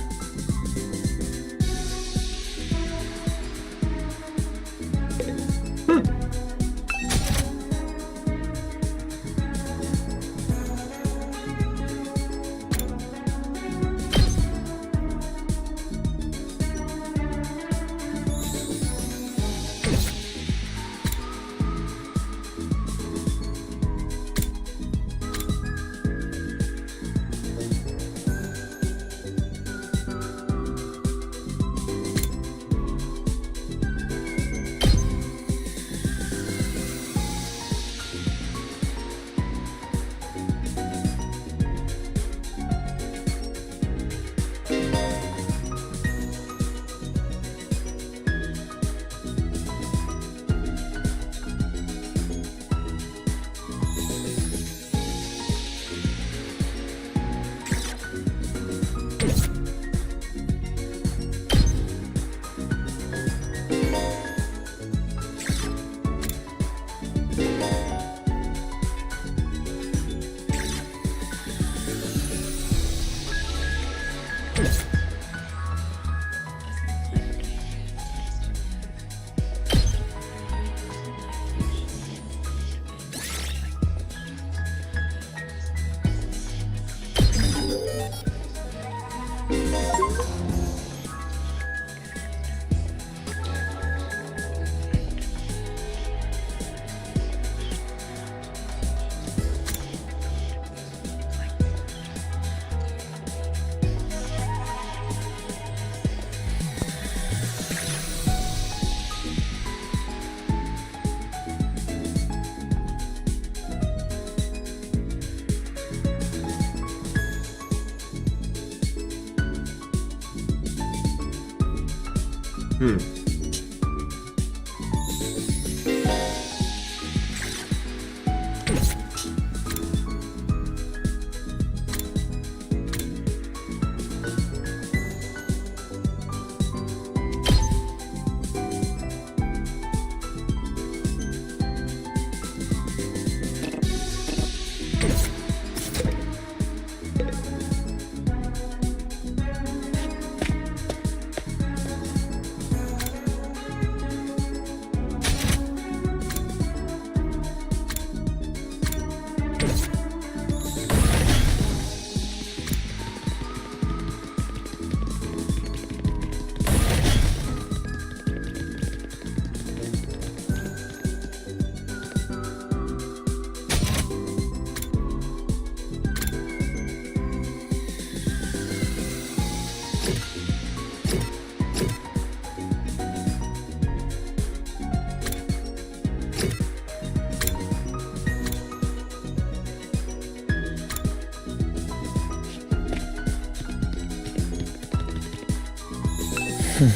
Look,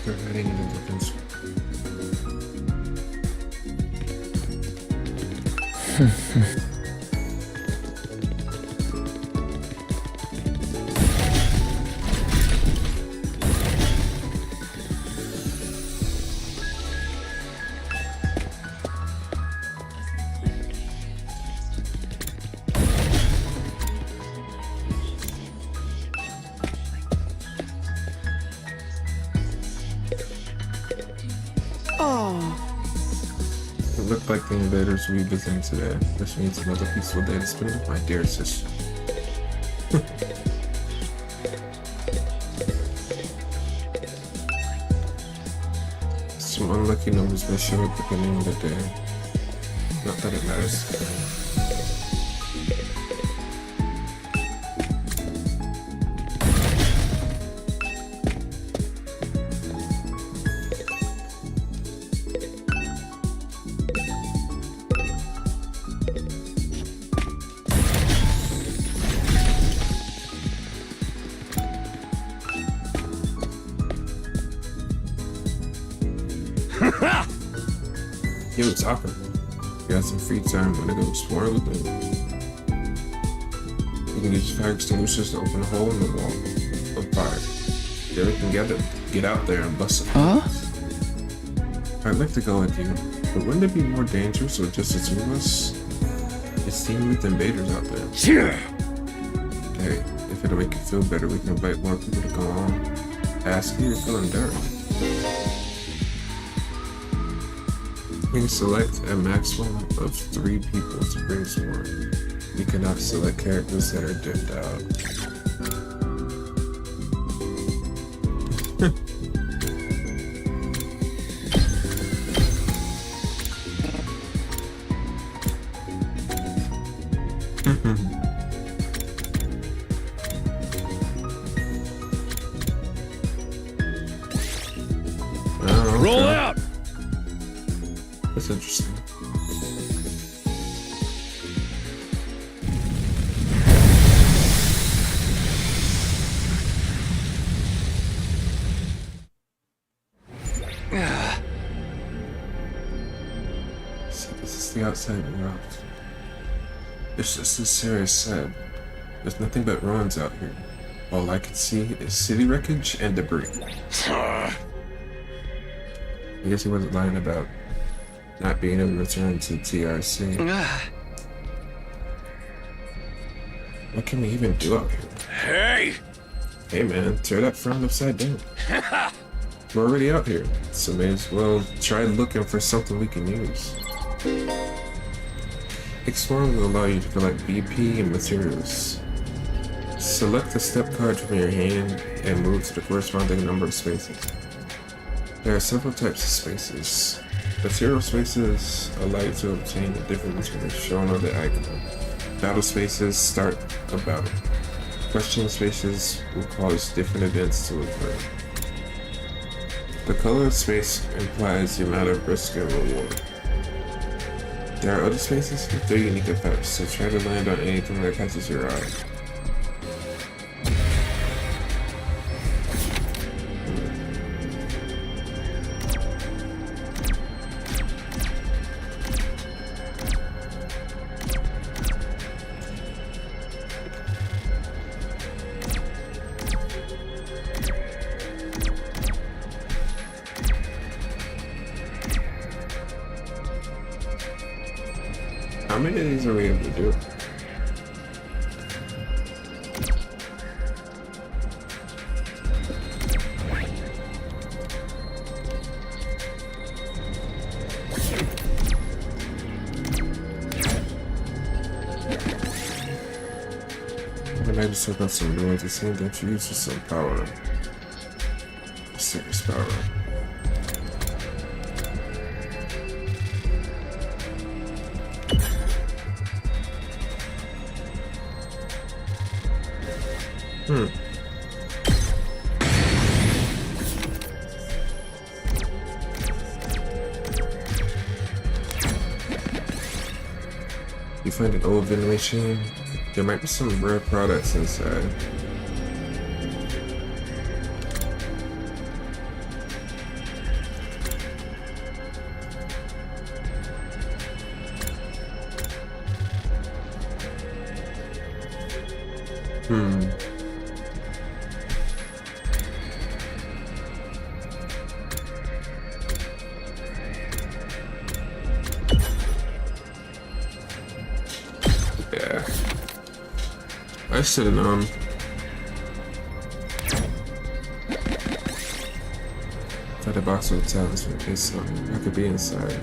they're heading in a different. It looked like the invaders will be visiting today. This means another peaceful day to spend with my dear sister. Some unlucky numbers may show at the beginning of the day. Not that it matters. Yo, Taka, you got some free time, wanna go explore with me? You can use fire extinguishers to open a hole in the wall of fire. Get it together, get out there and bust it. Huh? I'd like to go with you, but wouldn't it be more dangerous with just the two of us? It's teaming with invaders out there. Yeah. Hey, if it'll make you feel better, we can invite more people to come on. Ask you, you're feeling dirty. You can select a maximum of 3 people to bring support. You cannot select characters that are dimmed out. Roll out! That's interesting. See, this is the outside of the rocks. It's just as Sarah said. There's nothing but ruins out here. All I can see is city wreckage and debris. I guess he wasn't lying about not being able to return to TRC. What can we even do out here? Hey! Hey man, tear that frown upside down. We're already out here, so may as well try looking for something we can use. Exploring will allow you to collect BP and materials. Select a step card from your hand and move to the corresponding number of spaces. There are several types of spaces. Material spaces allow you to obtain the different materials shown on the icon. Battle spaces start a battle. Question spaces will cause different events to occur. The color of space implies the amount of risk and reward. There are other spaces with their unique effects, so try to land on anything that catches your eye. How many of these are we able to do? I might just took out some ruins. It seemed that you used some power. Serious power. You find an old vending machine. There might be some rare products inside. Yeah. I should have known. Thought a box with talents in case I could be inside.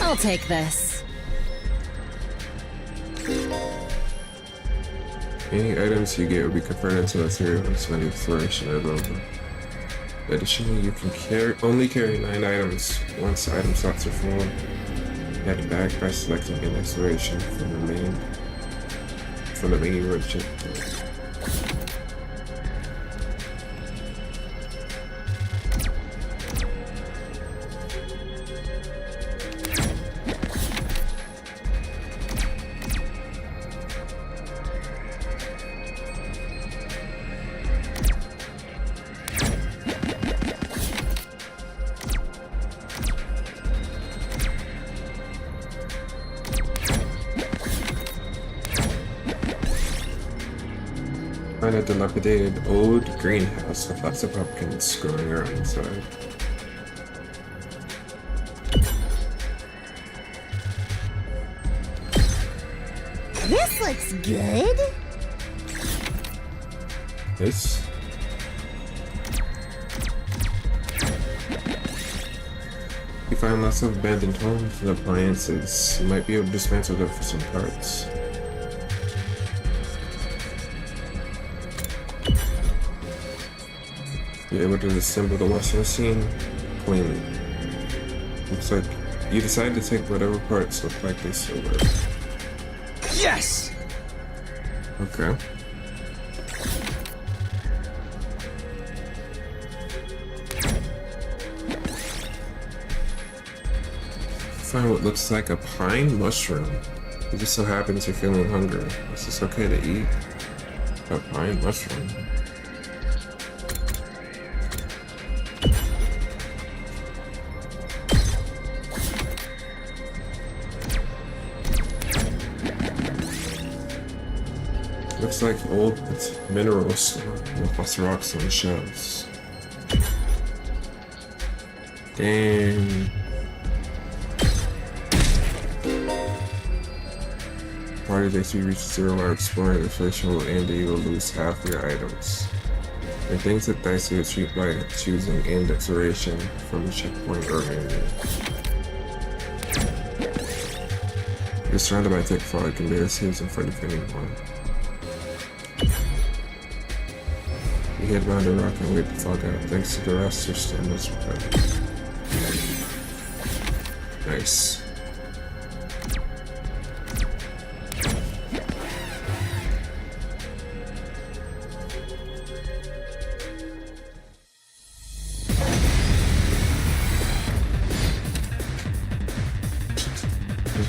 I'll take this. Any items you get will be converted into material when the exploration is over. Additionally, you can only carry 9 items once the item slots are full. Add the bag by selecting an exploration from the main merchant. Find a dilapidated old greenhouse with lots of pumpkins growing around inside. This looks good. This? You find lots of abandoned homes and appliances. You might be able to dismantle them for some parts. You're able to assemble the washing machine cleanly. Looks like you decided to take whatever parts look like they still work. Yes! Okay. Find what looks like a pine mushroom. It just so happens you're feeling hungry. Is this okay to eat? A pine mushroom. Looks like old minerals with lots of rocks on shelves. Dang. Party that you reach 0 while exploring the fish will end and you will lose half your items. And things that dicey to treat by choosing end exploration from a checkpoint or menu. You're surrounded by thick fog and can barely see what's in front of anyone. You head around the rock and wait to fog out. Thanks to the rest, your stamina's recovered. Nice.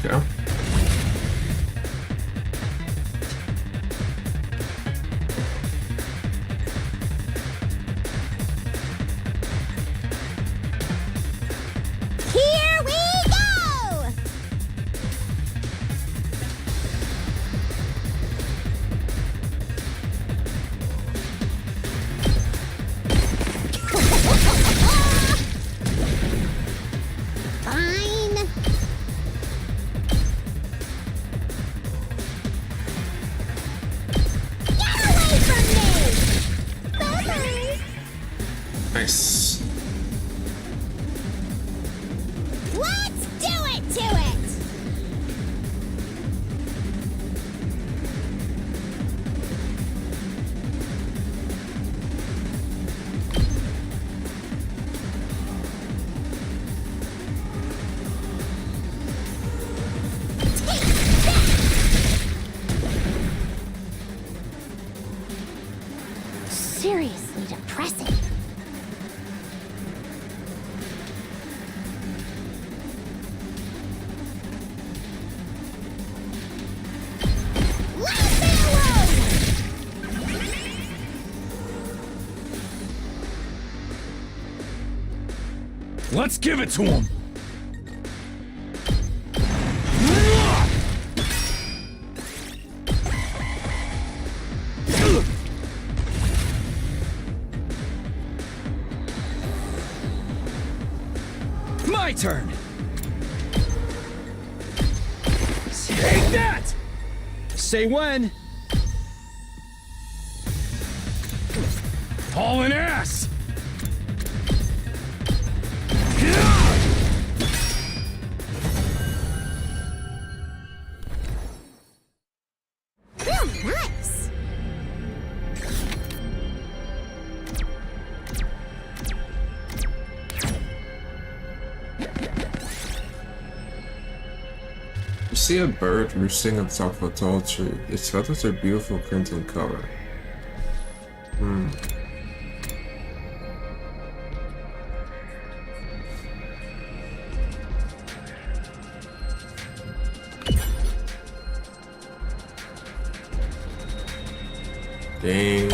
Okay. Here we go! Let's give it to him! My turn! Take that! Say when. Hauling ass! Real nice. You see a bird roosting on top of a tall tree. Its feathers are beautiful crimson color. Dang.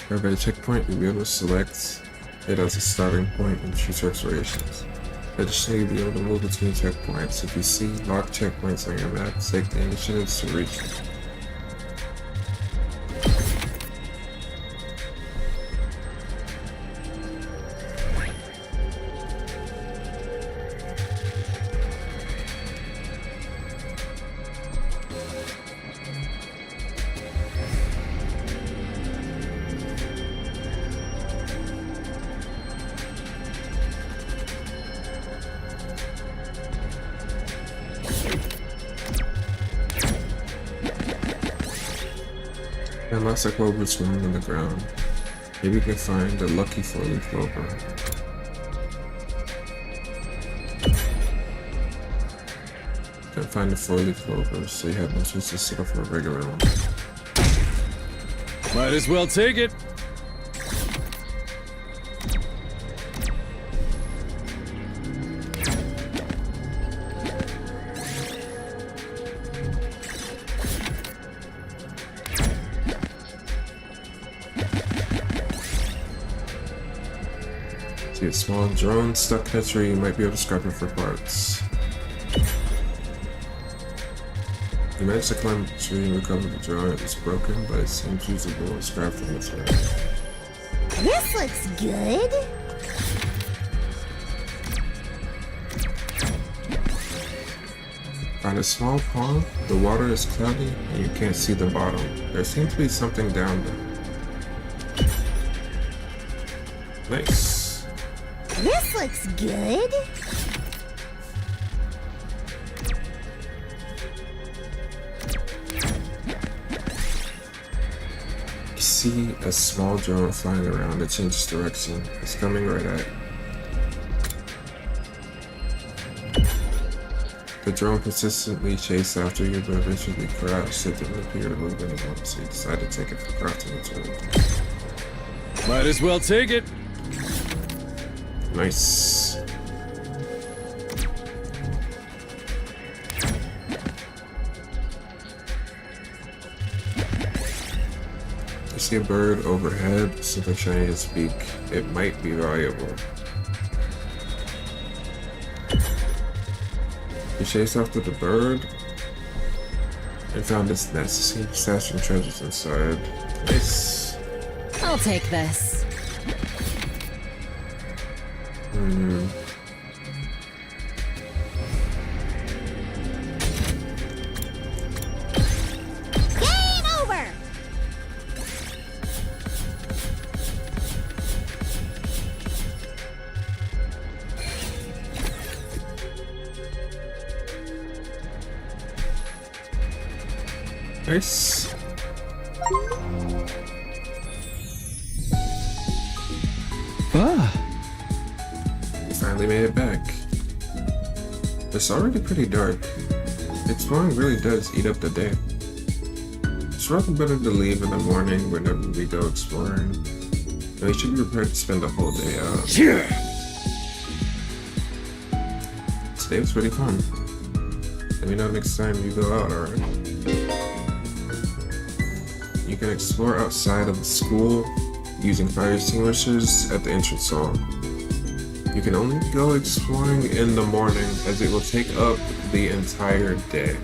At a checkpoint, you'll be able to select it as a starting point and choose explorations. Additionally, you'll be able to move between checkpoints. If you see locked checkpoints on your map, take the initiatives to reach them. And lots of clovers growing on the ground. Maybe you can find a lucky four-leaf clover. Can't find the four-leaf clover, so you have no choice to settle for a regular one. Might as well take it. See a small drone stuck in a tree, you might be able to scrap it for parts. You managed to climb the tree and recover the drone. It was broken, but it seems usable and scrapped from its head. This looks good. Find a small pond, the water is cloudy and you can't see the bottom. There seems to be something down there. Nice. This looks good. You see a small drone flying around. It changes direction. It's coming right at you. The drone persistently chased after you, but eventually crashed. It didn't appear to move anymore, so you decided to take it for crafting material. Might as well take it. Nice. You see a bird overhead, something shiny in its beak. It might be valuable. You chased after the bird and found its nest. See stashed some treasures inside. Nice. I'll take this. Game over. Nice. Finally made it back. It's already pretty dark. Exploring really does eat up the day. It's rather better to leave in the morning whenever we go exploring. And we should be prepared to spend the whole day out. Today was pretty fun. Let me know next time you go out, alright? You can explore outside of the school using fire extinguishers at the entrance hall. You can only go exploring in the morning as it will take up the entire day.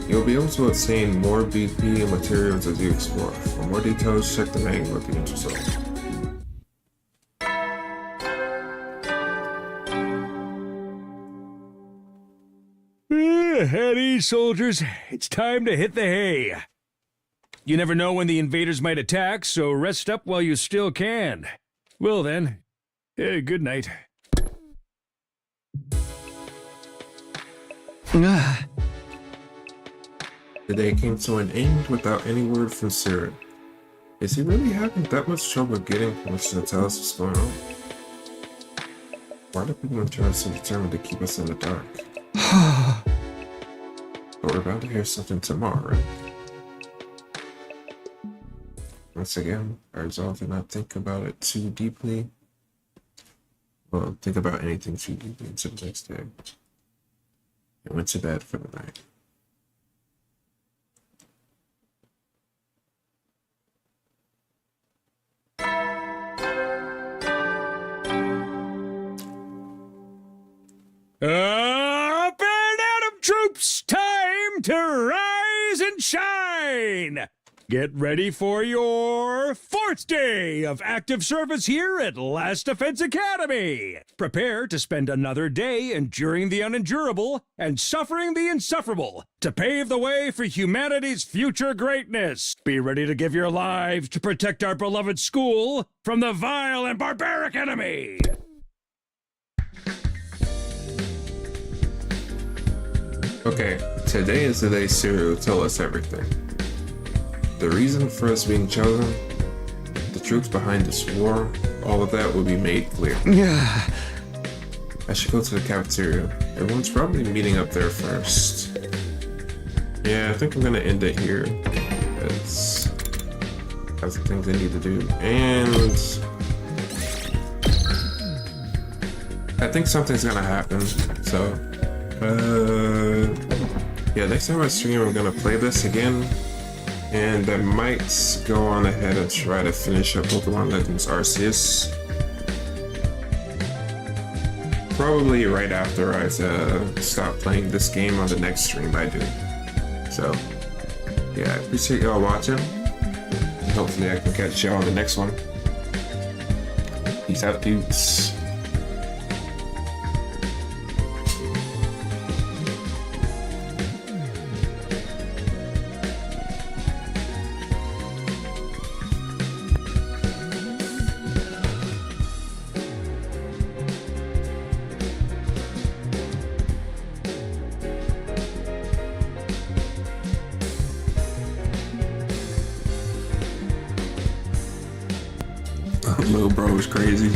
You'll be able to obtain more BP and materials as you explore. For more details, check the manual at the entrance hall. At ease, soldiers. It's time to hit the hay. You never know when the invaders might attack, so rest up while you still can. Well then, good night. The day came to an end without any word from Sarah. Is he really having that much trouble getting permission to tell us what's going on? Why do people in charge so determined to keep us in the dark? But we're about to hear something tomorrow, right? Once again, I resolve to not think about it too deeply. Well, think about anything too deeply until the next day. I went to bed for the night. Up and at 'em, troops! Time to rise and shine! Get ready for your 4th day of active service here at Last Defense Academy. Prepare to spend another day enduring the unendurable and suffering the insufferable to pave the way for humanity's future greatness. Be ready to give your lives to protect our beloved school from the vile and barbaric enemy. Okay, today is the day Siri will tell us everything. The reason for us being chosen, the troops behind this war, all of that will be made clear. Yeah. I should go to the cafeteria. Everyone's probably meeting up there first. Yeah, I think I'm gonna end it here. That's the things I need to do. And I think something's gonna happen, so yeah, next time I stream I'm gonna play this again. And I might go on ahead and try to finish up Pokemon Legends Arceus. Probably right after I stop playing this game on the next stream I do. So, yeah, I appreciate y'all watching. Hopefully I can catch y'all on the next one. Peace out, dudes. Little bro is crazy.